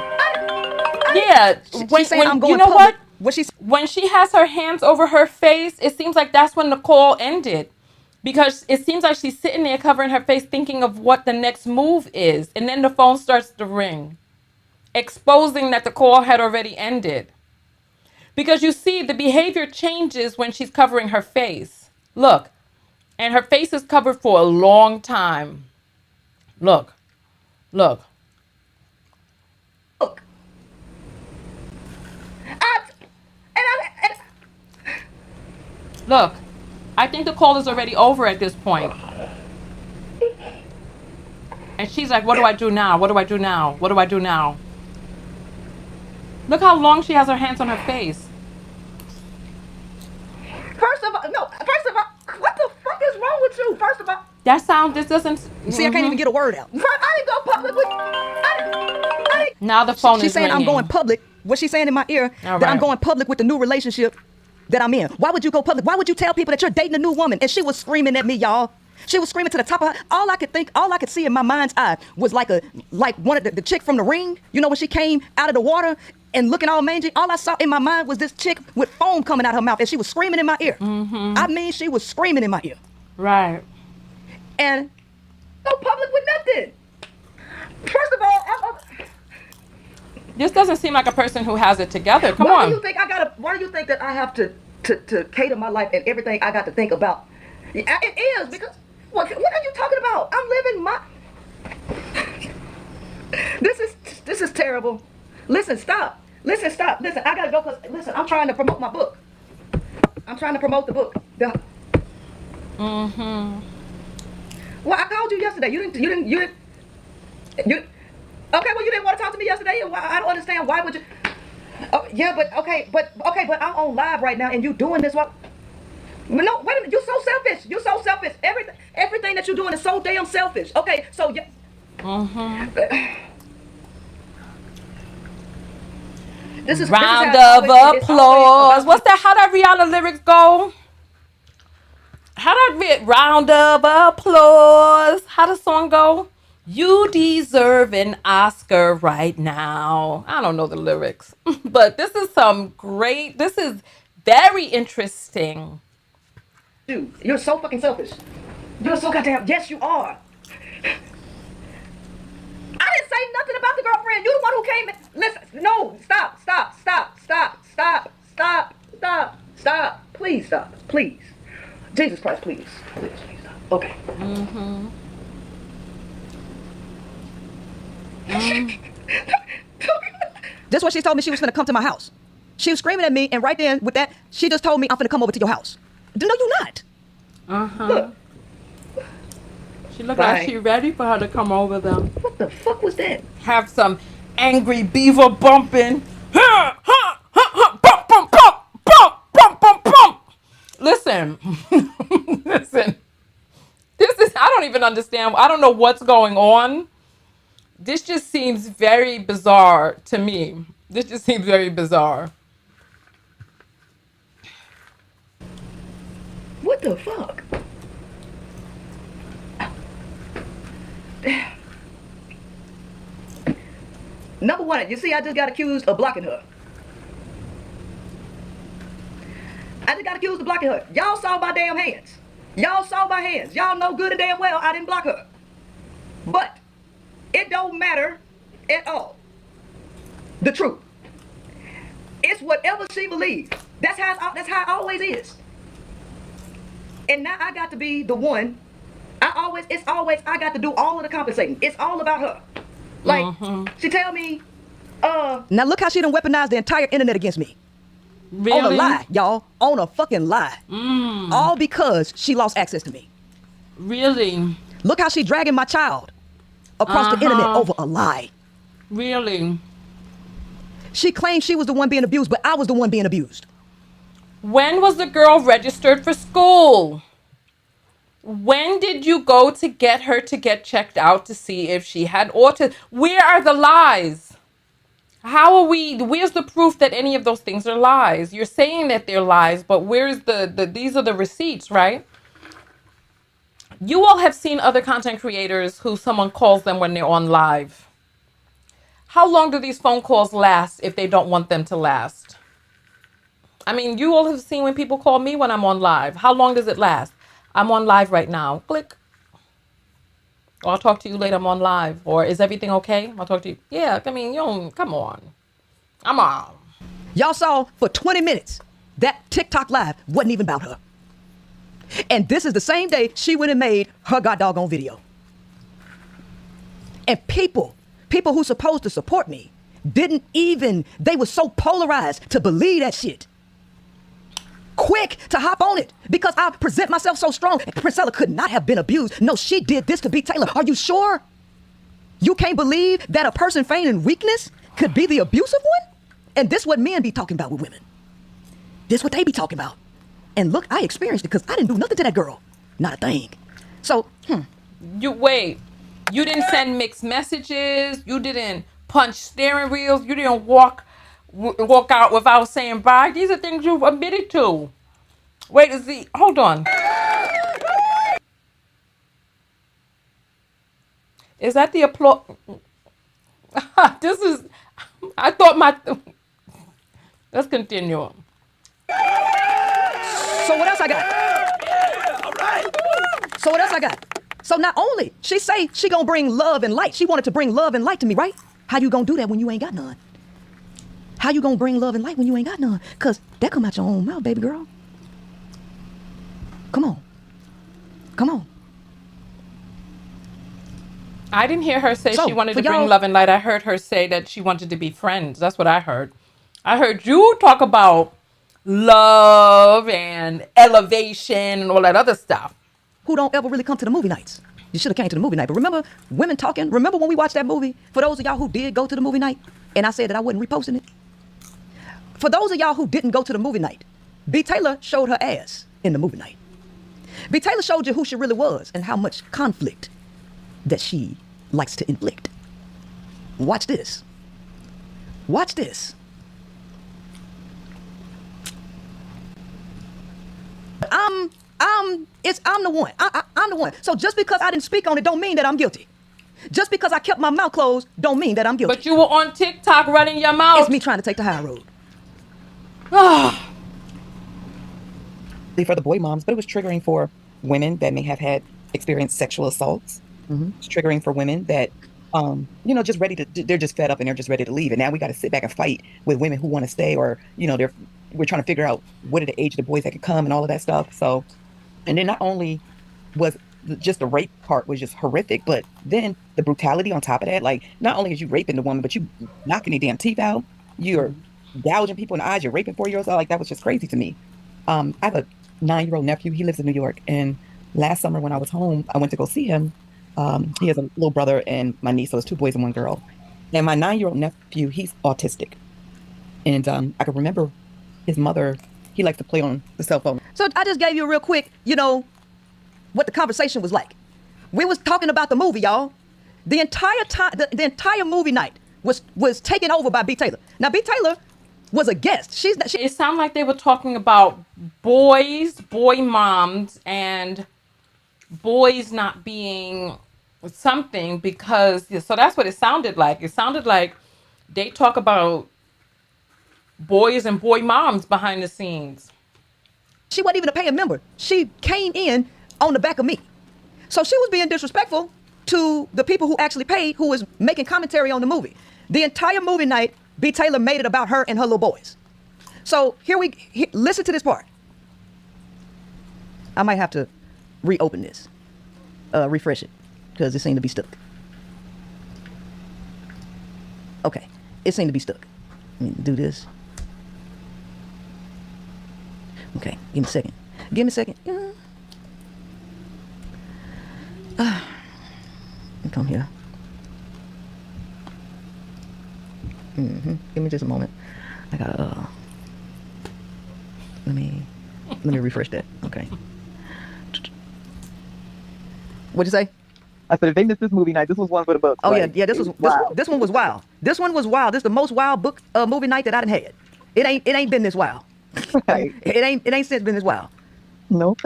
Yeah, she's saying I'm going you know public. what? When she has her hands over her face, it seems like that's when the call ended. Because it seems like she's sitting there covering her face thinking of what the next move is. And then the phone starts to ring, exposing that the call had already ended. Because you see, the behavior changes when she's covering her face. Look, and her face is covered for a long time. Look. Look. Look, I think the call is already over at this point. And she's like, what do I do now? What do I do now? What do I do now? Look how long she has her hands on her face. First of all, what the fuck is wrong with you? First of all, This doesn't. see, I can't even get a word out. I didn't go public with. Now the phone She's is saying ringing. I'm going public. What she's saying in my ear, All that I'm right. going public with the new relationship that I'm in. Why would you go public? Why would you tell people that you're dating a new woman? And she was screaming at me, y'all. She was screaming to the top of her. All I could see in my mind's eye was like one of the chick from The Ring. You know, when she came out of the water and looking all mangy. All I saw in my mind was this chick with foam coming out her mouth, and she was screaming in my ear. Mm-hmm. I mean, she was screaming in my ear. Right. And go public with nothing. First of all, This doesn't seem like a person who has it together. Come why on. do you think that I have to cater my life and everything I got to think about? It is because What are you talking about? I'm living my. This is terrible. Listen, stop. Listen, stop. Listen, I gotta go because listen, I'm trying to promote my book. I'm trying to promote the book. Mm-hmm. Well, I called you yesterday. You didn't. Okay, well, you didn't want to talk to me yesterday. I don't understand. Why would you? Oh, yeah, but I'm on live right now, and you doing this? What? No, wait a minute. You're so selfish. You're so selfish. Everything that you're doing is so damn selfish. Okay, so yeah. Mm-hmm. This is round this is of applause. What's that? How that Rihanna lyrics go? How that round of applause? How the song go? You deserve an Oscar right now. I don't know the lyrics, but this is this is very interesting. Dude, you're so fucking selfish. You're so goddamn, yes you are. I didn't say nothing about the girlfriend. You the one who came in. Listen, no, stop. Please stop. Please. Jesus Christ, please stop. Okay. Mm-hmm. That's what she told me. She was gonna come to my house. She was screaming at me, and right then with that, she just told me I'm gonna come over to your house. No, you're not. Uh-huh. Look. She looked like she ready for her to come over there. What the fuck was that? Have some angry beaver bumping. Bump, bump, bump, bump, bump, bump, bump. Listen. Listen. I don't even understand. I don't know what's going on. This just seems very bizarre to me. This just seems very bizarre. What the fuck? Number one, you see, I just got accused of blocking her. Y'all saw my damn hands. Y'all know good and damn well I didn't block her. But it don't matter at all. The truth. It's whatever she believes. That's how it always is. And now I got to be the one. I got to do all of the compensating. It's all about her. Like, she tell me, now look how she done weaponized the entire internet against me. Really? On a lie, y'all. On a fucking lie. All because she lost access to me. Really? Look how she dragging my child across the internet over a lie. Really? She claimed she was the one being abused, but I was the one being abused. When was the girl registered for school? When did you go to get her to get checked out to see if she had autism? Where are the lies? Where's the proof that any of those things are lies? You're saying that they're lies, but where's these are the receipts, right? You all have seen other content creators who someone calls them when they're on live. How long do these phone calls last if they don't want them to last? I mean, you all have seen when people call me when I'm on live. How long does it last? I'm on live right now. Click. Or I'll talk to you later. I'm on live. Or is everything okay? I'll talk to you. Yeah, I mean, come on. Come on. Y'all saw for 20 minutes that TikTok live wasn't even about her. And this is the same day she went and made her god doggone video. And people who supposed to support me they were so polarized to believe that shit. Quick to hop on it because I present myself so strong. Princella could not have been abused. No, she did this to be Taylor. Are you sure? You can't believe that a person feigning weakness could be the abusive one? And this what men be talking about with women. This what they be talking about. And look, I experienced it because I didn't do nothing to that girl. Not a thing. So, You didn't send mixed messages. You didn't punch steering wheels. You didn't walk out without saying bye. These are things you've admitted to. Hold on. Is that the applause? Let's continue. So what else I got? So not only she say she gonna bring love and light. She wanted to bring love and light to me, right? How you gonna do that when you ain't got none? How you gonna bring love and light when you ain't got none? Cause that come out your own mouth, baby girl. Come on. I didn't hear her say So, she wanted for to bring y'all- love and light. I heard her say that she wanted to be friends. That's what I heard. I heard you talk about love and elevation and all that other stuff. Who don't ever really come to the movie nights. You should have came to the movie night. But remember women talking? Remember when we watched that movie? For those of y'all who did go to the movie night, and I said that I wasn't reposting it. For those of y'all who didn't go to the movie night, B. Taylor showed her ass in the movie night. B. Taylor showed you who she really was and how much conflict that she likes to inflict. Watch this. Watch this. I'm the one. I'm the one. So just because I didn't speak on it don't mean that I'm guilty. Just because I kept my mouth closed don't mean that I'm guilty. But you were on TikTok running your mouth. It's me trying to take the high road. For the boy moms, but it was triggering for women that may have had experienced sexual assaults. It's triggering for women that, just ready to, they're just fed up and they're just ready to leave. And now we got to sit back and fight with women who want to stay, or, we're trying to figure out what are the age of the boys that can come and all of that stuff. So, and then not only was just the rape part was just horrific, but then the brutality on top of that, like not only is you raping the woman, but you knocking their damn teeth out, you're gouging people in the eyes, you're raping 4-year-olds. Like that was just crazy to me. I have a 9-year-old nephew. He lives in New York, and last summer when I was home, I went to go see him. He has a little brother and my niece, so it's 2 boys and 1 girl. And my 9-year-old nephew, he's autistic, and I can remember his mother. He likes to play on the cell phone. So I just gave you a real quick, what the conversation was like. We was talking about the movie, y'all. The entire time, the entire movie night was taken over by B. Taylor. Now, B. Taylor was a guest. It sounded like they were talking about boy moms, and boys not being something because, so that's what it sounded like. It sounded like they talk about boys and boy moms behind the scenes. She wasn't even a paying member. She came in on the back of me. So she was being disrespectful to the people who actually paid, who was making commentary on the movie. The entire movie night, B. Taylor made it about her and her little boys. So listen to this part. I might have to reopen this, refresh it, because it seemed to be stuck. Okay, it seemed to be stuck. Let me do this. Okay, give me a second. Give me a second. Come here. Give me just a moment. I gotta let me refresh that. Okay. What'd you say? I said, if they missed this movie night, this was one for the books. Oh like, yeah. This one was wild. This one was wild. This is the most wild movie night that I done had. It ain't been this wild. Right. It ain't since been this wild. Nope.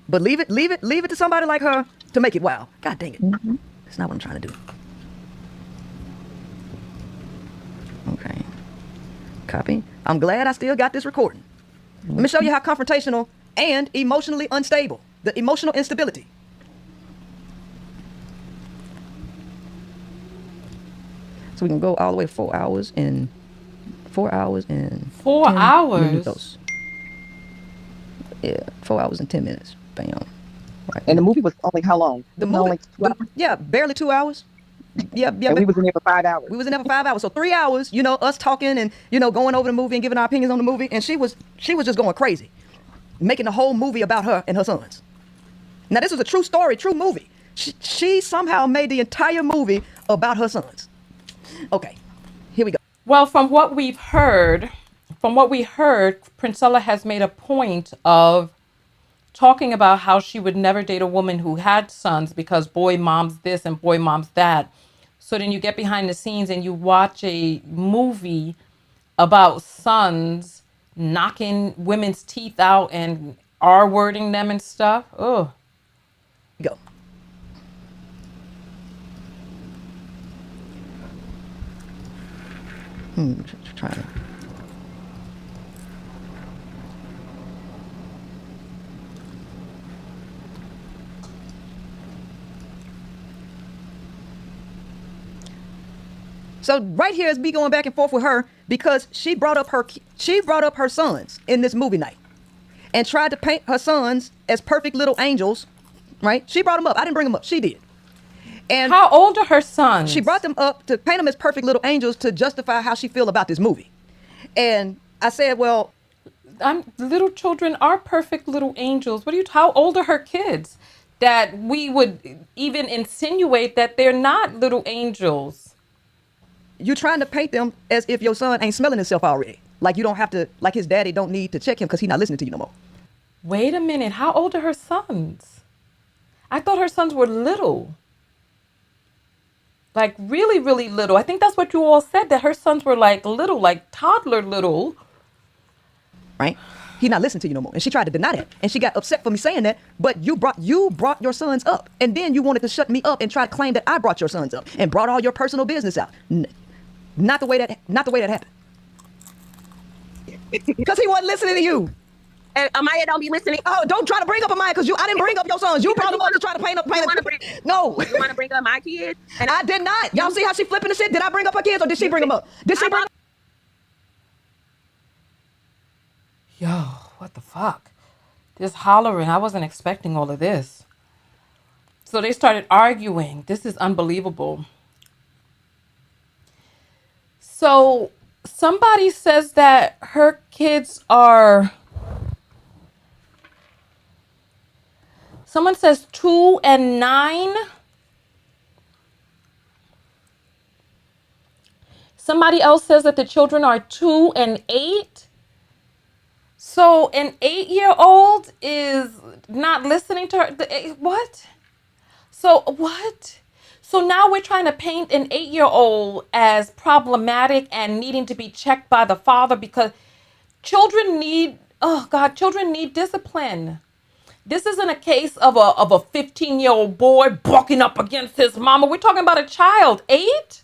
But leave it to somebody like her to make it wild. God dang it. That's not what I'm trying to do. Okay. Copy. I'm glad I still got this recording. Let me show you how confrontational and emotionally unstable. The emotional instability. So we can go all the way to 4 hours and 4 hours and 4 hours. Minutos. Yeah, 4 hours and 10 minutes. Bam. Right. And the movie was only how long? The Only 2 hours? yeah, barely 2 hours. Yeah. And we was in there for 5 hours. We was in there for 5 hours. So 3 hours, us talking and, going over the movie and giving our opinions on the movie. And she was just going crazy, making the whole movie about her and her sons. Now, this is a true story, true movie. She somehow made the entire movie about her sons. Okay, here we go. Well, from what we heard, Princella has made a point of talking about how she would never date a woman who had sons because boy mom's this and boy mom's that. So then you get behind the scenes and you watch a movie about sons knocking women's teeth out and R-wording them and stuff. Oh. Go. Trying to. So right here is me going back and forth with her because she brought up her sons in this movie night and tried to paint her sons as perfect little angels, right? She brought them up. I didn't bring them up. She did. And how old are her sons? she brought them up to paint them as perfect little angels to justify how she feel about this movie. And I said, well, Little children are perfect little angels. How old are her kids that we would even insinuate that they're not little angels? you're trying to paint them as if your son ain't smelling himself already. Like you don't have to, like his daddy don't need to check him because he's not listening to you no more. Wait a minute. How old are her sons? I thought her sons were little. Like really, really little. I think that's what you all said, that her sons were like little, like toddler little. Right? He's not listening to you no more. And she tried to deny that. And she got upset for me saying that, but you brought your sons up. And then you wanted to shut me up and try to claim that I brought your sons up and brought all your personal business out. Not the way that happened. Because he wasn't listening to you. And Amaya don't be listening. Oh, don't try to bring up Amaya because I didn't bring up your sons. You brought them up to try to paint up. No. You want to bring up my kids? And I did not. Y'all see how she flipping the shit? Did I bring up her kids or did she bring them up? Did she bring them? Yo, what the fuck? This hollering. I wasn't expecting all of this. So they started arguing. This is unbelievable. So somebody says that her kids are... Someone says 2 and 9. Somebody else says that the children are 2 and 8. So an 8-year-old is not listening to her. What? So what? So now we're trying to paint an 8-year-old as problematic and needing to be checked by the father because children need, children need discipline. This isn't a case of a 15-year-old boy bucking up against his mama. We're talking about a child, 8,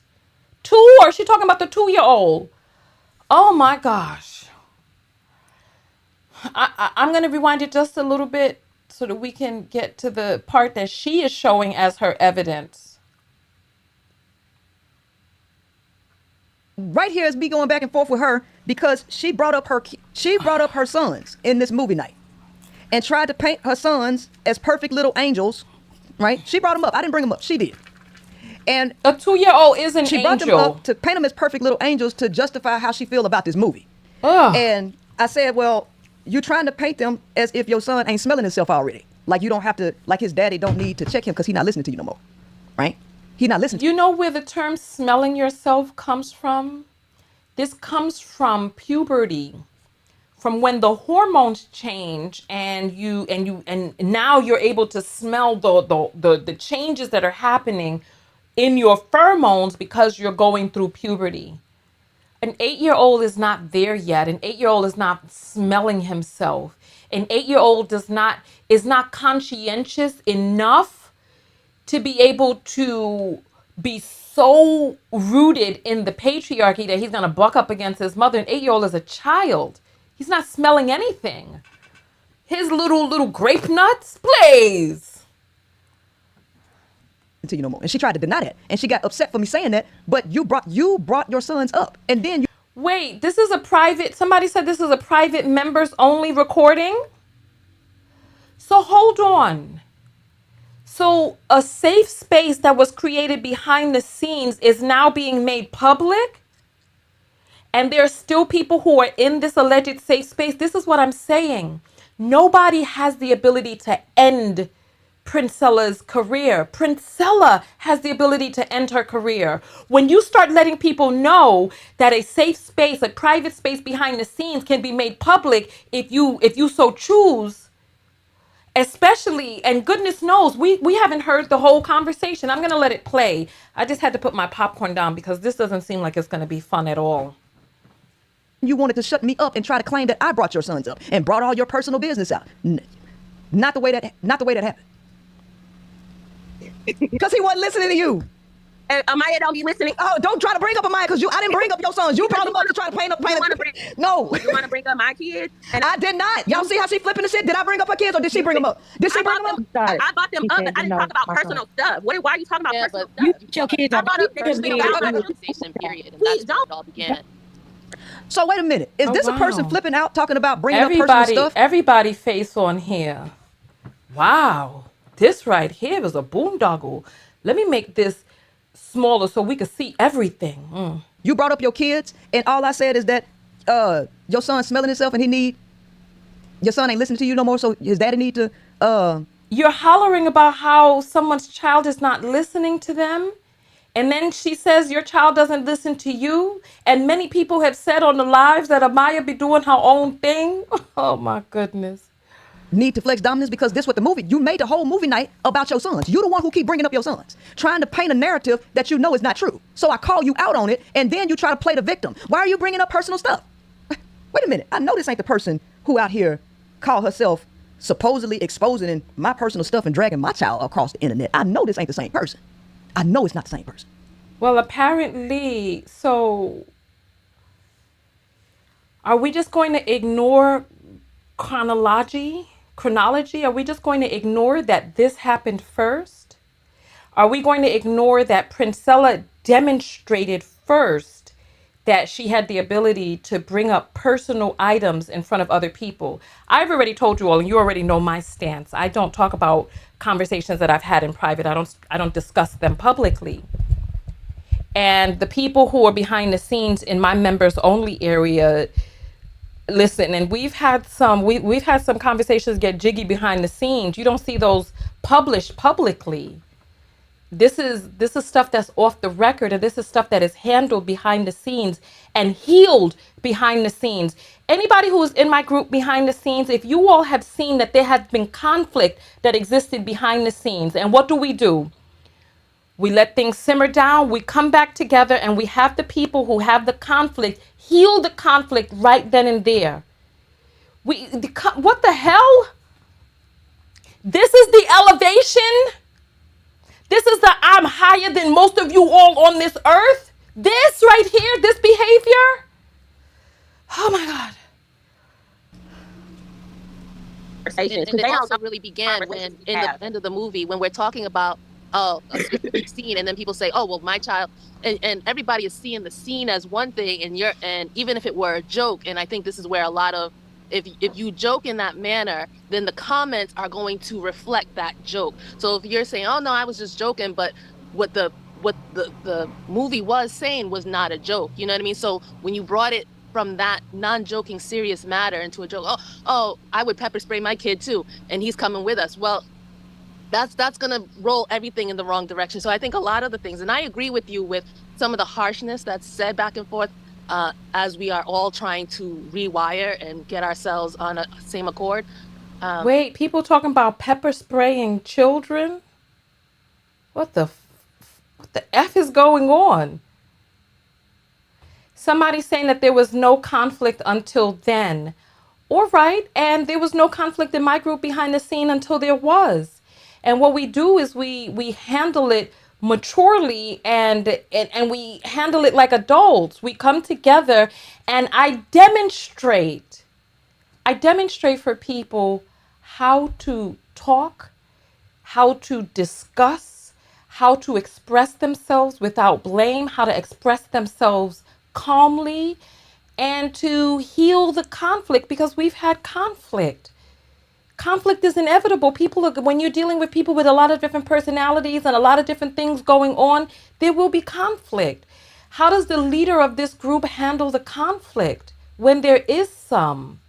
2, or is she talking about the 2-year-old? Oh my gosh. I'm going to rewind it just a little bit so that we can get to the part that she is showing as her evidence. Right here is me going back and forth with her because she brought up her sons in this movie night and tried to paint her sons as perfect little angels, right? She brought them up. I didn't bring them up. She did. And a 2-year-old is an she angel. brought them up to paint them as perfect little angels to justify how she feel about this movie. Ugh. And I said, well, you're trying to paint them as if your son ain't smelling himself already. Like you don't have to, like his daddy don't need to check him because he's not listening to you no more, right? He's not listening to you. You know where the term smelling yourself comes from? This comes from puberty, from when the hormones change and now you're able to smell the changes that are happening in your pheromones because you're going through puberty. An 8-year-old is not there yet. An 8-year-old is not smelling himself. An 8-year-old is not conscientious enough to be able to be so rooted in the patriarchy that he's going to buck up against his mother. An 8-year-old is a child. He's not smelling anything. His little grape nuts, please. To you no more. And she tried to deny that. And she got upset for me saying that, but you brought your sons up. And then you... Wait, this is a private, somebody said this is a private members only recording? So hold on. So a safe space that was created behind the scenes is now being made public? And there are still people who are in this alleged safe space? This is what I'm saying. Nobody has the ability to end Princella's career. Princella has the ability to end her career. When you start letting people know that a safe space, a private space behind the scenes can be made public if you so choose, especially, and goodness knows, we haven't heard the whole conversation. I'm going to let it play. I just had to put my popcorn down because this doesn't seem like it's going to be fun at all. You wanted to shut me up and try to claim that I brought your sons up and brought all your personal business out. Not the way that happened. Because he wasn't listening to you. And Amaya don't be listening. Oh, don't try to bring up Amaya because I didn't bring up your sons. You brought them up to try to paint up. No. You want to bring up my kids? And I did not. Y'all see how she flipping the shit? Did I bring up her kids or did she bring them up? Did she bring them up? I brought them up. I didn't talk about personal stuff. Why are you talking about personal stuff? Your kids I brought up the conversation period. Please don't. It all began. So wait a minute. Is this a person flipping out talking about bringing up Everybody, personal stuff? everybody face on here. Wow. This right here was a boondoggle. Let me make this smaller so we can see everything. You brought up your kids, and all I said is that your son's smelling himself and your son ain't listening to you no more, so his daddy need to You're hollering about how someone's child is not listening to them. And then she says your child doesn't listen to you. And many people have said on the lives that Amaya be doing her own thing. Oh my goodness. need to flex dominance, because this what the movie, you made the whole movie night about your sons. You the one who keep bringing up your sons, trying to paint a narrative that you know is not true. So I call you out on it, and then you try to play the victim. Why are you bringing up personal stuff? Wait a minute. I know this ain't the person who out here call herself supposedly exposing my personal stuff and dragging my child across the internet. I know this ain't the same person. I know it's not the same person. Well, apparently, so are we just going to ignore chronology? Are we just going to ignore that this happened first? Are we going to ignore that Princella demonstrated first that she had the ability to bring up personal items in front of other people? I've already told you all, and you already know my stance. I don't talk about conversations that I've had in private. I don't discuss them publicly. And the people who are behind the scenes in my members only area, listen, and we've had some conversations get jiggy behind the scenes. You don't see those published publicly. This is stuff that's off the record, and this is stuff that is handled behind the scenes and healed behind the scenes. Anybody who is in my group behind the scenes, if you all have seen that there has been conflict that existed behind the scenes, and what do? We let things simmer down, we come back together, and we have the people who have the conflict heal the conflict right then and there. What the hell? This is the elevation? This is the I'm higher than most of you all on this earth? This right here, this behavior? Oh my God. And it also really began when in the end of the movie, when we're talking about a specific scene, and then people say, oh, well, my child, and everybody is seeing the scene as one thing, and even if it were a joke, and I think this is where a lot of, if you joke in that manner, then the comments are going to reflect that joke. So if you're saying, oh no, I was just joking, but what the movie was saying was not a joke, you know what I mean? So when you brought it from that non-joking serious matter into a joke, oh, I would pepper spray my kid too, and he's coming with us. Well, that's gonna roll everything in the wrong direction. So I think a lot of the things, and I agree with you with some of the harshness that's said back and forth, as we are all trying to rewire and get ourselves on a same accord. Wait, people talking about pepper spraying children? What the F is going on? Somebody saying that there was no conflict until then. All right, and there was no conflict in my group behind the scene until there was. And what we do is we handle it maturely and we handle it like adults. We come together and I demonstrate for people how to talk, how to discuss, how to express themselves without blame, how to express themselves calmly, and to heal the conflict, because we've had conflict. Conflict is inevitable. When you're dealing with people with a lot of different personalities and a lot of different things going on, there will be conflict. How does the leader of this group handle the conflict when there is some?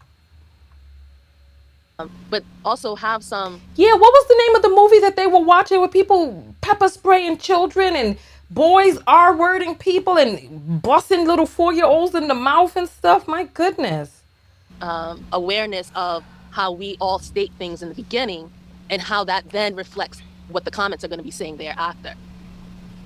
But also have some. Yeah, what was the name of the movie that they were watching with people pepper spraying children and boys R-wording people and busting little 4-year-olds in the mouth and stuff? My goodness. Awareness of how we all state things in the beginning and how that then reflects what the comments are going to be saying thereafter.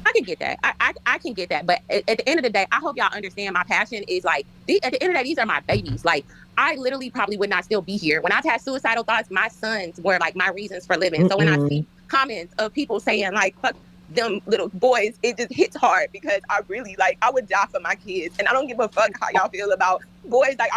I can get that. I can get that. But at the end of the day, I hope y'all understand my passion is like, at the end of the day, these are my babies. Like, I literally probably would not still be here. When I've had suicidal thoughts, my sons were like my reasons for living. So when I see comments of people saying like, fuck them little boys, it just hits hard, because I really, like, I would die for my kids. And I don't give a fuck how y'all feel about boys. Like,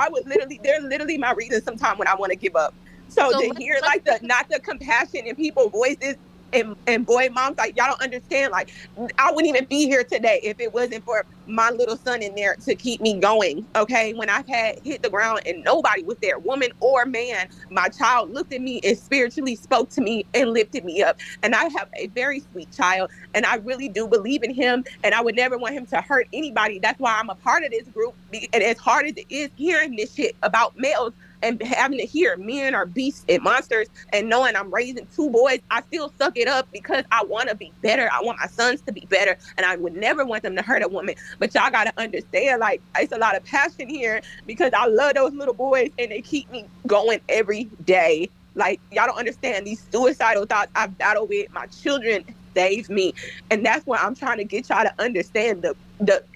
they're literally my reasons sometimes when I want to give up. So to hear like not the compassion in people's voices, And boy moms, like, y'all don't understand. Like, I wouldn't even be here today if it wasn't for my little son in there to keep me going. Okay, when I've had hit the ground and nobody was there, woman or man, my child looked at me and spiritually spoke to me and lifted me up. And I have a very sweet child, and I really do believe in him, and I would never want him to hurt anybody. That's why I'm a part of this group. And as hard as it is hearing this shit about males and having to hear men are beasts and monsters, and knowing I'm raising 2 boys, I still suck it up because I want to be better. I want my sons to be better, and I would never want them to hurt a woman. But y'all got to understand, like, it's a lot of passion here because I love those little boys and they keep me going every day. Like, y'all don't understand these suicidal thoughts I've battled with. My children saved me. And that's what I'm trying to get y'all to understand.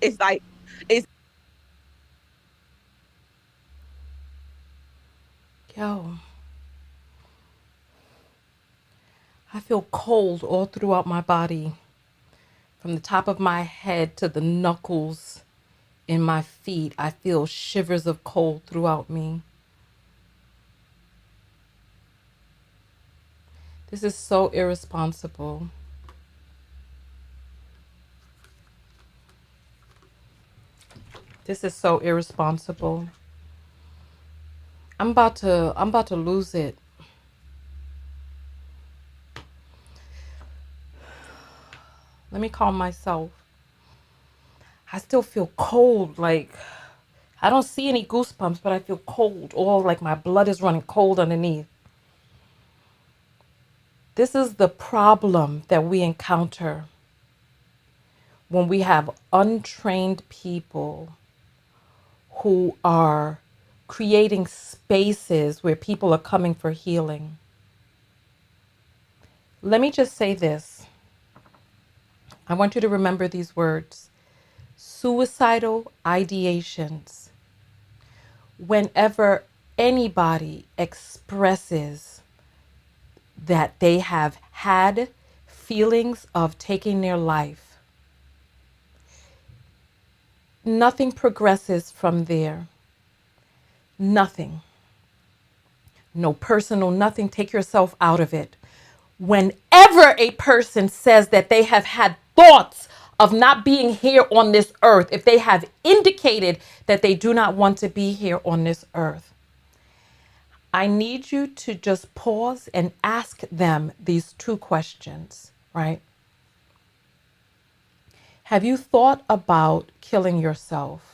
It's like, it's Yo, I feel cold all throughout my body, from the top of my head to the knuckles in my feet. I feel shivers of cold throughout me. This is so irresponsible. This is so irresponsible. I'm about to lose it. Let me calm myself. I still feel cold. Like, I don't see any goosebumps, but I feel cold. All like my blood is running cold underneath. This is the problem that we encounter when we have untrained people who are creating spaces where people are coming for healing. Let me just say this. I want you to remember these words. Suicidal ideations. Whenever anybody expresses that they have had feelings of taking their life, nothing progresses from there. Nothing. No personal, nothing. Take yourself out of it. Whenever a person says that they have had thoughts of not being here on this earth, if they have indicated that they do not want to be here on this earth, I need you to just pause and ask them these 2 questions, right? Have you thought about killing yourself?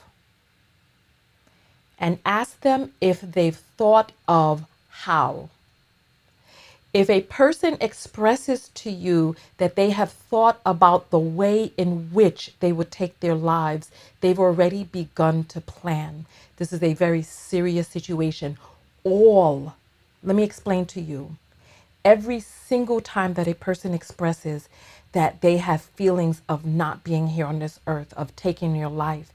And ask them if they've thought of how. If a person expresses to you that they have thought about the way in which they would take their lives, they've already begun to plan. This is a very serious situation. Let me explain to you. Every single time that a person expresses that they have feelings of not being here on this earth, of taking your life,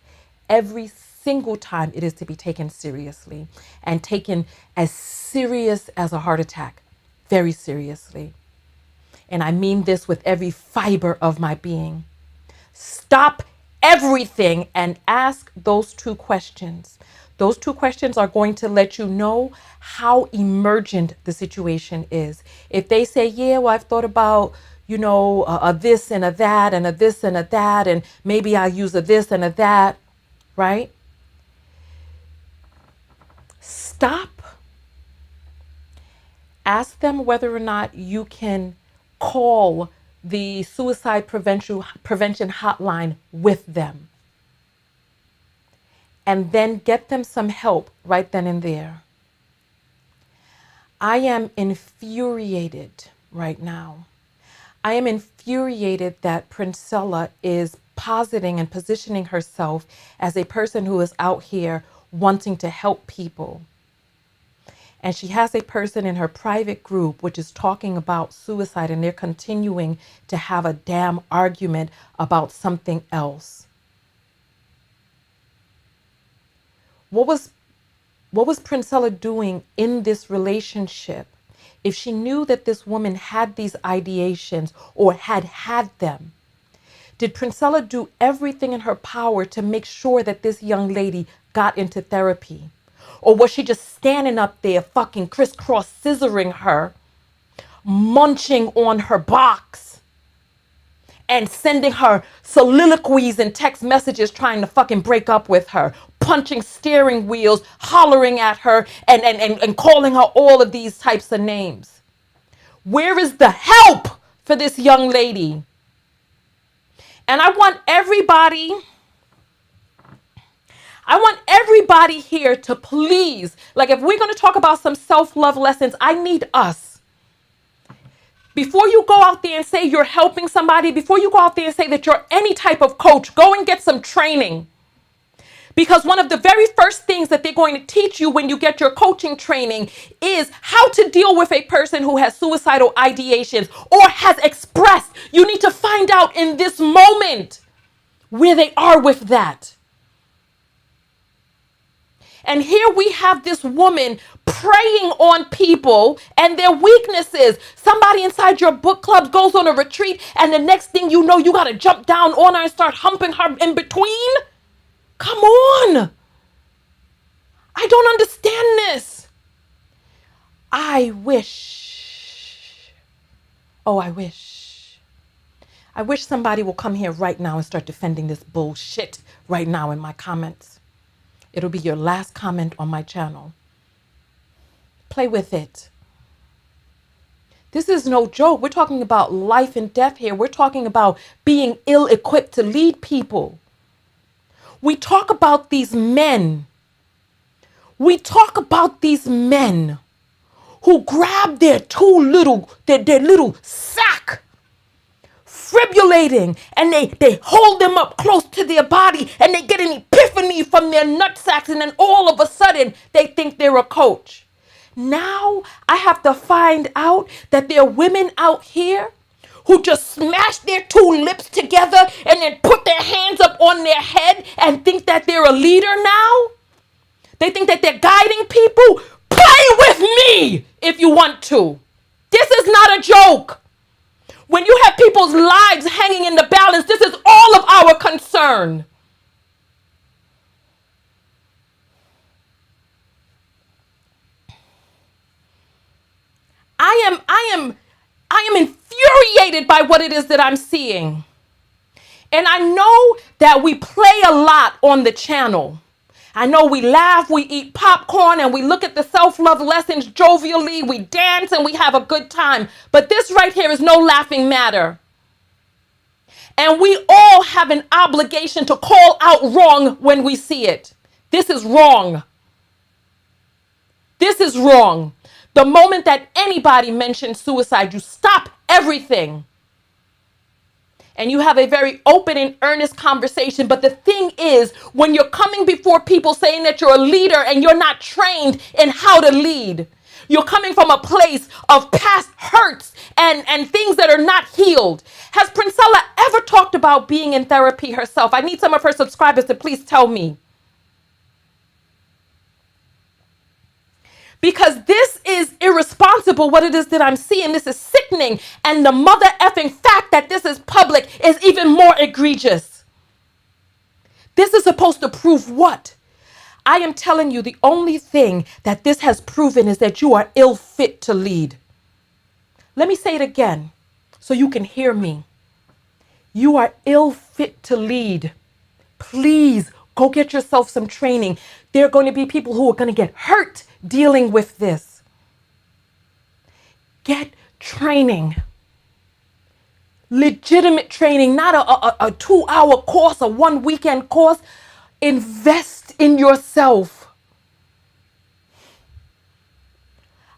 every single time it is to be taken seriously, and taken as serious as a heart attack, very seriously. And I mean this with every fiber of my being. Stop everything and ask those 2 questions. Those 2 questions are going to let you know how emergent the situation is. If they say, yeah, well, I've thought about, a this and a that and a this and a that, and maybe I'll use a this and a that, right? Stop. Ask them whether or not you can call the suicide prevention hotline with them. And then get them some help right then and there. I am infuriated right now. I am infuriated that Princella is positing and positioning herself as a person who is out here wanting to help people. And she has a person in her private group which is talking about suicide, and they're continuing to have a damn argument about something else. What was Princella doing in this relationship if she knew that this woman had these ideations or had them? Did Princella do everything in her power to make sure that this young lady got into therapy? Or was she just standing up there fucking crisscross scissoring her munching on her box and sending her soliloquies and text messages trying to fucking break up with her, punching steering wheels, hollering at her, and calling her all of these types of names. Where is the help for this young lady? And I want everybody here to please, like if we're going to talk about some self-love lessons, I need us. Before you go out there and say you're helping somebody, before you go out there and say that you're any type of coach, go and get some training. Because one of the very first things that they're going to teach you when you get your coaching training is how to deal with a person who has suicidal ideations or has expressed. You need to find out in this moment where they are with that. And here we have this woman preying on people and their weaknesses. Somebody inside your book club goes on a retreat, and the next thing you know, you got to jump down on her and start humping her in between. Come on. I don't understand this. I wish somebody will come here right now and start defending this bullshit right now in my comments. It'll be your last comment on my channel. Play with it. This is no joke. We're talking about life and death here. We're talking about being ill-equipped to lead people. We talk about these men. We talk about these men who grab their little sack, fibrillate, and they hold them up close to their body, and they get an epiphany from their nutsacks, and then all of a sudden they think they're a coach. Now I have to find out that there are women out here who just smash their two lips together and then put their hands up on their head and think that they're a leader now. They think that they're guiding people. Play with me if you want to. This is not a joke. When you have people's lives hanging in the balance, this is all of our concern. I am infuriated by what it is that I'm seeing. And I know that we play a lot on the channel. I know we laugh, we eat popcorn, and we look at the self-love lessons jovially, we dance, and we have a good time. But this right here is no laughing matter. And we all have an obligation to call out wrong when we see it. This is wrong. This is wrong. The moment that anybody mentions suicide, you stop everything. And you have a very open and earnest conversation. But the thing is, when you're coming before people saying that you're a leader and you're not trained in how to lead, you're coming from a place of past hurts and things that are not healed. Has Princella ever talked about being in therapy herself? I need some of her subscribers to please tell me. Because this is irresponsible, what it is that I'm seeing. This is sickening. And the mother effing fact that this is public is even more egregious. This is supposed to prove what? I am telling you, the only thing that this has proven is that you are ill fit to lead. Let me say it again so you can hear me. You are ill fit to lead. Please go get yourself some training. There are going to be people who are going to get hurt dealing with this. Get training. Legitimate training, not a 2-hour course, a 1 weekend course. Invest in yourself.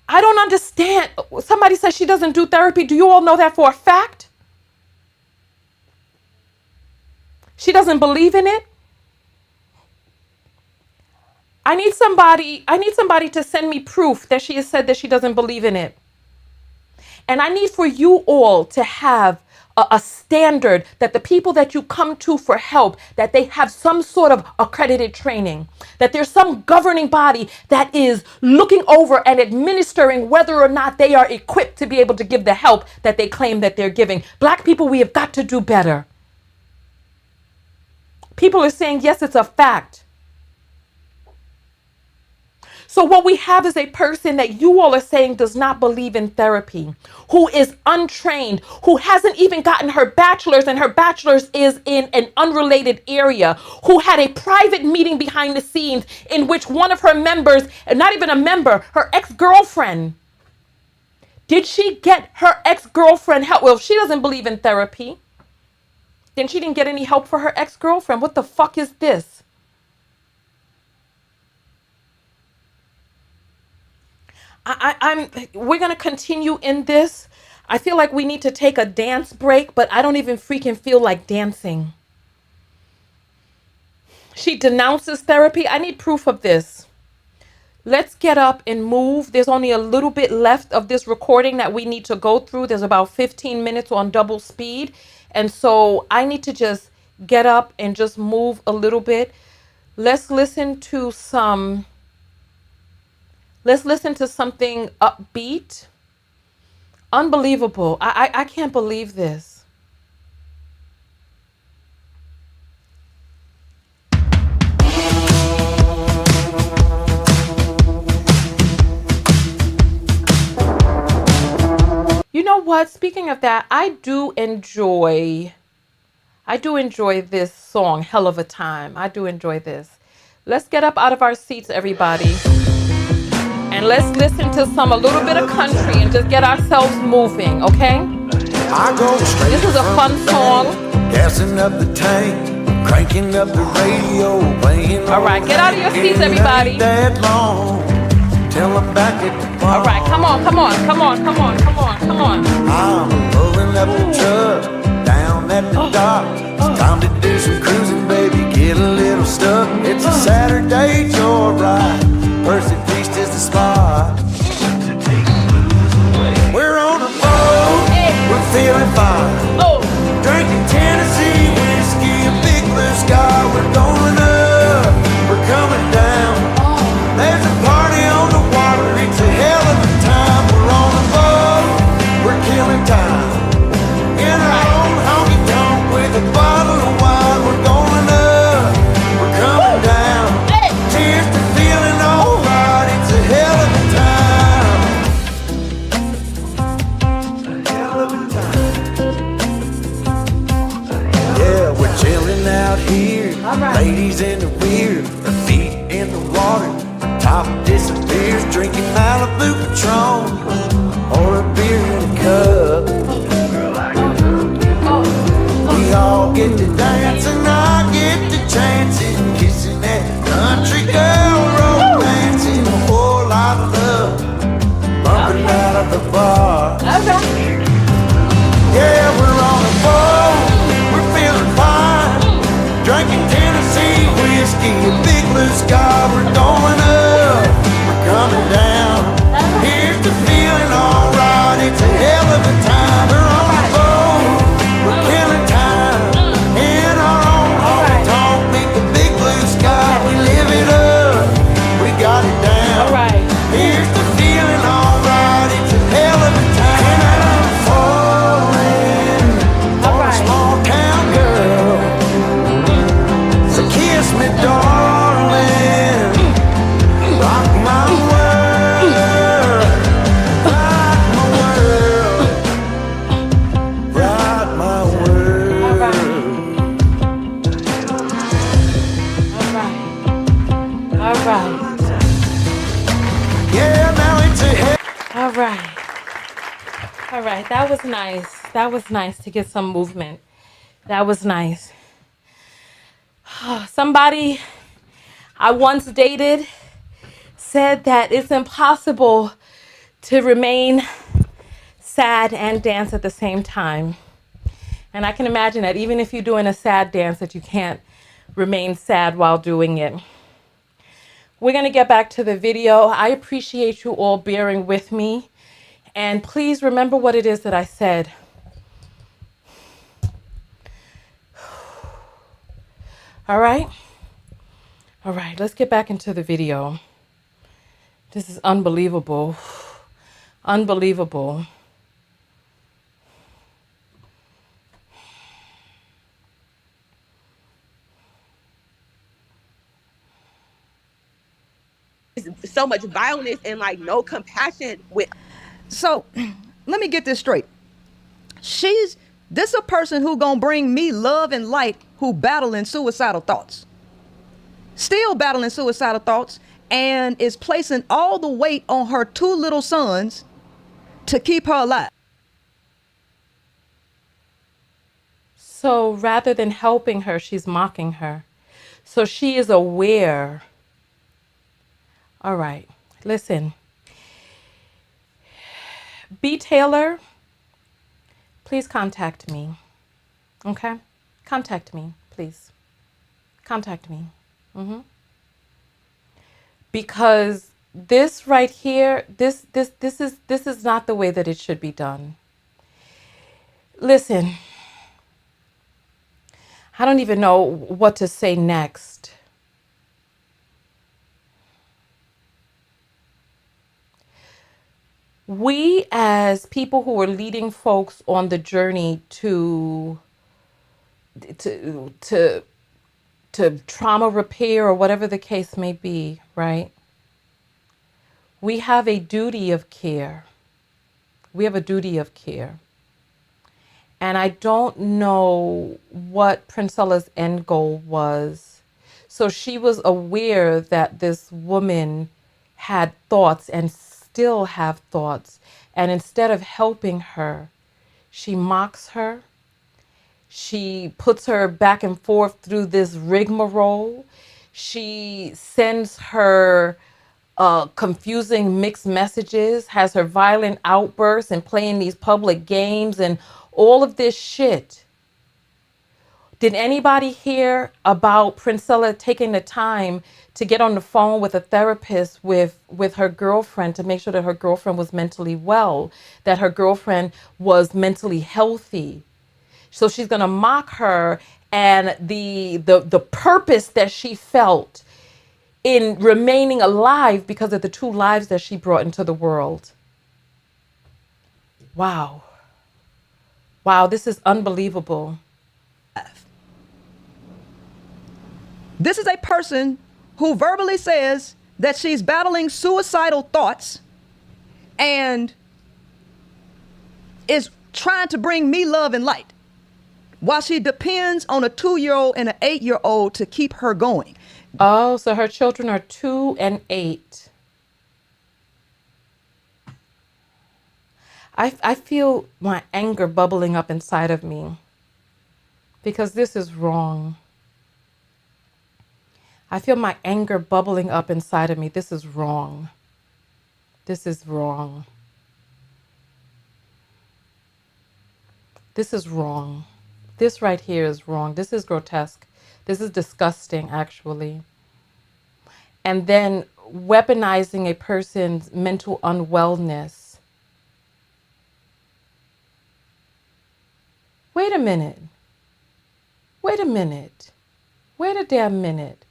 I don't understand. Somebody says she doesn't do therapy. Do you all know that for a fact? She doesn't believe in it. I need somebody to send me proof that she has said that she doesn't believe in it. And I need for you all to have a standard that the people that you come to for help, that they have some sort of accredited training, that there's some governing body that is looking over and administering whether or not they are equipped to be able to give the help that they claim that they're giving. Black people, we have got to do better. People are saying, yes, it's a fact. So what we have is a person that you all are saying does not believe in therapy, who is untrained, who hasn't even gotten her bachelor's, and her bachelor's is in an unrelated area, who had a private meeting behind the scenes in which one of her members, and not even a member, her ex-girlfriend, did she get her ex-girlfriend help? Well, if she doesn't believe in therapy, then she didn't get any help for her ex-girlfriend. What the fuck is this? We're going to continue in this. I feel like we need to take a dance break, but I don't even freaking feel like dancing. She denounces therapy. I need proof of this. Let's get up and move. There's only a little bit left of this recording that we need to go through. There's about 15 minutes on double speed. And so I need to just get up and just move a little bit. Let's listen to something upbeat. Unbelievable. I can't believe this. You know what? Speaking of that, I do enjoy this song, Hell of a Time. I do enjoy this. Let's get up out of our seats, everybody. And let's listen to a little bit of country and just get ourselves moving, okay? This is a fun song. Gassing up the tank, cranking up the radio, playing. All right, get out of your seats, everybody. That long. Till I'm back at the bar. All right, come on. I'm rolling up the truck down at the dock. It's time to do some cruising, baby. Get a little stuck. It's a Saturday joyride. Percy Feast is the spot. We're on a boat. We're feeling fine. Drinking Tennessee whiskey, a big blue sky. We're going up. We're coming down. There's a party on the water. It's a hell of a time. We're on a boat. We're killing time. In our own honky tonk with a bottle of wine. We're going up. We're coming down. Cheers to feeling alright. It's a hell of a time. A hell of a time. Yeah, we're chilling out here. Ladies in the rear, our feet in the water. Top disappears, drinking Malibu Patron or a beer in a cup. We all get to dance and I get to chancing, kissing that country girl, romancing a whole lot of love, bumping out of the bar. Yeah, we're on a boat, we're feeling fine, drinking Tennessee whiskey, a big blue sky. We're going up, we're coming down. Here's the feeling, alright. It's a hell of a time. We're on a boat, we're killing time. In our own honky tonk, meet the big blue sky. We live it up, we got it down. Here's the feeling, alright. It's a hell of a time. And I'm falling for a small town girl. So kiss me, darling. Rock my world. Rock my world. Rock my world. All right. Yeah, now it's a hell. All right. That was nice. That was nice to get some movement. That was nice. Somebody I once dated said that it's impossible to remain sad and dance at the same time. And I can imagine that even if you're doing a sad dance, that you can't remain sad while doing it. We're going to get back to the video. I appreciate you all bearing with me. And please remember what it is that I said. All right? All right, let's get back into the video. This is unbelievable. Unbelievable. so much violence and like no compassion with. So let me get this straight. This a person who gonna bring me love and light who battling suicidal thoughts. Still battling suicidal thoughts and is placing all the weight on her 2 little sons to keep her alive. So rather than helping her, she's mocking her. So she is aware. All right, listen. B. Taylor, please contact me. Okay? Contact me, please. Contact me. Because this right here, this is not the way that it should be done. Listen, I don't even know what to say next. We as people who are leading folks on the journey to trauma repair or whatever the case may be, right? We have a duty of care. We have a duty of care. And I don't know what Princella's end goal was. So she was aware that this woman had thoughts and still have thoughts. And instead of helping her, she mocks her. She puts her back and forth through this rigmarole. She sends her confusing mixed messages, has her violent outbursts and playing these public games and all of this shit. Did anybody hear about Princella taking the time to get on the phone with a therapist with her girlfriend to make sure that her girlfriend was mentally well, that her girlfriend was mentally healthy? So she's going to mock her and the purpose that she felt in remaining alive because of the 2 lives that she brought into the world. Wow. Wow, this is unbelievable. This is a person who verbally says that she's battling suicidal thoughts and is trying to bring me love and light while she depends on a 2-year-old and an 8-year-old to keep her going. Oh, so her children are 2 and 8. I feel my anger bubbling up inside of me because this is wrong. I feel my anger bubbling up inside of me. This is wrong. This is wrong. This is wrong. This right here is wrong. This is grotesque. This is disgusting, actually. And then weaponizing a person's mental unwellness. Wait a minute. Wait a minute. Wait a damn minute.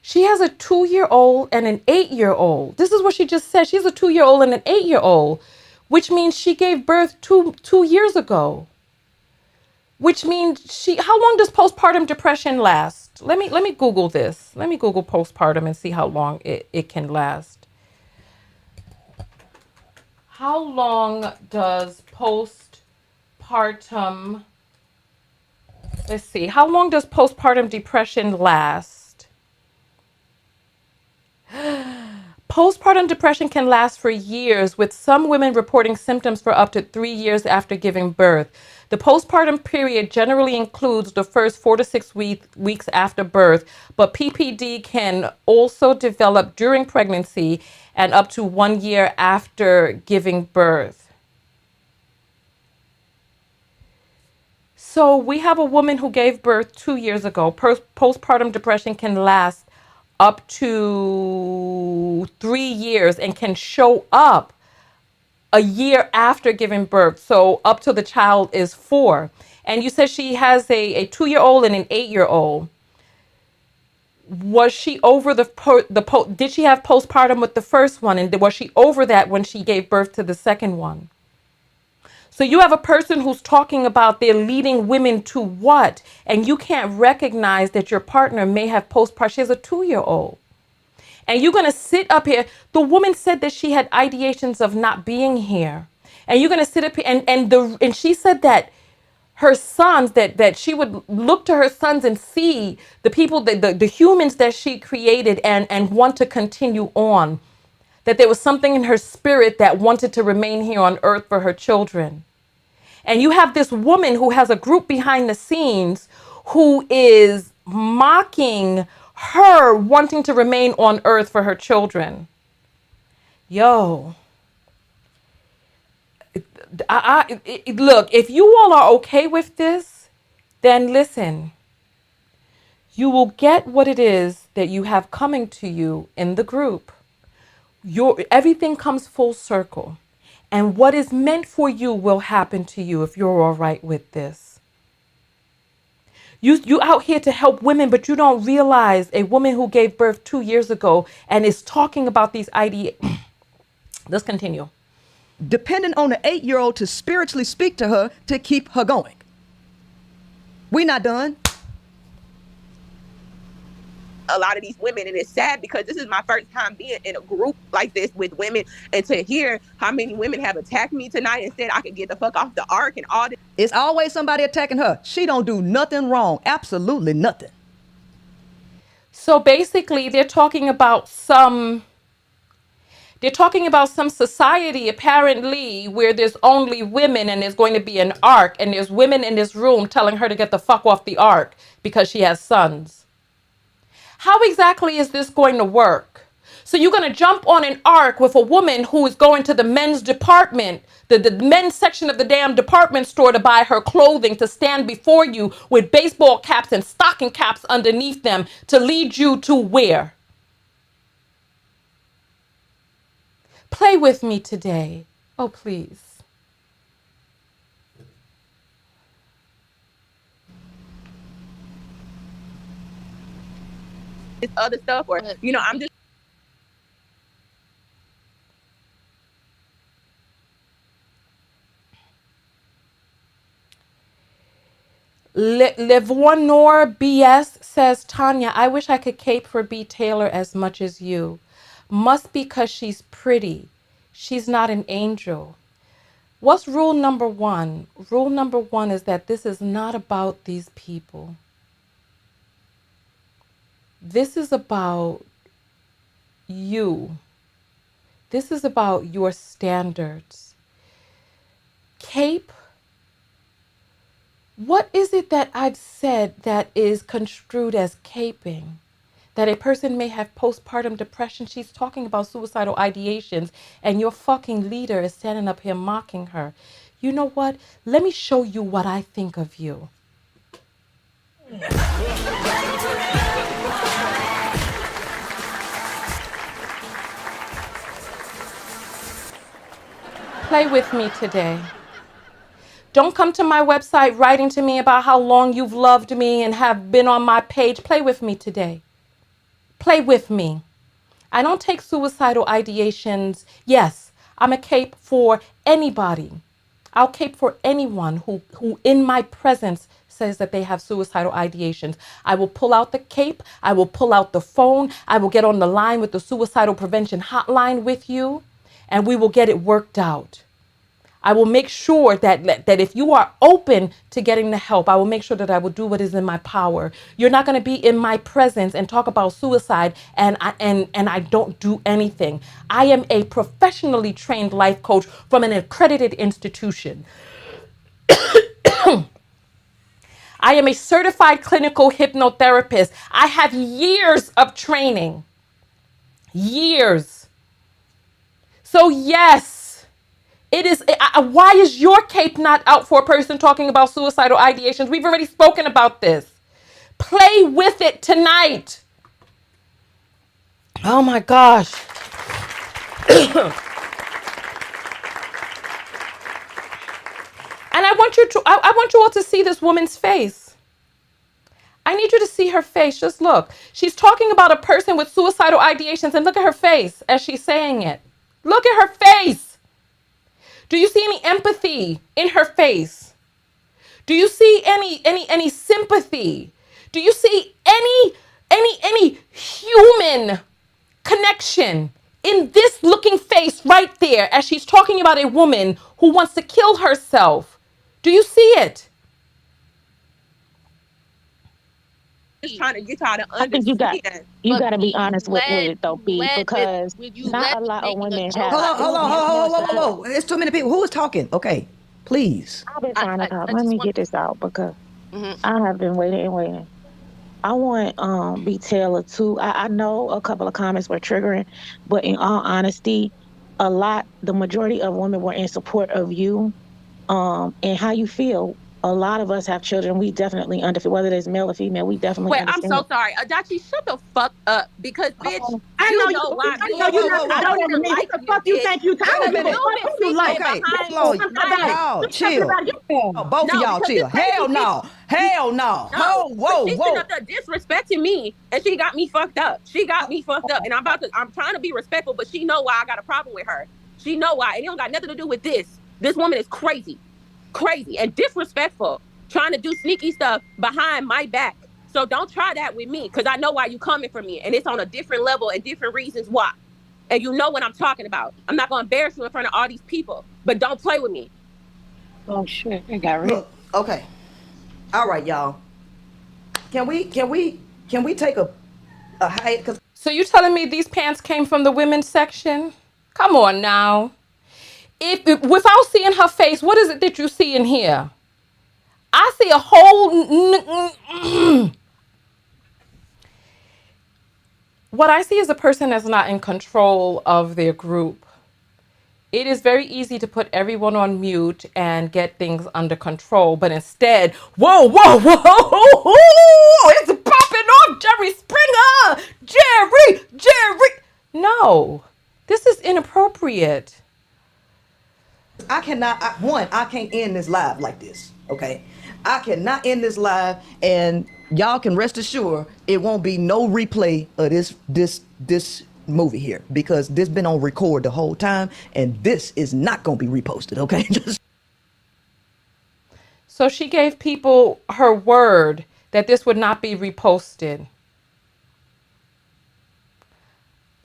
She has a 2-year-old and an 8-year-old. This is what she just said. She has a 2-year-old and an 8-year-old, which means she gave birth two years ago. Which means how long does postpartum depression last? Let me Google this. Let me Google postpartum and see how long it can last. How long does postpartum, let's see, how long does postpartum depression last? Postpartum depression can last for years, with some women reporting symptoms for up to 3 years after giving birth. The postpartum period generally includes the first 4 to 6 weeks after birth, but PPD can also develop during pregnancy and up to 1 year after giving birth. So we have a woman who gave birth 2 years ago. Postpartum depression can last up to 3 years and can show up a year after giving birth. So up till the child is 4. And you said she has a 2-year-old and an 8-year-old. Was she over did she have postpartum with the first one? And was she over that when she gave birth to the second one? So you have a person who's talking about they're leading women to what? And you can't recognize that your partner may have postpartum. She has a 2-year-old. And you're going to sit up here. The woman said that she had ideations of not being here. And you're going to sit up here and she said that her sons, that she would look to her sons and see the people, the humans that she created and want to continue on. That there was something in her spirit that wanted to remain here on earth for her children. And you have this woman who has a group behind the scenes who is mocking her wanting to remain on earth for her children. Yo, look, if you all are okay with this, then listen. You will get what it is that you have coming to you in the group. Everything comes full circle. And what is meant for you will happen to you if you're all right with this. You out here to help women, but you don't realize a woman who gave birth 2 years ago and is talking about these ideas. Let's continue. Depending on the 8-year-old to spiritually speak to her to keep her going. We not done. A lot of these women, and it's sad because this is my first time being in a group like this with women, and to hear how many women have attacked me tonight and said I could get the fuck off the ark and all this. It's always somebody attacking her. She don't do nothing wrong. Absolutely nothing. So basically they're talking about some society apparently where there's only women and there's going to be an ark and there's women in this room telling her to get the fuck off the ark because she has sons. How exactly is this going to work? So you're going to jump on an ark with a woman who is going to the men's department, the men's section of the damn department store to buy her clothing, to stand before you with baseball caps and stocking caps underneath them to lead you to where? Play with me today. Oh, please. This other stuff, or I'm just Livornor BS says, Tonya, I wish I could cape for B. Taylor as much as you. Must because she's pretty. She's not an angel. What's rule number one? Rule number one is that this is not about these people. This is about you. This is about your standards. Cape, what is it that I've said that is construed as caping? That a person may have postpartum depression. She's talking about suicidal ideations, and your fucking leader is standing up here mocking her. You know what? Let me show you what I think of you. Play with me today. Don't come to my website writing to me about how long you've loved me and have been on my page. Play with me today. Play with me. I don't take suicidal ideations. Yes, I'm a cape for anybody. I'll cape for anyone who in my presence says that they have suicidal ideations. I will pull out the cape. I will pull out the phone. I will get on the line with the suicidal prevention hotline with you, and we will get it worked out. I will make sure that if you are open to getting the help, I will make sure that I will do what is in my power. You're not going to be in my presence and talk about suicide and I don't do anything. I am a professionally trained life coach from an accredited institution. I am a certified clinical hypnotherapist. I have years of training. Years. So yes. It is. Why is your cape not out for a person talking about suicidal ideations? We've already spoken about this. Play with it tonight. Oh my gosh. And I want you all to see this woman's face. I need you to see her face. Just look. She's talking about a person with suicidal ideations, and look at her face as she's saying it. Look at her face. Do you see any empathy in her face? Do you see any sympathy? Do you see any human connection in this looking face right there as she's talking about a woman who wants to kill herself? Do you see it? Just trying to get y'all to I think you understand. got to be honest with led, it though, B, led because with you not led a with lot of making a women joke. have. Hold on. It's too many people. Who is talking? Okay, please. I've been trying to talk. I Let just me want- get this out because Mhm. I have been waiting. I want B Taylor too. I know a couple of comments were triggering, but in all honesty, the majority of women were in support of you, and how you feel. A lot of us have children. We definitely understand, whether it's male or female, we definitely Wait, I'm understand. so sorry. Adachi, shut the fuck up. Because, bitch, I you know know why. I know you're not I don't even me. like What the you, fuck you bitch. think you talking Wait a minute. about? You've been Who you like? speaking Okay, behind hold my on. back. Y'all, chill. Oh, both of No, y'all because chill. it's crazy, Hell no. bitch. Hell no. Oh, whoa, She's sitting up there disrespecting me, and she got me fucked up. And I'm trying to be respectful, but she know why I got a problem with her. She know why, and it don't got nothing to do with this. This woman is crazy, and disrespectful, trying to do sneaky stuff behind my back. So don't try that with me, because I know why you coming for me, and it's on a different level and different reasons why. And you know what I'm talking about. I'm not gonna embarrass you in front of all these people, but don't play with me. Oh shit, it got Look, okay. All right, y'all. Can we take a hike? So you telling me these pants came from the women's section? Come on now. If without seeing her face, what is it that you see in here? I see a whole. What I see is a person that's not in control of their group. It is very easy to put everyone on mute and get things under control, but instead, whoa, it's popping off, Jerry Springer, Jerry. No, this is inappropriate. I can't end this live like this, okay? I cannot end this live, and y'all can rest assured it won't be no replay of this movie here, because this been on record the whole time, and this is not gonna be reposted, okay? So she gave people her word that this would not be reposted.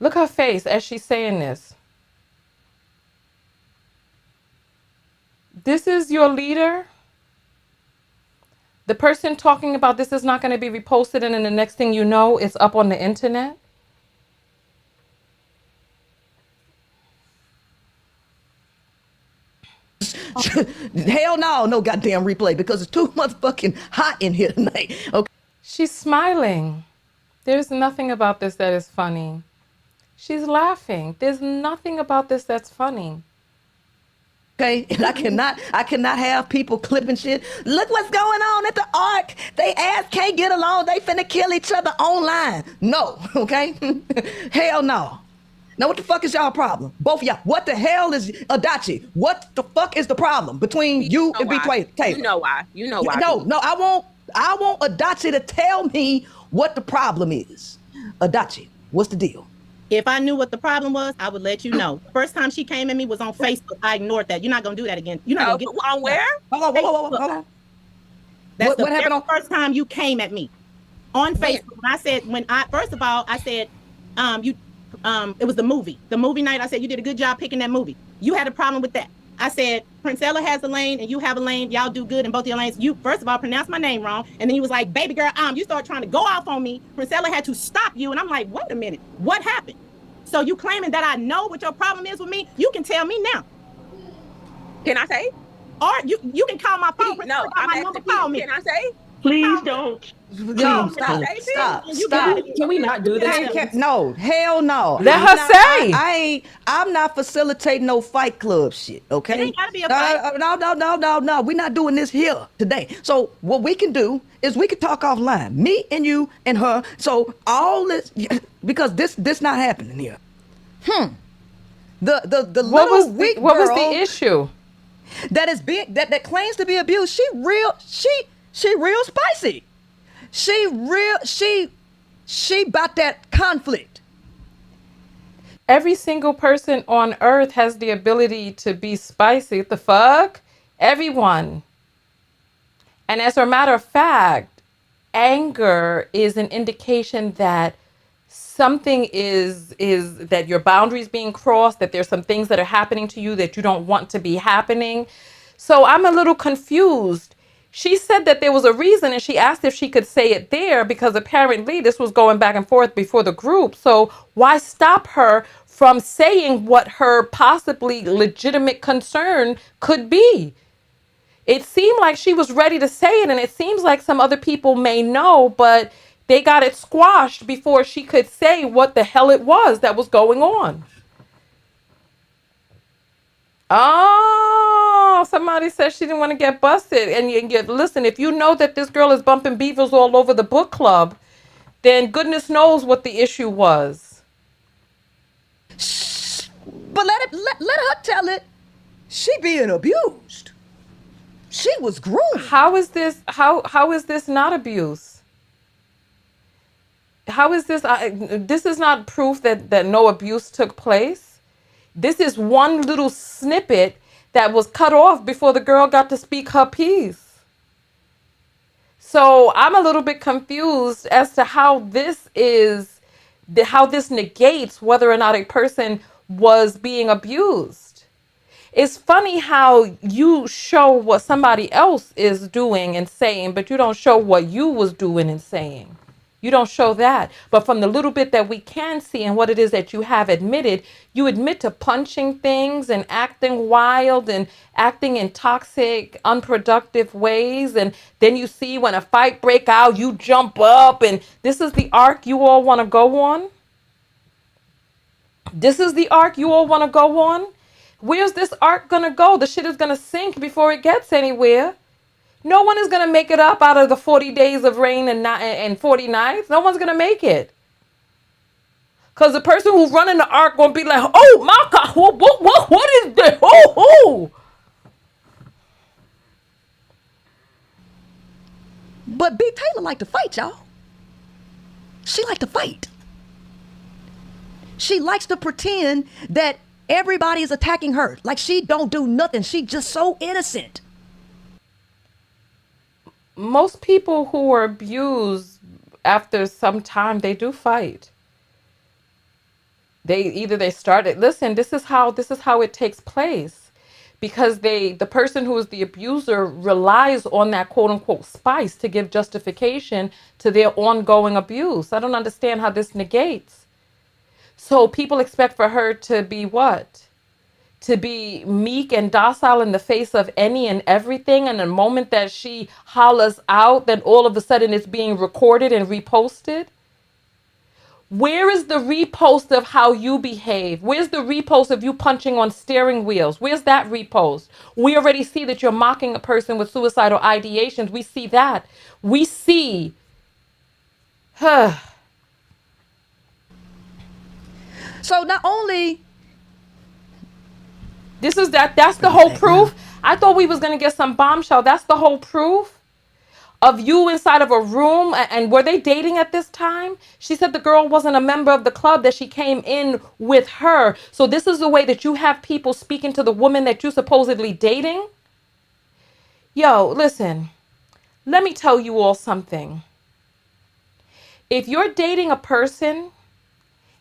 Look her face as she's saying this. This is your leader? The person talking about this is not going to be reposted, and then the next thing you know, it's up on the internet? Hell no goddamn replay, because it's too motherfucking hot in here tonight, okay? She's smiling. There's nothing about this that is funny. She's laughing. There's nothing about this that's funny. Okay, and I cannot have people clipping shit. Look what's going on at the Ark. They ass can't get along. They finna kill each other online. No, okay? Hell no. Now what the fuck is y'all problem? Both of y'all. What the hell is Adachi? What the fuck is the problem between you and B Taylor? You know why. No, I want Adachi to tell me what the problem is. Adachi, what's the deal? If I knew what the problem was, I would let you know. First time she came at me was on Facebook. I ignored that. You're not gonna do that again. You're not gonna get on where? Hold on. That's What happened on first time you came at me on Facebook. First of all, I said, it was the movie night. I said you did a good job picking that movie. You had a problem with that. I said Princella has a lane and you have a lane. Y'all do good in both your lanes. You first of all pronounced my name wrong, and then you was like, "Baby girl," you started trying to go off on me. Princella had to stop you, and I'm like, "Wait a minute, what happened?" So you claiming that I know what your problem is with me? You can tell me now. Can I say? Or you can call my phone. No, I'm my number. asking Call me. Can I say? Please don't. No, stop. Can we not do this? No, hell no. Let her say. I'm not facilitating no fight club shit, okay? It ain't gotta be a fight. No. We're not doing this here today. So what we can do is we can talk offline. Me and you and her. So all this, because this not happening here. The What little weak girl was the issue? that is being that claims to be abused, she real spicy. She about that conflict. Every single person on earth has the ability to be spicy. What the fuck? Everyone. And as a matter of fact, anger is an indication that something is that your boundaries being crossed, that there's some things that are happening to you that you don't want to be happening. So I'm a little confused. She said that there was a reason, and she asked if she could say it there because apparently this was going back and forth before the group. So why stop her from saying what her possibly legitimate concern could be? It seemed like she was ready to say it, and it seems like some other people may know, but they got it squashed before she could say what the hell it was that was going on. Oh, somebody said she didn't want to get busted. And listen, if you know that this girl is bumping beavers all over the book club, then goodness knows what the issue was. But let her tell it. She being abused. She was groomed. How is this not abuse? How is this this is not proof that no abuse took place. This is one little snippet that was cut off before the girl got to speak her piece. So I'm a little bit confused as to how this negates whether or not a person was being abused. It's funny how you show what somebody else is doing and saying, but you don't show what you was doing and saying. You don't show that. But from the little bit that we can see and what it is that you have admitted, you admit to punching things and acting wild and acting in toxic, unproductive ways. And then you see when a fight break out, you jump up. And this is the arc you all want to go on? This is the arc you all want to go on? Where's this arc going to go? The shit is going to sink before it gets anywhere. No one is going to make it up out of the 40 days of rain and 40 nights. No one's going to make it. Because the person who's running the arc going to be like, oh my God, what is this? Oh. But B. Taylor liked to fight, y'all. She liked to fight. She likes to pretend that everybody is attacking her. Like she don't do nothing. She just so innocent. Most people who are abused after some time, they do fight. They started. Listen, this is how it takes place, because the person who is the abuser relies on that quote unquote spice to give justification to their ongoing abuse. I don't understand how this negates. So people expect for her to be what? To be meek and docile in the face of any and everything. And the moment that she hollers out, then all of a sudden it's being recorded and reposted. Where is the repost of how you behave? Where's the repost of you punching on steering wheels? Where's that repost? We already see that you're mocking a person with suicidal ideations. We see that. We see. So not only... That's the whole proof. I thought we was going to get some bombshell. That's the whole proof of you inside of a room. And were they dating at this time? She said the girl wasn't a member of the club, that she came in with her. So this is the way that you have people speaking to the woman that you're supposedly dating? Yo, listen, let me tell you all something. If you're dating a person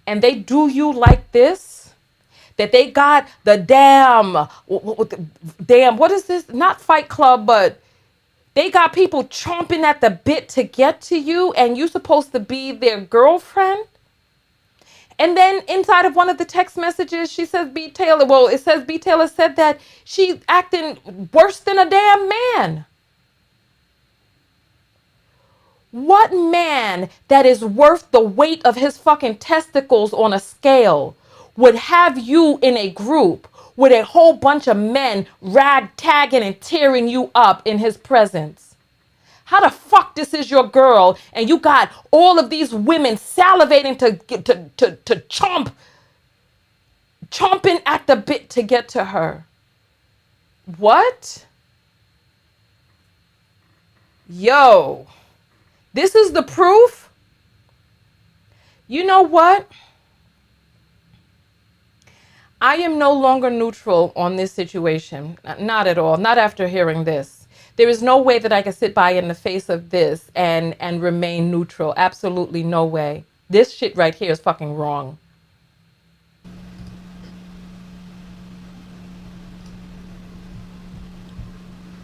and they do you like this, that they got the damn, what is this? Not Fight Club, but they got people chomping at the bit to get to you, and you're supposed to be their girlfriend. And then inside of one of the text messages, she says B. Taylor, it says B. Taylor said that she's acting worse than a damn man. What man that is worth the weight of his fucking testicles on a scale would have you in a group with a whole bunch of men ragtagging and tearing you up in his presence? How the fuck this is your girl and you got all of these women salivating to chomping at the bit to get to her? What? Yo, this is the proof? You know what? I am no longer neutral on this situation. Not at all. Not after hearing this. There is no way that I can sit by in the face of this and remain neutral. Absolutely no way. This shit right here is fucking wrong.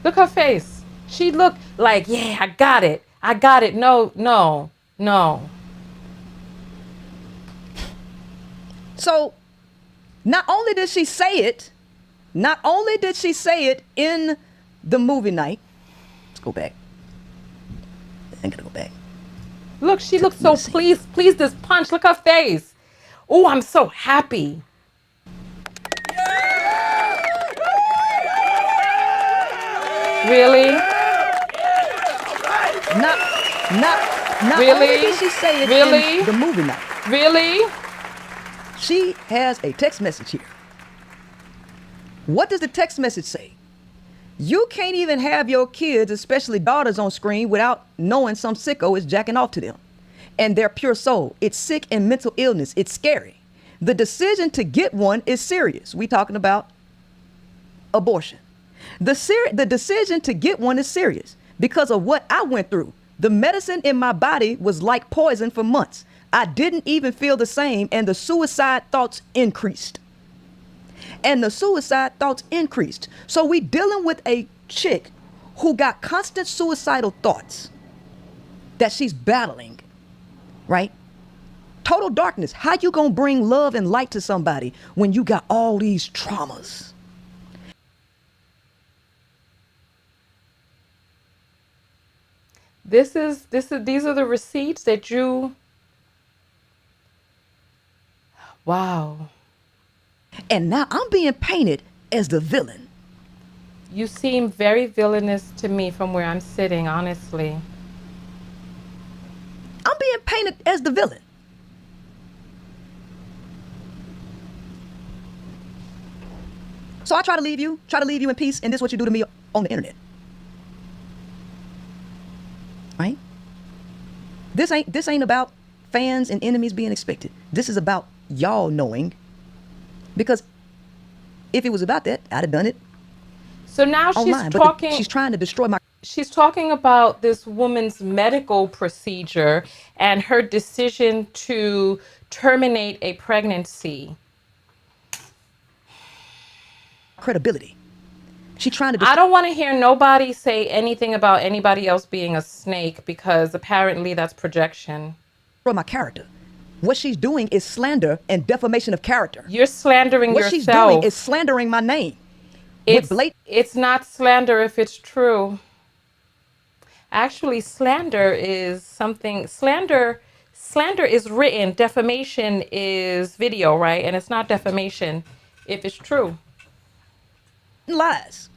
Look her face. She looked like, yeah, I got it. I got it. No, no, no. So not only did she say it in the movie night. Let's go back. I gotta go back. Look, she looks so pleased. Pleased as punch. Look her face. Oh, I'm so happy. Really? Not Really? only did she say it Really? in the movie night. Really? She has a text message here. What does the text message say? You can't even have your kids, especially daughters, on screen without knowing some sicko is jacking off to them. And their pure soul. It's sick and mental illness. It's scary. The decision to get one is serious. We talking about abortion. The decision to get one is serious because of what I went through. The medicine in my body was like poison for months. I didn't even feel the same, and the suicide thoughts increased. So we dealing with a chick who got constant suicidal thoughts that she's battling, right? Total darkness. How you gonna bring love and light to somebody when you got all these traumas? These are the receipts that you. Wow. And now I'm being painted as the villain. You seem very villainous to me from where I'm sitting, honestly. I'm being painted as the villain. So I try to leave you in peace, and this is what you do to me on the internet. Right? This ain't about fans and enemies being expected. This is about y'all knowing, because if it was about that, I'd have done it. So now online, she's talking. She's trying to destroy my. She's talking about this woman's medical procedure and her decision to terminate a pregnancy. Credibility. She's trying to. I don't want to hear nobody say anything about anybody else being a snake, because apparently that's projection. My character. What she's doing is slander and defamation of character. You're slandering what yourself. What she's doing is slandering my name. It's not slander if it's true. Actually, slander is something. Slander is written. Defamation is video, right? And it's not defamation if it's true. Lies.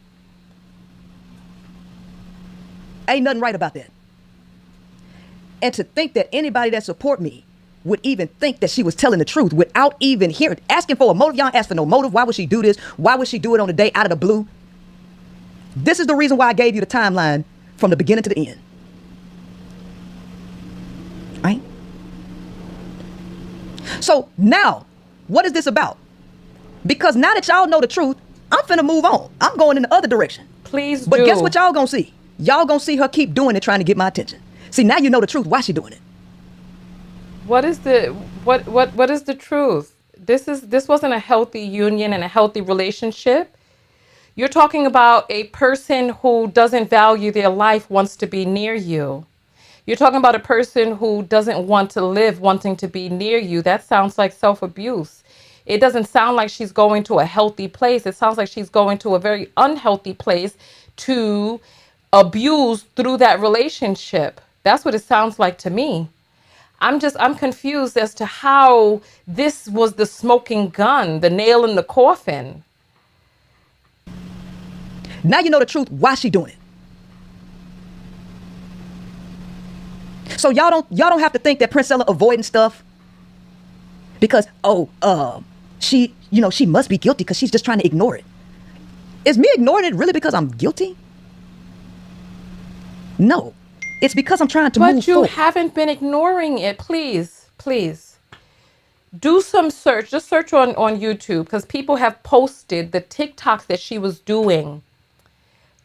Ain't nothing right about that. And to think that anybody that support me would even think that she was telling the truth without even asking for a motive. Y'all ask for no motive. Why would she do this? Why would she do it on the day out of the blue? This is the reason why I gave you the timeline from the beginning to the end. Right? So now, what is this about? Because now that y'all know the truth, I'm finna move on. I'm going in the other direction. Please do. But guess what y'all gonna see? Y'all gonna see her keep doing it, trying to get my attention. See, now you know the truth. Why she doing it? What is the truth? This wasn't a healthy union and a healthy relationship. You're talking about a person who doesn't value their life, wants to be near you. You're talking about a person who doesn't want to live, wanting to be near you. That sounds like self-abuse. It doesn't sound like she's going to a healthy place. It sounds like she's going to a very unhealthy place to abuse through that relationship. That's what it sounds like to me. I'm confused as to how this was the smoking gun, the nail in the coffin. Now you know the truth. Why she doing it? So y'all don't have to think that Princella avoiding stuff because she must be guilty because she's just trying to ignore it. Is me ignoring it really because I'm guilty? No, it's because I'm trying to move forward. But you haven't been ignoring it. Please do some search. Just search on YouTube, because people have posted the TikToks that she was doing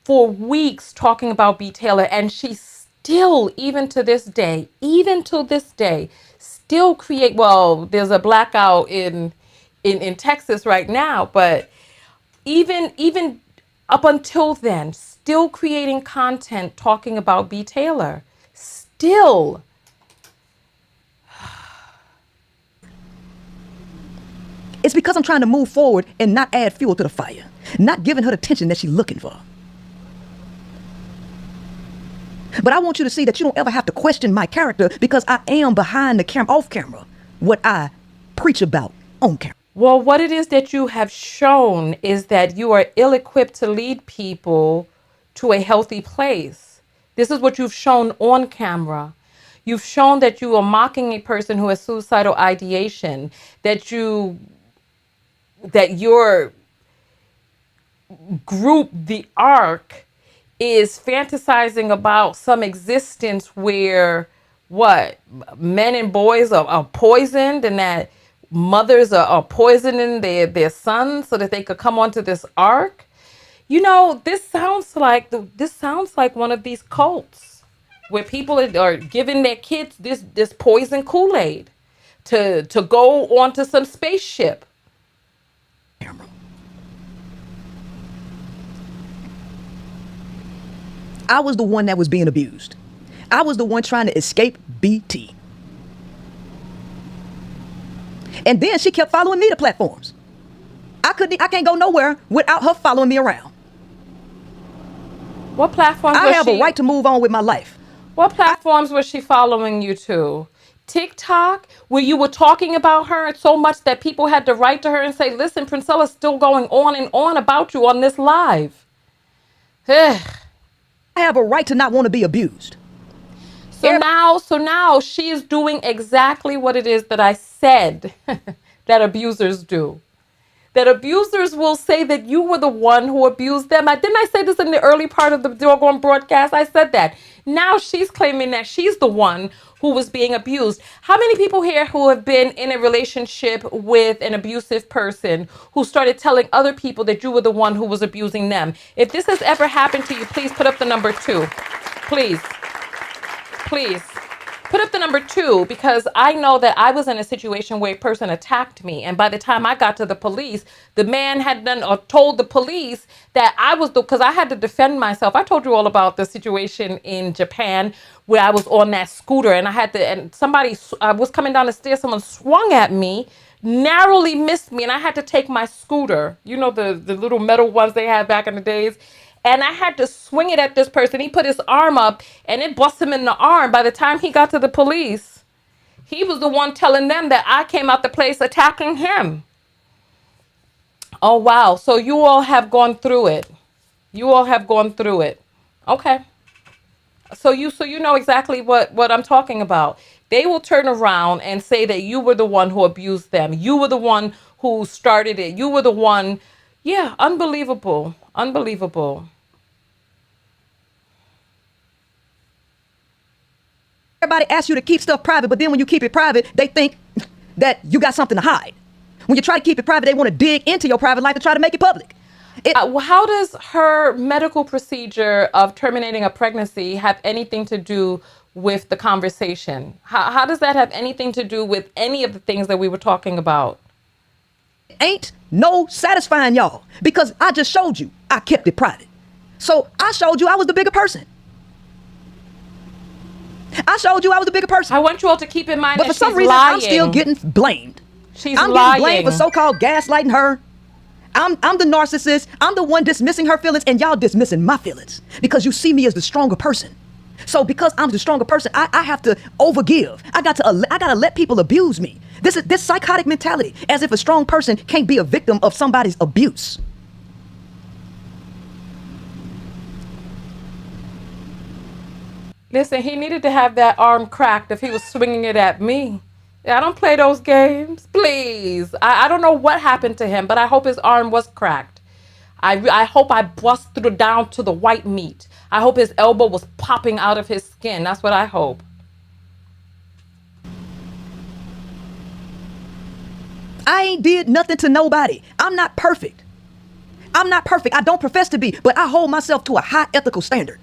for weeks talking about B. Taylor, and she still, even to this day, still create. Well, there's a blackout in Texas right now, but even up until then, still creating content talking about B. Taylor. Still. It's because I'm trying to move forward and not add fuel to the fire, not giving her the attention that she's looking for. But I want you to see that you don't ever have to question my character, because I am behind the camera, off camera, what I preach about on camera. Well, what it is that you have shown is that you are ill-equipped to lead people to a healthy place. This is what you've shown on camera. You've shown that you are mocking a person who has suicidal ideation, that your group, the Ark, is fantasizing about some existence where men and boys are poisoned, and that mothers are poisoning their sons so that they could come onto this Ark. You know, this sounds like one of these cults where people are giving their kids this poison Kool-Aid to go onto some spaceship. I was the one that was being abused. I was the one trying to escape BT. And then she kept following me to platforms. I can't go nowhere without her following me around. What platforms I have a right to move on with my life. What platforms was she following you to? TikTok, where you were talking about her so much that people had to write to her and say, listen, Princella's still going on and on about you on this live. I have a right to not want to be abused. So now she is doing exactly what it is that I said that abusers do. That abusers will say that you were the one who abused them. Didn't I say this in the early part of the doggone broadcast? I said that. Now she's claiming that she's the one who was being abused. How many people here who have been in a relationship with an abusive person who started telling other people that you were the one who was abusing them? If this has ever happened to you, please put up the number 2. Please. Please. Put up the number 2, because I know that I was in a situation where a person attacked me. And by the time I got to the police, the man had told the police that I was because I had to defend myself. I told you all about the situation in Japan where I was on that scooter and I was coming down the stairs. Someone swung at me, narrowly missed me, and I had to take my scooter. You know, the little metal ones they had back in the days. And I had to swing it at this person. He put his arm up and it bust him in the arm. By the time he got to the police, he was the one telling them that I came out the place attacking him. Oh, wow. So you all have gone through it. Okay. So you know exactly what I'm talking about. They will turn around and say that you were the one who abused them. You were the one who started it. You were the one. Yeah, unbelievable. Unbelievable. Everybody asks you to keep stuff private, but then when you keep it private, they think that you got something to hide. When you try to keep it private, they want to dig into your private life to try to make it public. How does her medical procedure of terminating a pregnancy have anything to do with the conversation? How does that have anything to do with any of the things that we were talking about? Ain't no satisfying y'all, because I just showed you I kept it private. So I showed you I was the bigger person. I want you all to keep in mind but that for some she's reason, lying. I'm still getting blamed. I'm getting blamed for so-called gaslighting her. I'm the narcissist. I'm the one dismissing her feelings, and y'all dismissing my feelings because you see me as the stronger person. So because I'm the stronger person, I have to overgive. I gotta let people abuse me. This psychotic mentality, as if a strong person can't be a victim of somebody's abuse. Listen, he needed to have that arm cracked if he was swinging it at me. I don't play those games. Please. I don't know what happened to him, but I hope his arm was cracked. I hope I bust through down to the white meat. I hope his elbow was popping out of his skin. That's what I hope. I ain't did nothing to nobody. I'm not perfect. I don't profess to be, but I hold myself to a high ethical standard.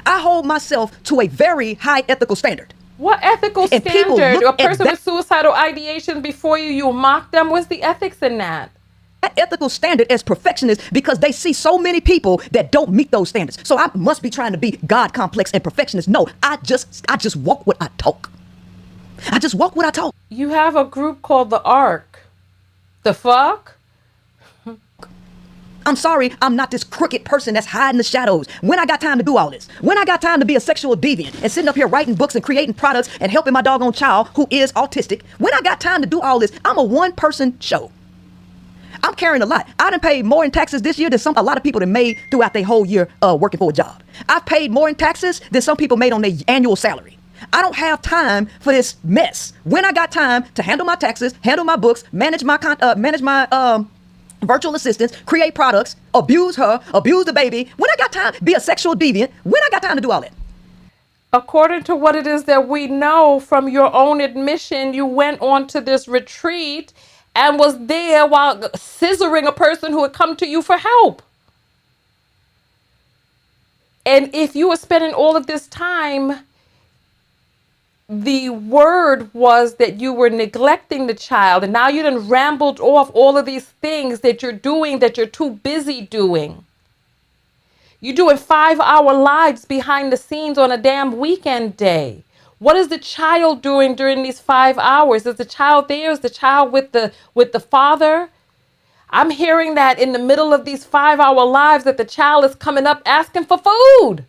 I hold myself to a very high ethical standard. What ethical And people standard? look A at person that- with suicidal ideation before you mock them? What's the ethics in that? That ethical standard as perfectionists because they see so many people that don't meet those standards. So I must be trying to be God complex and perfectionist. No, I just walk what I talk. I just walk what I talk. You have a group called the Ark. The fuck? I'm sorry, I'm not this crooked person that's hiding the shadows. When I got time to do all this? When I got time to be a sexual deviant and sitting up here writing books and creating products and helping my doggone child who is autistic? When I got time to do all this? I'm a one-person show. I'm carrying a lot. I done paid more in taxes this year than a lot of people that made throughout their whole year working for a job. I've paid more in taxes than some people made on their annual salary. I don't have time for this mess. When I got time to handle my taxes, handle my books, manage my virtual assistants, create products, abuse her, abuse the baby. When I got time, be a sexual deviant. When I got time to do all that? According to what it is that we know from your own admission, you went on to this retreat and was there while scissoring a person who had come to you for help. And if you were spending all of this time, the word was that you were neglecting the child, and now you done rambled off all of these things that you're doing that you're too busy doing. You're doing 5-hour lives behind the scenes on a damn weekend day. What is the child doing during these 5 hours? Is the child there? Is the child with the father? I'm hearing that in the middle of these 5-hour lives that the child is coming up asking for food.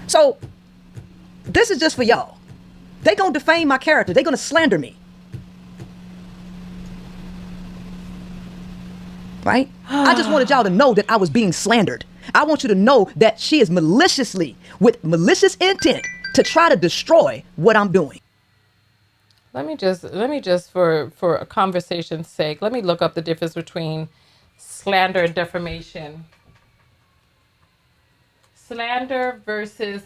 So this is just for y'all. They gonna defame my character. They gonna slander me. Right? I just wanted y'all to know that I was being slandered. I want you to know that she is maliciously, with malicious intent, to try to destroy what I'm doing. Let me just for a conversation's sake, let me look up the difference between slander and defamation. Slander versus,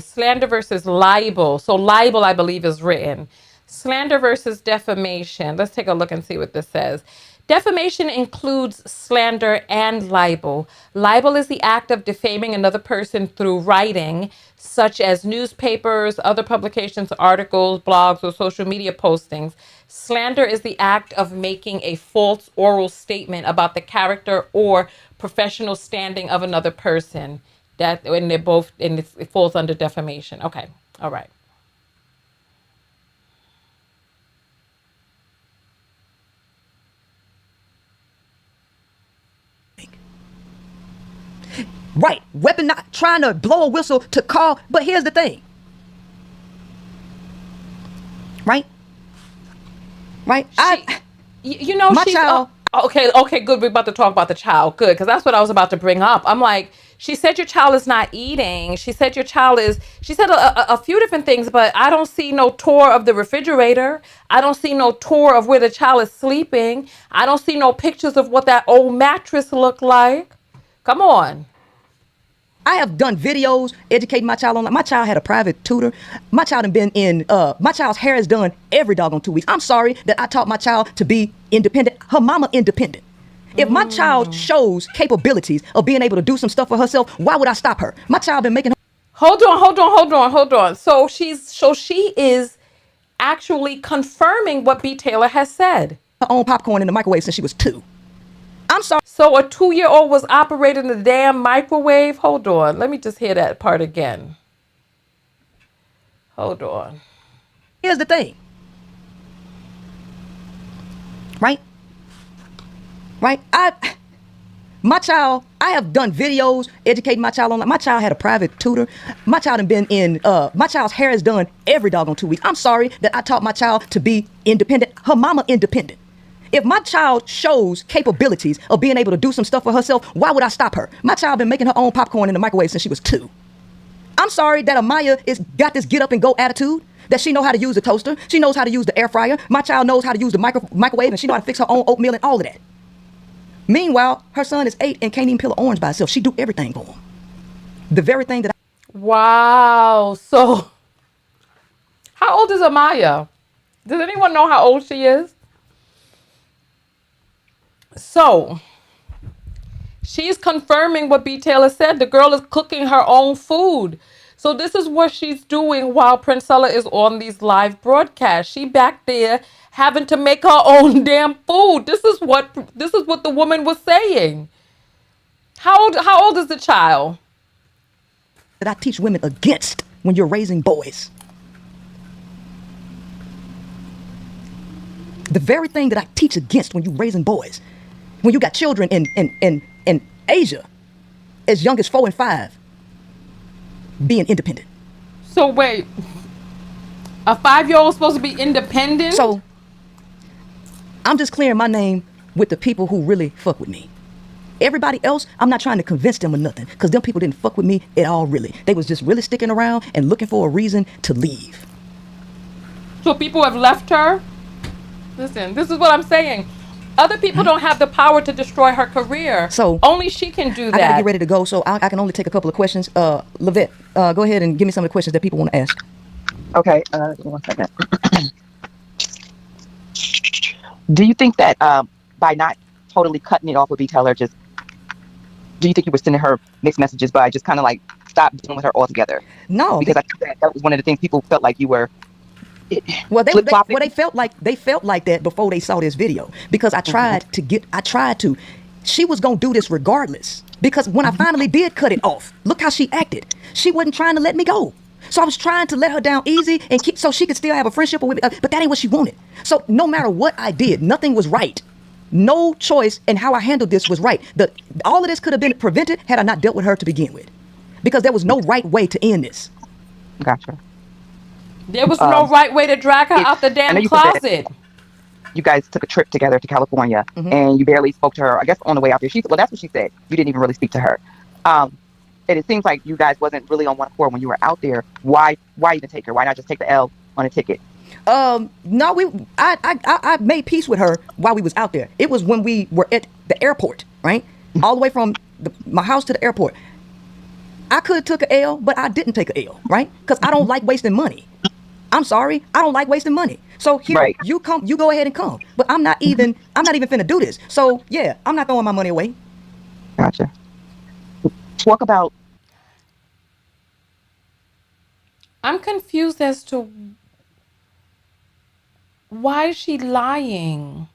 slander versus libel. So libel, I believe, is written. Slander versus defamation. Let's take a look and see what this says. Defamation includes slander and libel. Libel is the act of defaming another person through writing, such as newspapers, other publications, articles, blogs, or social media postings. Slander is the act of making a false oral statement about the character or professional standing of another person. That, and they're both, and it falls under defamation. Okay, all right. Right, trying to blow a whistle to call, but here's the thing. Right? My child. Okay, good. We're about to talk about the child. Good, because that's what I was about to bring up. I'm like, she said your child is not eating. She said your child is, she said a few different things, but I don't see no tour of the refrigerator. I don't see no tour of where the child is sleeping. I don't see no pictures of what that old mattress looked like. Come on. I have done videos educating my child on. My child had a private tutor. My child had been in. My child's hair is done every doggone 2 weeks. I'm sorry that I taught my child to be independent. Her mama independent. If my child shows capabilities of being able to do some stuff for herself, why would I stop her? My child been making her. Hold on. So she is actually confirming what B. Taylor has said. Her own popcorn in the microwave since she was 2. I'm sorry. So a 2-year-old was operating the damn microwave? Hold on. Let me just hear that part again. Hold on. Here's the thing. Right? I have done videos educating my child on. My child had a private tutor. My child had been in. My child's hair is done every doggone 2 weeks. I'm sorry that I taught my child to be independent. Her mama independent. If my child shows capabilities of being able to do some stuff for herself, why would I stop her? My child been making her own popcorn in the microwave since she was 2. I'm sorry that Amaya got this get up and go attitude, that she know how to use the toaster. She knows how to use the air fryer. My child knows how to use the microwave, and she know how to fix her own oatmeal and all of that. Meanwhile, her son is 8 and can't even peel an orange by herself. She do everything for him. The very thing that Wow. So how old is Amaya? Does anyone know how old she is? So she's confirming what B. Taylor said. The girl is cooking her own food. So this is what she's doing while Princella is on these live broadcasts. She back there having to make her own damn food. This is what the woman was saying. How old is the child? That I teach women against when you're raising boys. The very thing that I teach against when you're raising boys. When you got children in Asia as young as 4 and 5 being independent. So wait, a 5-year-old supposed to be independent? So I'm just clearing my name with the people who really fuck with me. Everybody else, I'm not trying to convince them or nothing, because them people didn't fuck with me at all, really. They was just really sticking around and looking for a reason to leave. So people have left her? Listen, this is what I'm saying. Other people don't have the power to destroy her career. So only she can do that. I gotta get ready to go, so I can only take a couple of questions. Lavette, go ahead and give me some of the questions that people want to ask. Okay, give me 1 second. Do you think that by not totally cutting it off with B. Taylor, do you think you were sending her mixed messages by just kind of like stop dealing with her altogether? No, because I think that was one of the things people felt like you were. Well, they felt like that before they saw this video, because I tried to. She was gonna do this regardless, because when I finally did cut it off, look how she acted. She wasn't trying to let me go. So I was trying to let her down easy and keep, so she could still have a friendship with me, but that ain't what she wanted. So no matter what I did, nothing was right. No choice in how I handled this was right. All of this could have been prevented had I not dealt with her to begin with, because there was no right way to end this. Gotcha. There was no right way to drag her out the damn closet. You guys took a trip together to California, and you barely spoke to her, I guess, on the way out there. Well, that's what she said. You didn't even really speak to her. And it seems like you guys wasn't really on one accord when you were out there. Why even take her? Why not just take the L on a ticket? No, I made peace with her while we was out there. It was when we were at the airport, right? All the way from my house to the airport. I could have took an L, but I didn't take an L, right? Because I don't like wasting money. I'm sorry, I don't like wasting money. So here, you go ahead and come. But I'm not even finna do this. So yeah, I'm not throwing my money away. Gotcha. Talk about. I'm confused as to why is she lying?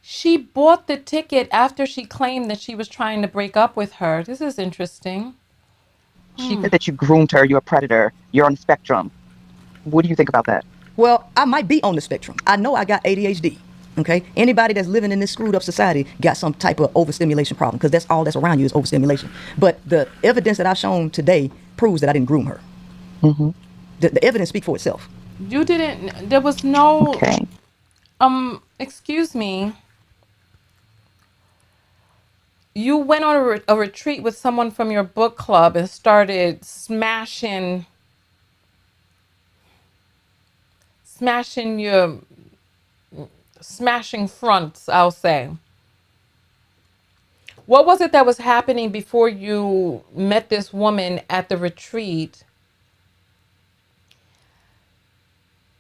She bought the ticket after she claimed that she was trying to break up with her. This is interesting. She said that you groomed her. You're a predator. You're on the spectrum. What do you think about that? Well, I might be on the spectrum. I know I got ADHD. Okay, anybody that's living in this screwed up society got some type of overstimulation problem, because that's all that's around you is overstimulation. But the evidence that I've shown today proves that I didn't groom her. The evidence speaks for itself. You didn't. There was no. Okay. Excuse me. You went on a retreat with someone from your book club and started smashing fronts, I'll say. What was it that was happening before you met this woman at the retreat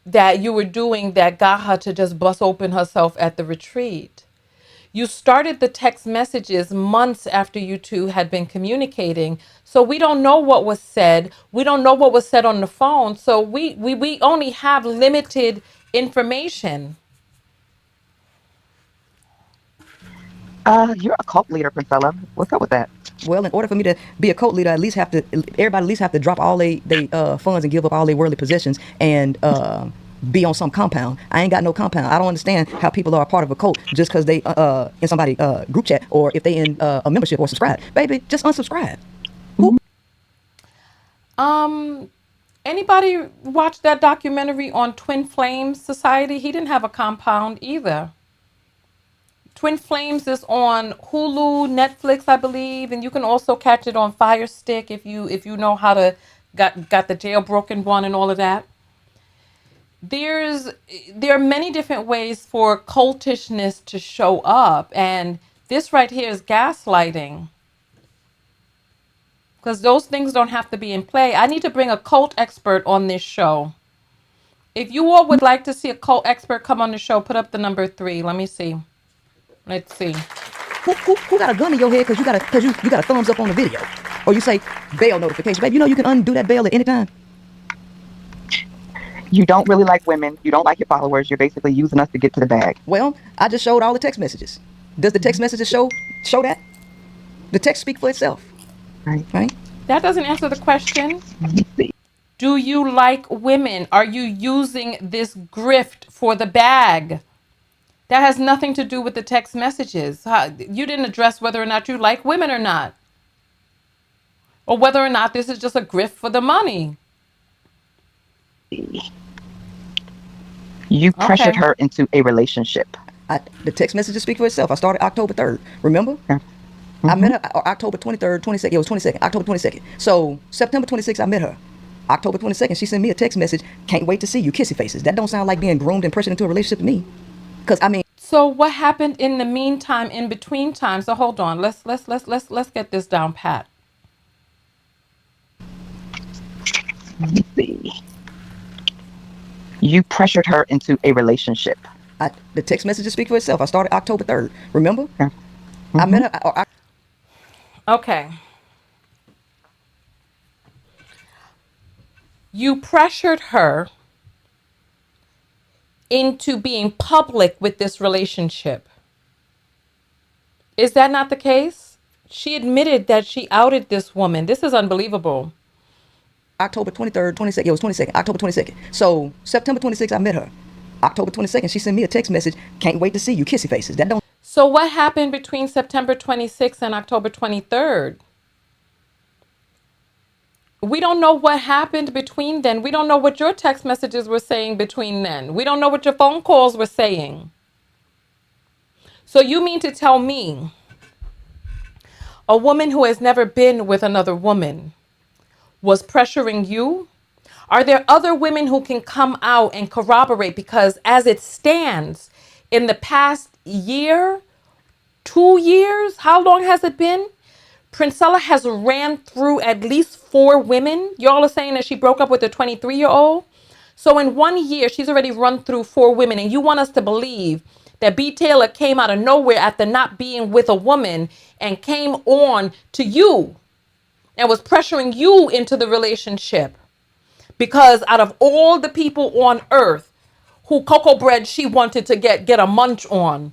that you were doing that got her to just bust open herself at the retreat? You started the text messages months after you two had been communicating. So we don't know what was said. We don't know what was said on the phone. So we only have limited information. You're a cult leader, Princella. What's up with that? Well, in order for me to be a cult leader, everybody at least have to drop all they funds and give up all their worldly possessions and be on some compound. I ain't got no compound. I don't understand how people are a part of a cult just because they in somebody group chat, or if they in a membership or subscribe. Baby, just unsubscribe. Anybody watch that documentary on Twin Flames Society? He didn't have a compound either. Twin Flames is on Hulu, Netflix, I believe, and you can also catch it on Fire Stick if you know how to got the jailbroken one and all of that. There are many different ways for cultishness to show up, and this right here is gaslighting. Because those things don't have to be in play. I need to bring a cult expert on this show. If you all would like to see a cult expert come on the show, put up the number 3. Let me see. Let's see. Who got a gun in your head because you got a thumbs up on the video, or you say bell notification, babe? You know you can undo that bell at any time. You don't really like women. You don't like your followers. You're basically using us to get to the bag. Well, I just showed all the text messages. Does the text messages show that? The text speak for itself. Right? That doesn't answer the question. Do you like women? Are you using this grift for the bag? That has nothing to do with the text messages. You didn't address whether or not you like women or not. Or whether or not this is just a grift for the money. You pressured her into a relationship. The text messages speak for itself. I started October 3rd. Remember? Mm-hmm. I met her October 23rd, 22nd. It was 22nd. October 22nd. So September 26th, I met her. October 22nd, she sent me a text message. Can't wait to see you. Kissy faces. That don't sound like being groomed and pressured into a relationship to me. Because I mean. So what happened in the meantime, in between time? So hold on. Let's get this down pat. Let me see. You pressured her into a relationship. The text messages speak for itself. I started October 3rd. Remember? Mm-hmm. I met her. Okay. You pressured her into being public with this relationship. Is that not the case? She admitted that she outed this woman. This is unbelievable. October 23rd, 22nd. It was 22nd. October 22nd. So September 26th, I met her. October 22nd, she sent me a text message. Can't wait to see you. Kissy faces. That don't. So what happened between September 26th and October 23rd? We don't know what happened between then. We don't know what your text messages were saying between then. We don't know what your phone calls were saying. So you mean to tell me a woman who has never been with another woman was pressuring you? Are there other women who can come out and corroborate? Because as it stands, in the past year, 2 years, how long has it been? Princella has ran through at least 4 women. Y'all are saying that she broke up with a 23-year-old. So in 1 year, she's already run through 4 women. And you want us to believe that B. Taylor came out of nowhere after not being with a woman and came on to you and was pressuring you into the relationship. Because out of all the people on earth who cocoa bread she wanted to get a munch on,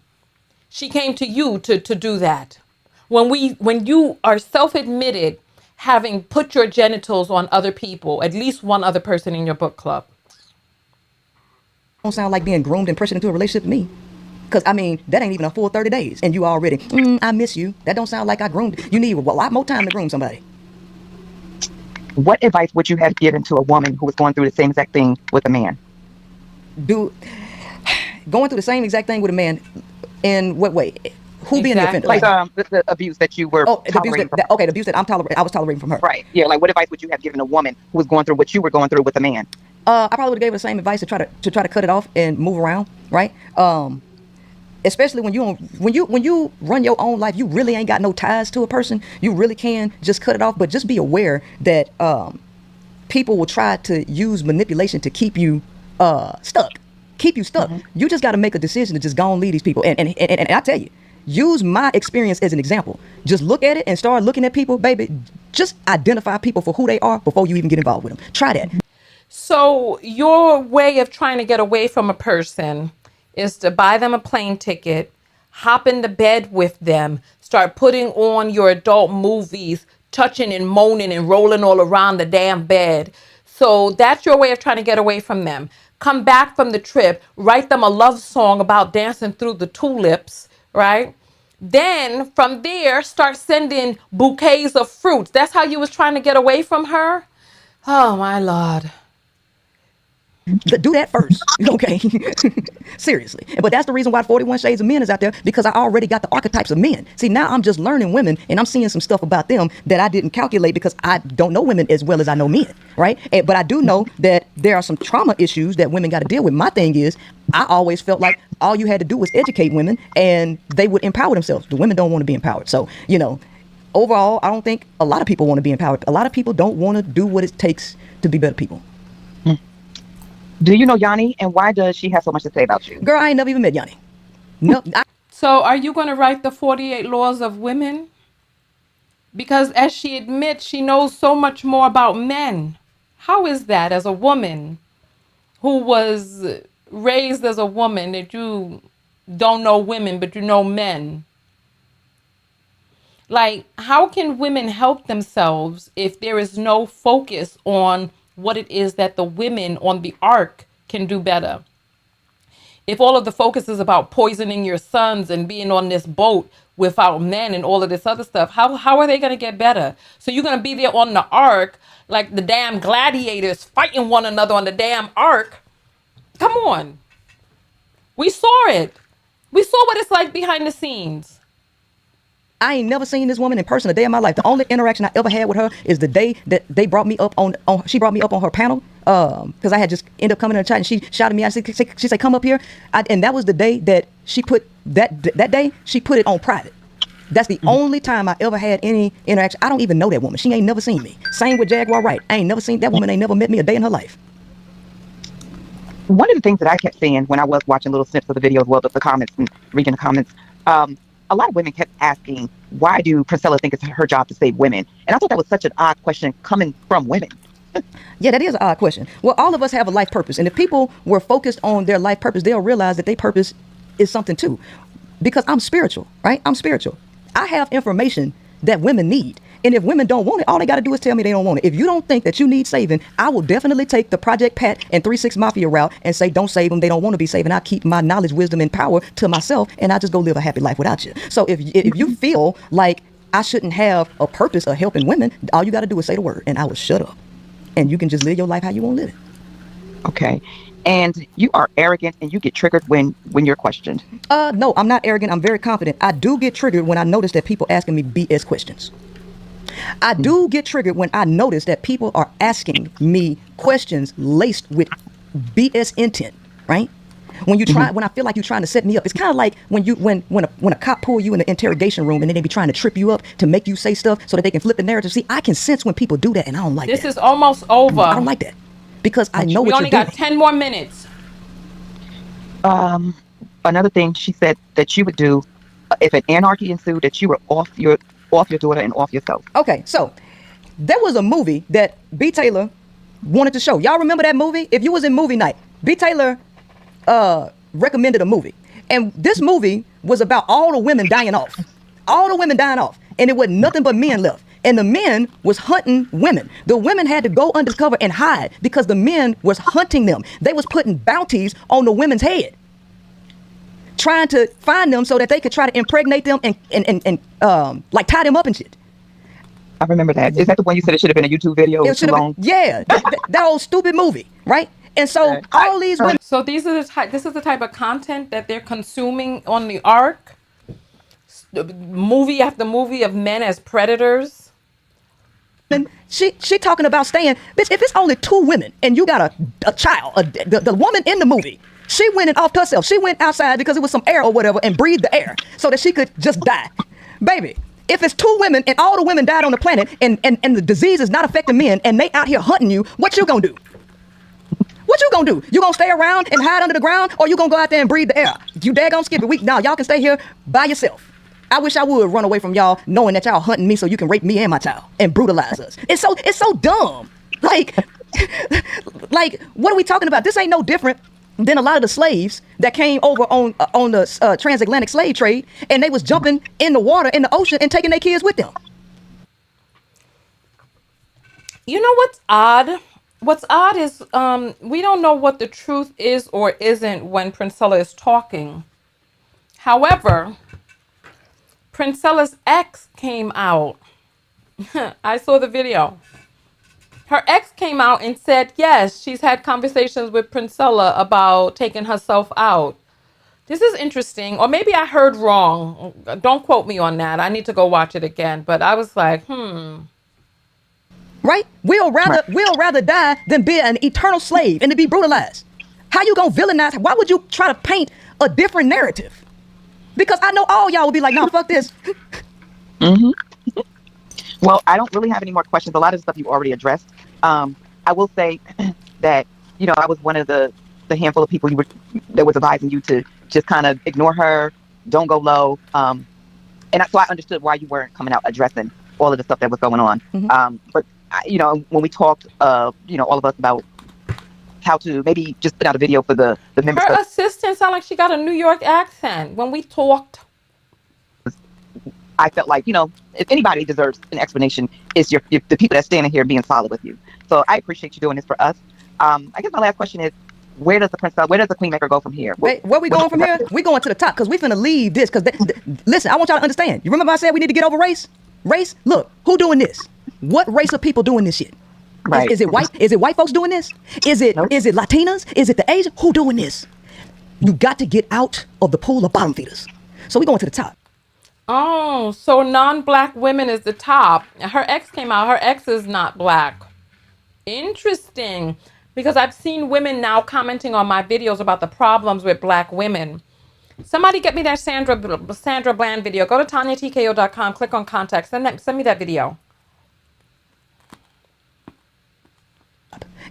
she came to you to do that. When you are self-admitted having put your genitals on other people, at least one other person in your book club. Don't sound like being groomed and pressured into a relationship to me. Because, I mean, that ain't even a full 30 days. And you already, I miss you. That don't sound like I groomed. You need a lot more time to groom somebody. What advice would you have given to a woman who was going through the same exact thing with a man? Going through the same exact thing with a man, in what way? Who being the offender? Like the abuse that you were tolerating. The abuse that I was tolerating from her. Right. Yeah. Like, what advice would you have given a woman who was going through what you were going through with a man? I probably would have gave her the same advice to try to cut it off and move around, right? Especially when you run your own life, you really ain't got no ties to a person. You really can just cut it off, but just be aware that people will try to use manipulation to keep you stuck. Mm-hmm. You just got to make a decision to just go and leave these people. And I tell you, use my experience as an example. Just look at it and start looking at people, baby. Just identify people for who they are before you even get involved with them. Try that. So your way of trying to get away from a person is to buy them a plane ticket, hop in the bed with them, start putting on your adult movies, touching and moaning and rolling all around the damn bed. So that's your way of trying to get away from them. Come back from the trip, write them a love song about dancing through the tulips, right? Then from there, start sending bouquets of fruits. That's how you was trying to get away from her? Oh, my Lord. Do that first, okay? Seriously. But that's the reason why 41 Shades of Men is out there, because I already got the archetypes of men. See, now I'm just learning women, and I'm seeing some stuff about them that I didn't calculate because I don't know women as well as I know men, right? But I do know that there are some trauma issues that women got to deal with. My thing is, I always felt like all you had to do was educate women, and they would empower themselves. The women don't want to be empowered. So, overall, I don't think a lot of people want to be empowered. A lot of people don't want to do what it takes to be better people. Do you know Yanni, and why does she have so much to say about you? Girl, I ain't never even met Yanni. No, So are you going to write the 48 laws of women? Because as she admits, she knows so much more about men. How is that as a woman who was raised as a woman that you don't know women, but you know men? Like, how can women help themselves if there is no focus on what it is that the women on the ark can do better? If all of the focus is about poisoning your sons and being on this boat without men and all of this other stuff, how are they going to get better? So you're going to be there on the ark like the damn gladiators fighting one another on the damn ark. Come on. We saw it. We saw what it's like behind the scenes. I ain't never seen this woman in person a day in my life. The only interaction I ever had with her is the day that they brought me up on she brought me up on her panel. Because I had just ended up coming in the chat and she shouted me out. She said, come up here. And that was the day that she put that day she put it on private. That's the only time I ever had any interaction. I don't even know that woman. She ain't never seen me. Same with Jaguar Wright. I ain't never seen that woman. Ain't never met me a day in her life. One of the things that I kept seeing when I was watching little snips of the videos, well, the comments and reading the comments, a lot of women kept asking, why do Princella think it's her job to save women? And I thought that was such an odd question coming from women. Yeah, that is an odd question. Well, all of us have a life purpose. And if people were focused on their life purpose, they'll realize that their purpose is something too. Because I'm spiritual, right? I'm spiritual. I have information that women need. And if women don't want it, all they got to do is tell me they don't want it. If you don't think that you need saving, I will definitely take the Project Pat and 3-6 Mafia route and say, don't save them. They don't want to be saved. And I keep my knowledge, wisdom, and power to myself. And I just go live a happy life without you. So if you feel like I shouldn't have a purpose of helping women, all you got to do is say the word and I will shut up. And you can just live your life how you want to live it. Okay. And you are arrogant and you get triggered when you're questioned. No, I'm not arrogant. I'm very confident. I do get triggered when I notice that people asking me BS questions. I do get triggered when I notice that people are asking me questions laced with BS intent, right? When you try, when I feel like you're trying to set me up, it's kind of like when a cop pull you in the interrogation room and then they be trying to trip you up to make you say stuff so that they can flip the narrative. See, I can sense when people do that, and I don't like that. This is almost over. I don't like that because I know we what only you're doing. got 10 more minutes. Another thing she said that you would do if an anarchy ensued, that you were off your daughter and off yourself. Okay, so there was a movie that B. Taylor wanted to show. Y'all remember that movie? If you was in movie night, B. Taylor recommended a movie. And this movie was about all the women dying off. All the women dying off. And it was nothing but men left. And the men was hunting women. The women had to go undercover and hide because the men was hunting them. They was putting bounties on the women's head, trying to find them so that they could try to impregnate them and like tie them up and shit. I remember that. Is that the one you said it should have been a YouTube video? It was too long? Yeah, that old stupid movie, right? And so all these women. So this is the type of content that they're consuming on the ark. Movie after movie of men as predators. She talking about staying. Bitch, if it's only 2 women and you got a child, the woman in the movie, she went and offed herself. She went outside because it was some air or whatever and breathed the air so that she could just die. Baby, if it's 2 women and all the women died on the planet and the disease is not affecting men and they out here hunting you, what you gonna do? What you gonna do? You gonna stay around and hide under the ground, or you gonna go out there and breathe the air? You daggone skip it. Now y'all can stay here by yourself. I wish I would run away from y'all knowing that y'all hunting me so you can rape me and my child and brutalize us. It's so dumb. Like what are we talking about? This ain't no different than a lot of the slaves that came over on the transatlantic slave trade, and they was jumping in the water in the ocean and taking their kids with them. You know what's odd? What's odd is we don't know what the truth is or isn't when Princella is talking. However, Princella's ex came out. I saw the video. Her ex came out and said, yes, she's had conversations with Princella about taking herself out. This is interesting. Or maybe I heard wrong. Don't quote me on that. I need to go watch it again. But I was like, Right? We'll rather die than be an eternal slave and to be brutalized. How you gonna villainize? Why would you try to paint a different narrative? Because I know all y'all would be like, no, fuck this. Mm-hmm. Well, I don't really have any more questions. A lot of stuff you already addressed. I will say that you know, I was one of the handful of people that was advising you to just kind of ignore her, don't go low. So I understood why you weren't coming out addressing all of the stuff that was going on. But you know, when we talked, you know, all of us about how to maybe just put out a video for the members. Her assistant sounded like she got a New York accent when we talked. I felt like, you know, if anybody deserves an explanation, it's the people that's standing here being solid with you. So I appreciate you doing this for us. I guess my last question is, where does the Queenmaker go from here? Where we going from here? We going to the top because we finna leave this. Because listen, I want y'all to understand. You remember I said we need to get over race? Race? Look, who doing this? What race of people doing this shit? Right. Is it white? Is it white folks doing this? Is it Latinas? Is it the Asian? Who doing this? You got to get out of the pool of bottom feeders. So we going to the top. Oh, so non-black women is the top. Her ex came out. Her ex is not black. Interesting. Because I've seen women now commenting on my videos about the problems with black women. Somebody get me that Sandra Bland video. Go to TonyaTKO.com, click on contacts, send me that video.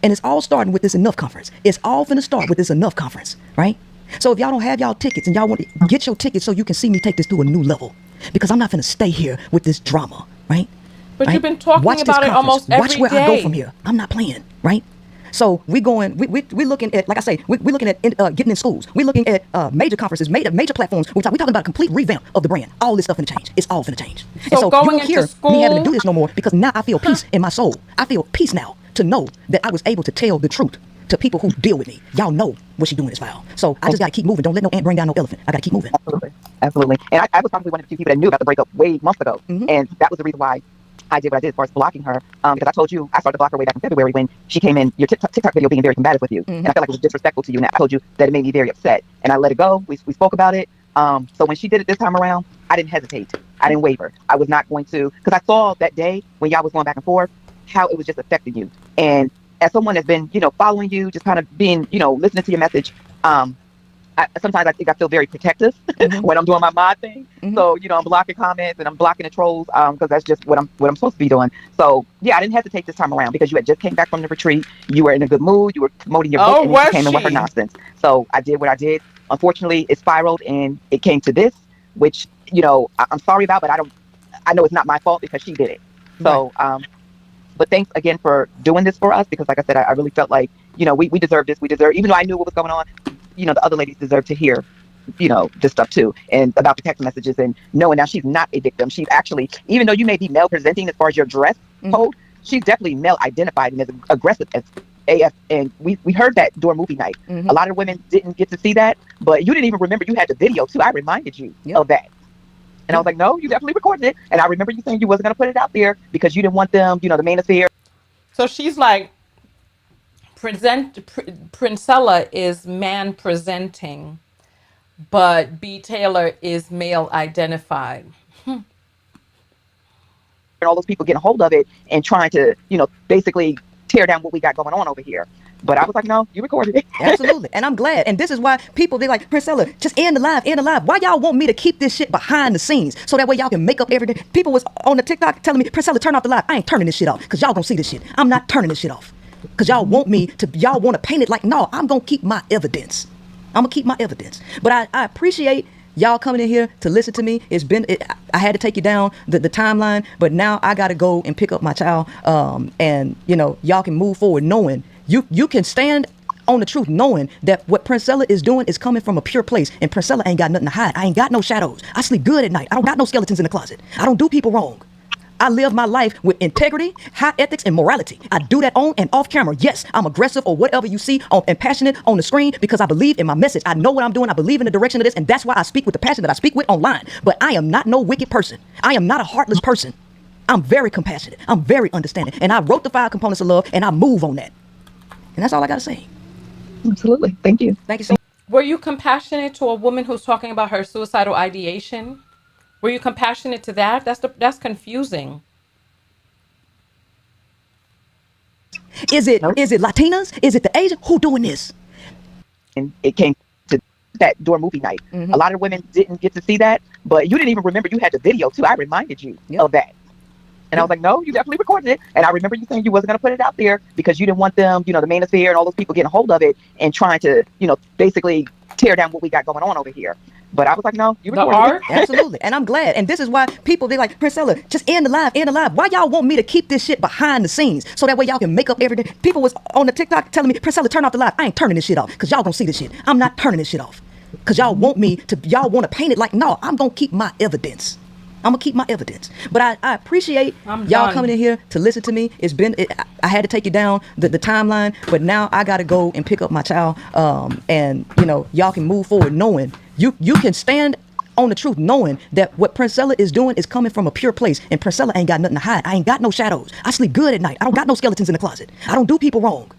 And it's all starting with this Enough conference. It's all finna start with this Enough conference, right? So if y'all don't have y'all tickets and y'all want to get your tickets so you can see me take this to a new level, because I'm not finna stay here with this drama, right? But right? you've been talking Watch about it almost every day. Watch where I go from here. I'm not playing, right? So we're looking at, like I say, we're looking at getting in schools. We're looking at major conferences, major platforms. We're talking about a complete revamp of the brand. All this stuff finna change. It's all finna change. So and going you don't into hear school, me having to do this no more because now I feel peace in my soul. I feel peace now to know that I was able to tell the truth to people who deal with me. Y'all know what she doing is foul. So I just gotta keep moving. Don't let no ant bring down no elephant. I gotta keep moving. Absolutely. And I was probably one of the few people that knew about the breakup way months ago. And that was the reason why I did what I did as far as blocking her. Because I told you I started to block her way back in February when she came in your TikTok video being very combative with you. And I felt like it was disrespectful to you. And I told you that it made me very upset. And I let it go. We spoke about it. So when she did it this time around, I didn't hesitate. I didn't waver. I was not going to, because I saw that day when y'all was going back and forth, how it was just affecting you. And as someone that's been, you know, following you, just kind of being, you know, listening to your message, sometimes I think I feel very protective when I'm doing my mod thing. So, you know, I'm blocking comments and I'm blocking the trolls because that's just what I'm supposed to be doing. So, yeah, I didn't hesitate this time around because you had just came back from the retreat. You were in a good mood. You were promoting your book and then you came in with her nonsense. So I did what I did. Unfortunately, it spiraled and it came to this, which, you know, I'm sorry about, but I know it's not my fault because she did it. So, but thanks again for doing this for us because, like I said, I really felt like, you know, we deserve this. We deserve, even though I knew what was going on, you know, the other ladies deserve to hear, you know, this stuff too. And about the text messages and knowing now she's not a victim. She's actually, even though you may be male presenting as far as your dress code, she's definitely male identified and as aggressive as AF. And we heard that during movie night. A lot of women didn't get to see that, but you didn't even remember you had the video too. I reminded you of that. And I was like, no, you definitely recorded it. And I remember you saying you wasn't going to put it out there because you didn't want them, you know, the manosphere. So she's like, Princella is man presenting, but B. Taylor is male identified. And all those people getting hold of it and trying to, you know, basically tear down what we got going on over here. But I was like, no, you recorded it. Absolutely. And I'm glad. And this is why people, they're like, Princella, just end the live. Why y'all want me to keep this shit behind the scenes so that way y'all can make up everything? People was on the TikTok telling me, Princella, turn off the live. I ain't turning this shit off because y'all gonna see this shit. I'm not turning this shit off because y'all want to paint it like, no, I'm gonna keep my evidence. I'm gonna keep my evidence. But I appreciate y'all coming in here to listen to me. I had to take you down the timeline, but now I got to go and pick up my child. And, you know, y'all can move forward knowing you can stand on the truth, knowing that what Princella is doing is coming from a pure place. And Princella ain't got nothing to hide. I ain't got no shadows. I sleep good at night. I don't got no skeletons in the closet. I don't do people wrong. I live my life with integrity, high ethics, and morality. I do that on and off camera. Yes, I'm aggressive or whatever you see and passionate on the screen because I believe in my message. I know what I'm doing. I believe in the direction of this. And that's why I speak with the passion that I speak with online. But I am not no wicked person. I am not a heartless person. I'm very compassionate. I'm very understanding. And I wrote the 5 components of love and I move on that. And that's all I got to say. Absolutely. Thank you. Thank you so much. Were you compassionate to a woman who's talking about her suicidal ideation? Were you compassionate to that? That's confusing. Is it Latinas? Is it the Asian? Who doing this? And it came to that during movie night. A lot of women didn't get to see that, but you didn't even remember you had the video too. I reminded you of that. And I was like, no, you definitely recorded it. And I remember you saying you wasn't going to put it out there because you didn't want them, the manosphere and all those people getting a hold of it and trying to, basically tear down what we got going on over here. But I was like, no, you recorded it. Absolutely. And I'm glad. And this is why people, they're like, Princella, just end the live. Why y'all want me to keep this shit behind the scenes so that way y'all can make up everything? People was on the TikTok telling me, Princella, turn off the live. I ain't turning this shit off because y'all gonna see this shit. I'm not turning this shit off because y'all want to paint it like, no, I'm gonna keep my evidence. I'm gonna keep my evidence. But I appreciate y'all coming in here to listen to me. I had to take you down the timeline, but now I gotta go and pick up my child. And y'all can move forward knowing you can stand on the truth, knowing that what Princella is doing is coming from a pure place. And Princella ain't got nothing to hide. I ain't got no shadows. I sleep good at night. I don't got no skeletons in the closet. I don't do people wrong.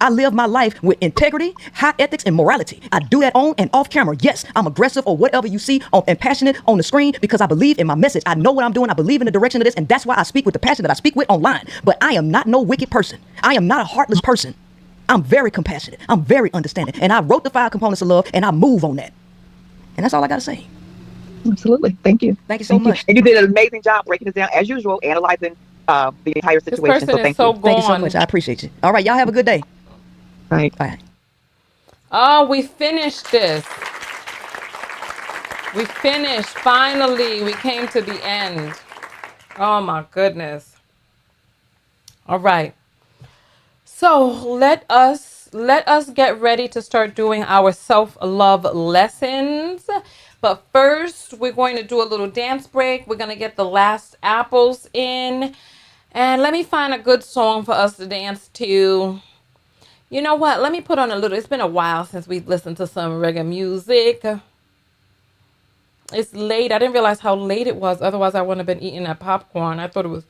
I live my life with integrity, high ethics, and morality. I do that on and off camera. Yes, I'm aggressive or whatever you see and passionate on the screen because I believe in my message. I know what I'm doing. I believe in the direction of this, and that's why I speak with the passion that I speak with online. But I am not no wicked person. I am not a heartless person. I'm very compassionate. I'm very understanding. And I wrote the 5 components of love, and I move on that. And that's all I got to say. Absolutely. Thank you. Thank you so much. And you did an amazing job breaking this down, as usual, analyzing the entire situation. This person is so gone. Thank you so much. I appreciate you. All right, y'all have a good day. Right. Bye. Oh, we finished this. We finished. Finally, we came to the end. Oh my goodness. All right. So let us get ready to start doing our self-love lessons. But first, we're going to do a little dance break. We're going to get the last apples in. And let me find a good song for us to dance to. You know what? Let me put on a little. It's been a while since we listened to some reggae music. It's late. I didn't realize how late it was. Otherwise, I wouldn't have been eating that popcorn. I thought it was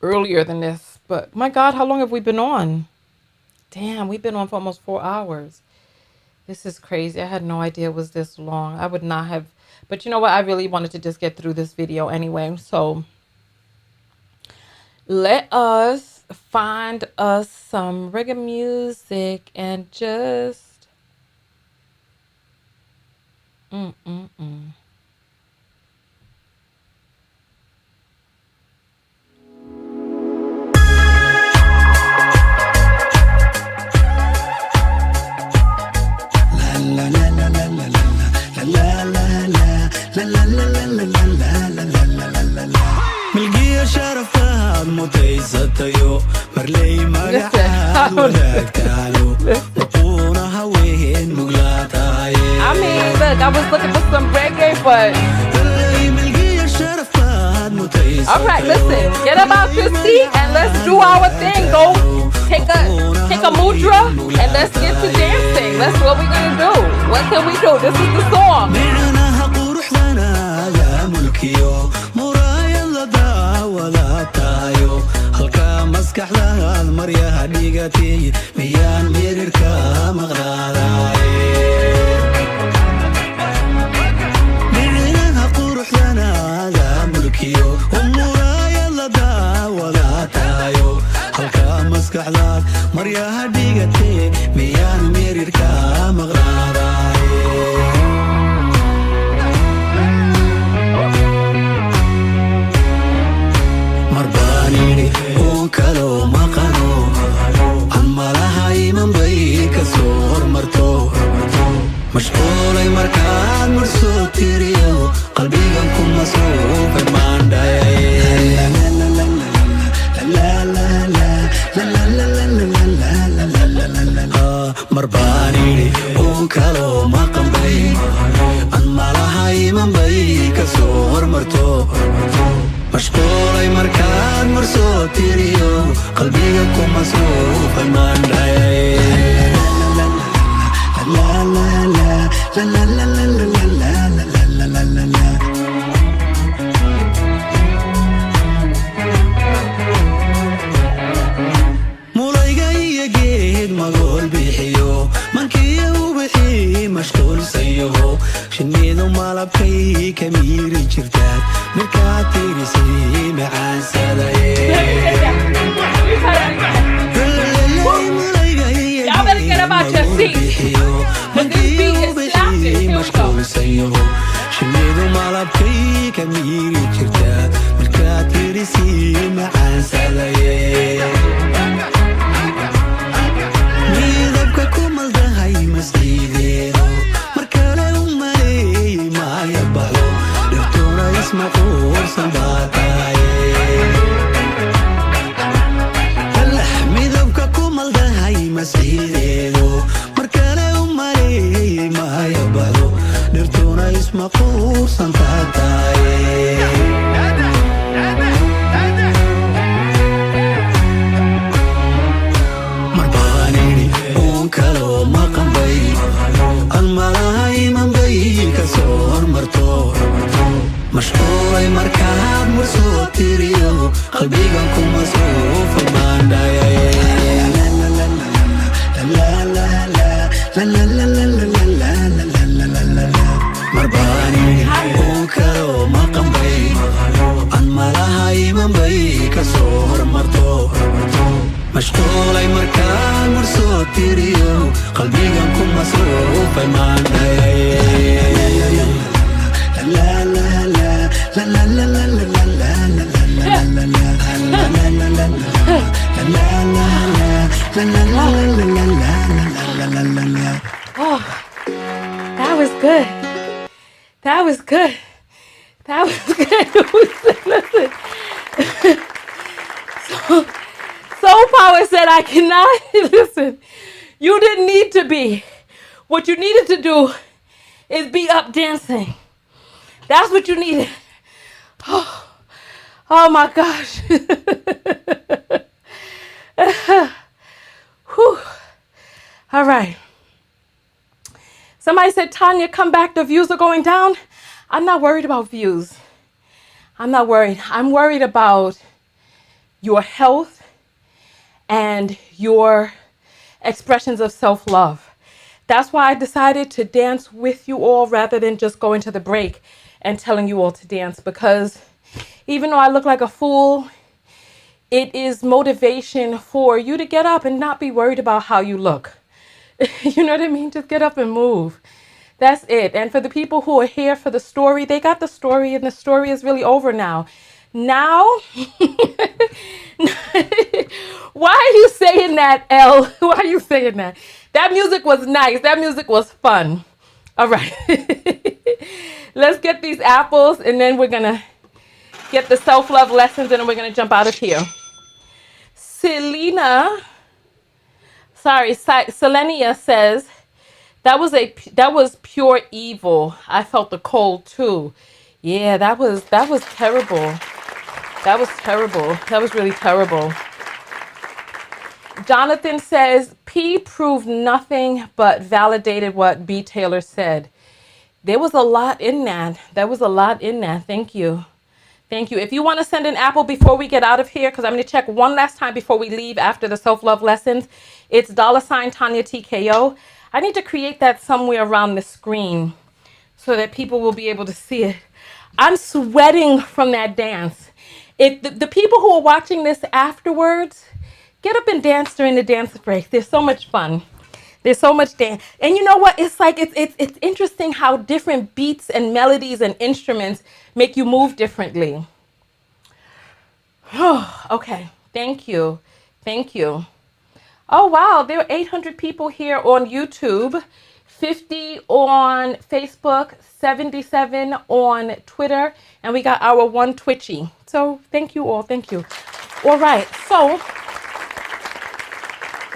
earlier than this. But my God, how long have we been on? Damn, we've been on for almost 4 hours. This is crazy. I had no idea it was this long. I would not have. But you know what? I really wanted to just get through this video anyway. So let us find us some reggae music and just ملقية شرفها متيزتيو مرلي مقعد ولكتالو وقونها وين مقلاتاي I mean, look, I was looking for some reggae, but ملقية شرفها متيزتيو all right, listen, get up out your seat and let's do our thing. Go take a mudra and let's get to dancing. That's what we're gonna do. What can we do? This is the song. ولا تايو هلكا مسكح لها المريا هديقتي ميان بيركا مغراراي مرينها قروح لنا لا ملكيو ومرايا لدا ولا تايو هلكا مسكح لها مريا هديقتي ميان بيركا مغراراي كلو مقنو أما لها يمن بيك سور مرتو مشغولي مركان مرسو تيريو قلبي قنكم مصروف المان داي مرباني وكلو مقن بي أما لها يمن بيك سور مرتو مشغولي مركان مرسو تيريو قلبي يكون مصروف المان داي لا لا لا لا لا لا لا لا لا لا لا لا مولاي يجيد مقول بيحيو منكي وبحي مشغول سيهو شنيدو مالبكي كميري جرداد مركاتيري سي معان سلاي Y'all better get up out your seat. But this beat is slapping. Here we go. shinnidu malabkay ka miiri jirta markaad fiirisii macaansadaye midabka ku maldahay masjideedo markale u maleeyey maya balo dhirtuna isma quursan baa tahaye midabka ku maldahay masjideedo markale u maleeyey maya balo dhirtuna isma quursan baa tahaye kaloo maqanbay aan malahay manbay ka soo hormarto mashquulay markaad mursoo tiriyo qalbigan ku masruufa maandhayaye marbaani uun kaloo maqanbay aan malahay manbay ka soo hormarto mashquulay markaan mursoo tiriyo qalbigan ku masruufay maandhayaye Oh, that was good. That was good. That was good. Listen. Soul Power said, I cannot. Listen, you didn't need to be. What you needed to do is be up dancing. That's what you needed. Oh my gosh. Whew. All right. Somebody said, Tonya, come back. The views are going down. I'm not worried about views. I'm not worried. I'm worried about your health and your expressions of self-love. That's why I decided to dance with you all rather than just going to the break and telling you all to dance, because even though I look like a fool, it is motivation for you to get up and not be worried about how you look. You know what I mean? Just get up and move. That's it. And for the people who are here for the story, they got the story, and the story is really over now. Now, why are you saying that, Elle? Why are you saying that? That music was nice. That music was fun. All right. Let's get these apples, and then we're going to get the self-love lessons, and then we're going to jump out of here. Selenia says, that was pure evil. I felt the cold too. Yeah, that was terrible. That was terrible. That was really terrible. Jonathan says, P proved nothing but validated what B. Taylor said. There was a lot in that. There was a lot in that. Thank you. Thank you. If you want to send an apple before we get out of here, because I'm going to check one last time before we leave after the self-love lessons, it's $Tonya TKO. I need to create that somewhere around the screen so that people will be able to see it. I'm sweating from that dance. If the people who are watching this afterwards, get up and dance during the dance break. There's so much fun. There's so much dance. And you know what? It's like, it's interesting how different beats and melodies and instruments make you move differently. Okay. Thank you. Thank you. Oh, wow. There are 800 people here on YouTube, 50 on Facebook, 77 on Twitter, and we got our one Twitchy. So thank you all. Thank you. All right. So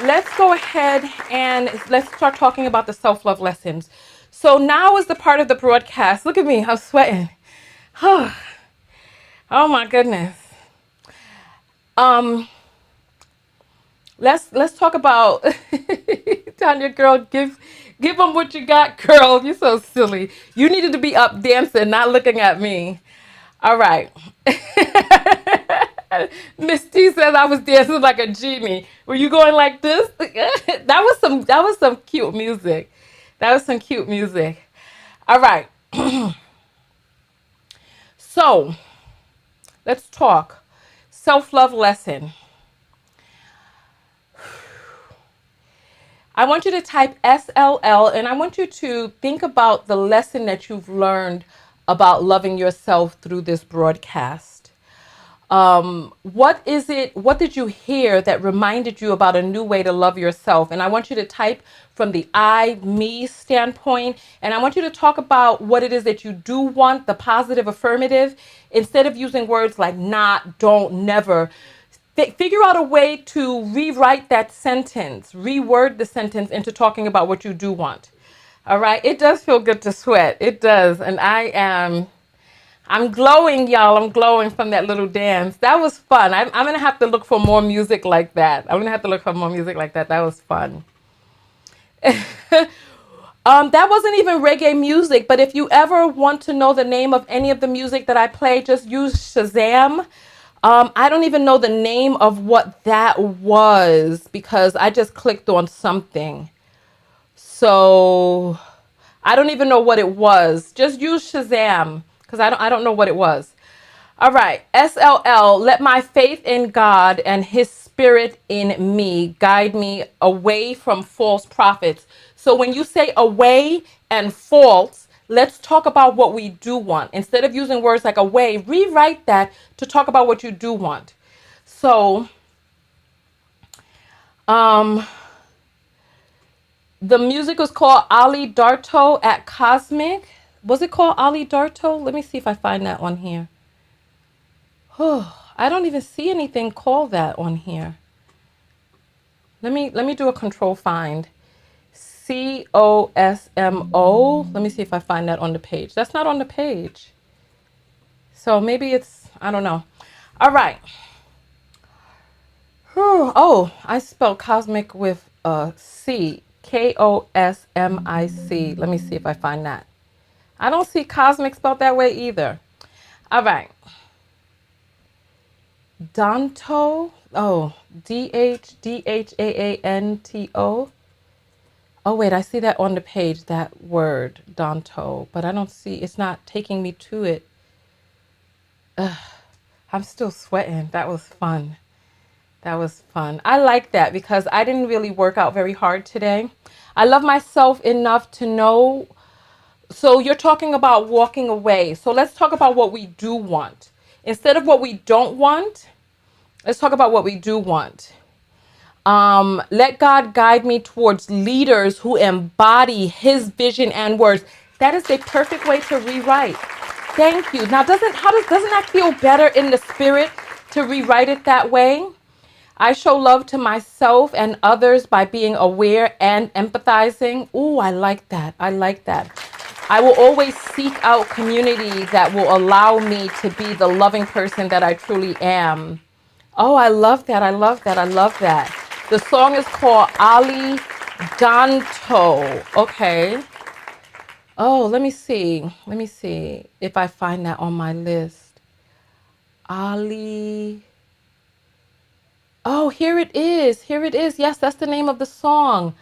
let's go ahead and let's start talking about the self-love lessons. So now is the part of the broadcast. Look at me. I'm sweating. Oh my goodness. Let's talk about Tonya, girl, give them what you got, girl. You're so silly. You needed to be up dancing, not looking at me. All right. Miss T says I was dancing like a genie. Were you going like this? That was some cute music. That was some cute music. All right. So let's talk self-love lesson. I want you to type SLL, and I want you to think about the lesson that you've learned about loving yourself through this broadcast. What did you hear that reminded you about a new way to love yourself? And I want you to type from the I, me standpoint. And I want you to talk about what it is that you do want, the positive affirmative, instead of using words like not, don't, never. Figure out a way to rewrite that sentence, reword the sentence into talking about what you do want. All right. It does feel good to sweat. It does. And I'm glowing, y'all. I'm glowing from that little dance. That was fun. I'm going to have to look for more music like that. That was fun. That wasn't even reggae music, but if you ever want to know the name of any of the music that I play, just use Shazam. I don't even know the name of what that was because I just clicked on something. So I don't even know what it was. Just use Shazam because I don't know what it was. All right. SLL, let my faith in God and his spirit in me guide me away from false prophets. So when you say away and false, let's talk about what we do want. Instead of using words like away, rewrite that to talk about what you do want. So, the music was called Ali Darto at Cosmic. Was it called Ali Darto? Let me see if I find that on here. I don't even see anything called that on here. Let me do a control find. COSMO. Let me see if I find that on the page. That's not on the page. So maybe it's, I don't know. All right. Oh, I spelled cosmic with a C. KOSMIC. Let me see if I find that. I don't see cosmic spelled that way either. All right. Danto. Oh, DHDHAANTO. Oh, wait, I see that on the page, that word, Danto, but I don't see, it's not taking me to it. I'm still sweating. That was fun. That was fun. I like that because I didn't really work out very hard today. I love myself enough to know. So you're talking about walking away. So let's talk about what we do want. Instead of what we don't want, let's talk about what we do want. Let God guide me towards leaders who embody his vision and words. That is the perfect way to rewrite. Thank you. Now, doesn't that feel better in the spirit to rewrite it that way? I show love to myself and others by being aware and empathizing. Ooh, I like that. I like that. I will always seek out community that will allow me to be the loving person that I truly am. Oh, I love that. I love that. I love that. The song is called Ali Danto. Okay. Oh, let me see. Let me see if I find that on my list. Ali. Oh, here it is. Here it is. Yes, that's the name of the song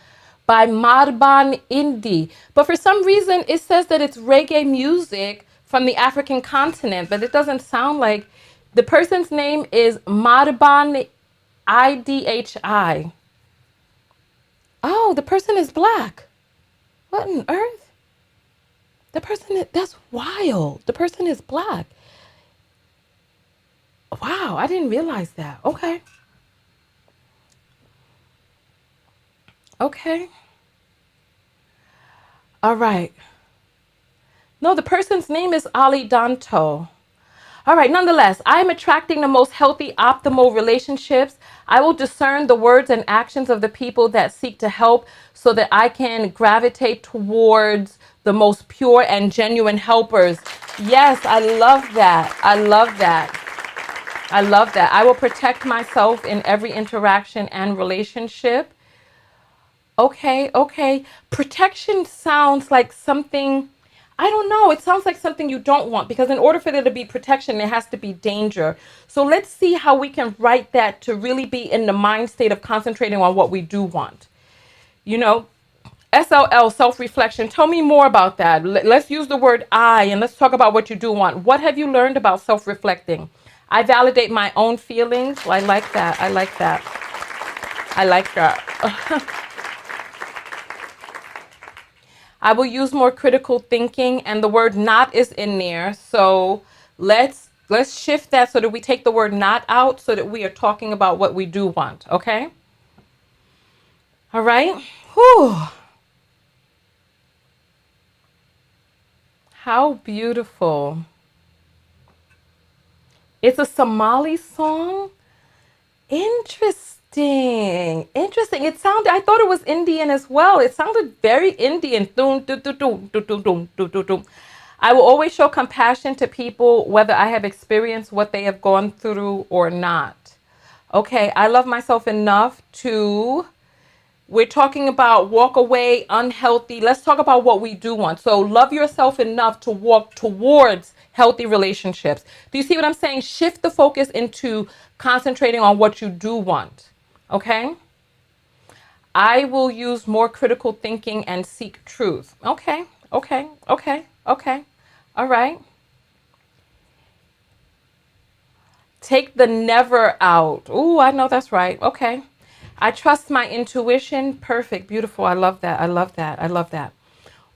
by Marban Indi. But for some reason, it says that it's reggae music from the African continent, but it doesn't sound like. The person's name is Marban IDHI. Oh, the person is black. What on earth? That's wild. The person is black. Wow, I didn't realize that. Okay. Okay. All right. No, the person's name is Ali Danto. All right, nonetheless, I am attracting the most healthy, optimal relationships. I will discern the words and actions of the people that seek to help so that I can gravitate towards the most pure and genuine helpers. Yes, I love that. I love that. I love that. I will protect myself in every interaction and relationship. Okay, okay. Protection sounds like something, I don't know. It sounds like something you don't want because in order for there to be protection, there has to be danger. So let's see how we can write that to really be in the mind state of concentrating on what we do want. You know, SLL, self-reflection. Tell me more about that. Let's use the word I and let's talk about what you do want. What have you learned about self-reflecting? I validate my own feelings. Well, I like that. I like that. I like that. I will use more critical thinking, and the word not is in there. So let's shift that so that we take the word not out so that we are talking about what we do want, okay? All right. Whew. How beautiful. It's a Somali song. Interesting. Interesting. It sounded, I thought it was Indian as well. It sounded very Indian. I will always show compassion to people, whether I have experienced what they have gone through or not. Okay, I love myself enough to, we're talking about walk away, unhealthy. Let's talk about what we do want. So love yourself enough to walk towards healthy relationships. Do you see what I'm saying? Shift the focus into concentrating on what you do want. Okay? I will use more critical thinking and seek truth. Okay. All right. Take the never out. Ooh, I know that's right. Okay. I trust my intuition. Perfect. Beautiful. I love that.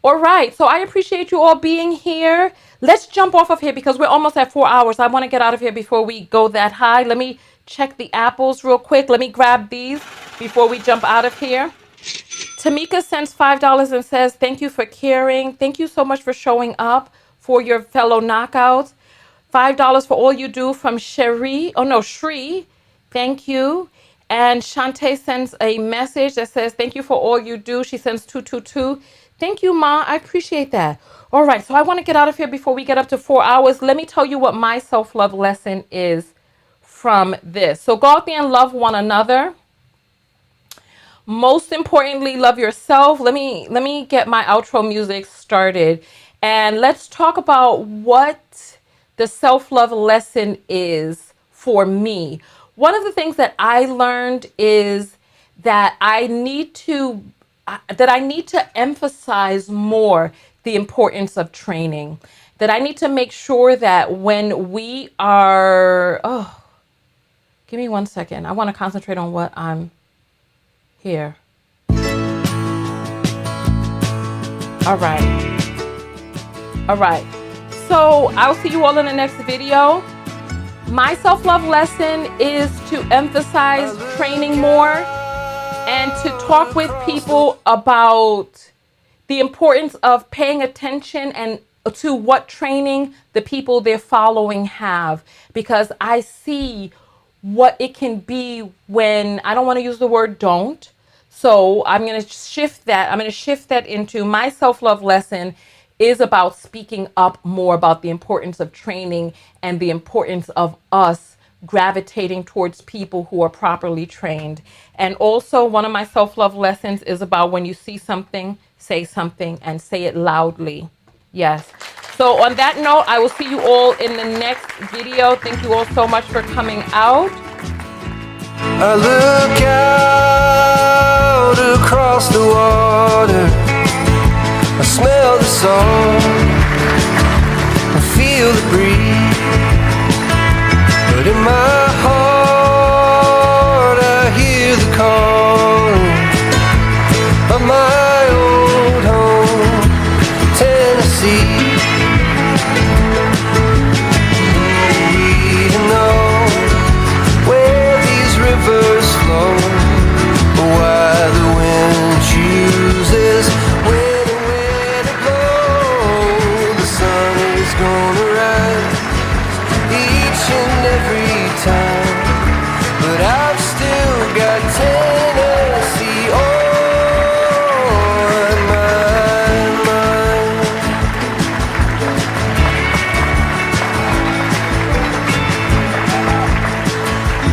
All right. So I appreciate you all being here. Let's jump off of here because we're almost at 4 hours. I want to get out of here before we go that high. Let me check the apples real quick. Let me grab these before we jump out of here. Tamika sends $5 and says, thank you for caring. Thank you so much for showing up for your fellow knockouts. $5 for all you do from Shri. Thank you. And Shantae sends a message that says, thank you for all you do. She sends 222. Thank you, Ma. I appreciate that. All right. So I want to get out of here before we get up to 4 hours. Let me tell you what my self-love lesson is from this. So go out there and love one another. Most importantly, love yourself. Let me get my outro music started. And let's talk about what the self-love lesson is for me. One of the things that I learned is that I need to emphasize more the importance of training. That I need to make sure that when we are, give me 1 second. I want to concentrate on what I'm here. All right. So I'll see you all in the next video. My self-love lesson is to emphasize training more and to talk with people about the importance of paying attention and to what training the people they're following have, because I see what it can be when, I don't want to use the word don't. So I'm going to shift that into my self-love lesson is about speaking up more about the importance of training and the importance of us gravitating towards people who are properly trained. And also one of my self-love lessons is about when you see something, say something and say it loudly. Yes. So on that note, I will see you all in the next video. Thank you all so much for coming out. I look out across the water, I smell the salt, I feel the breeze, but in my heart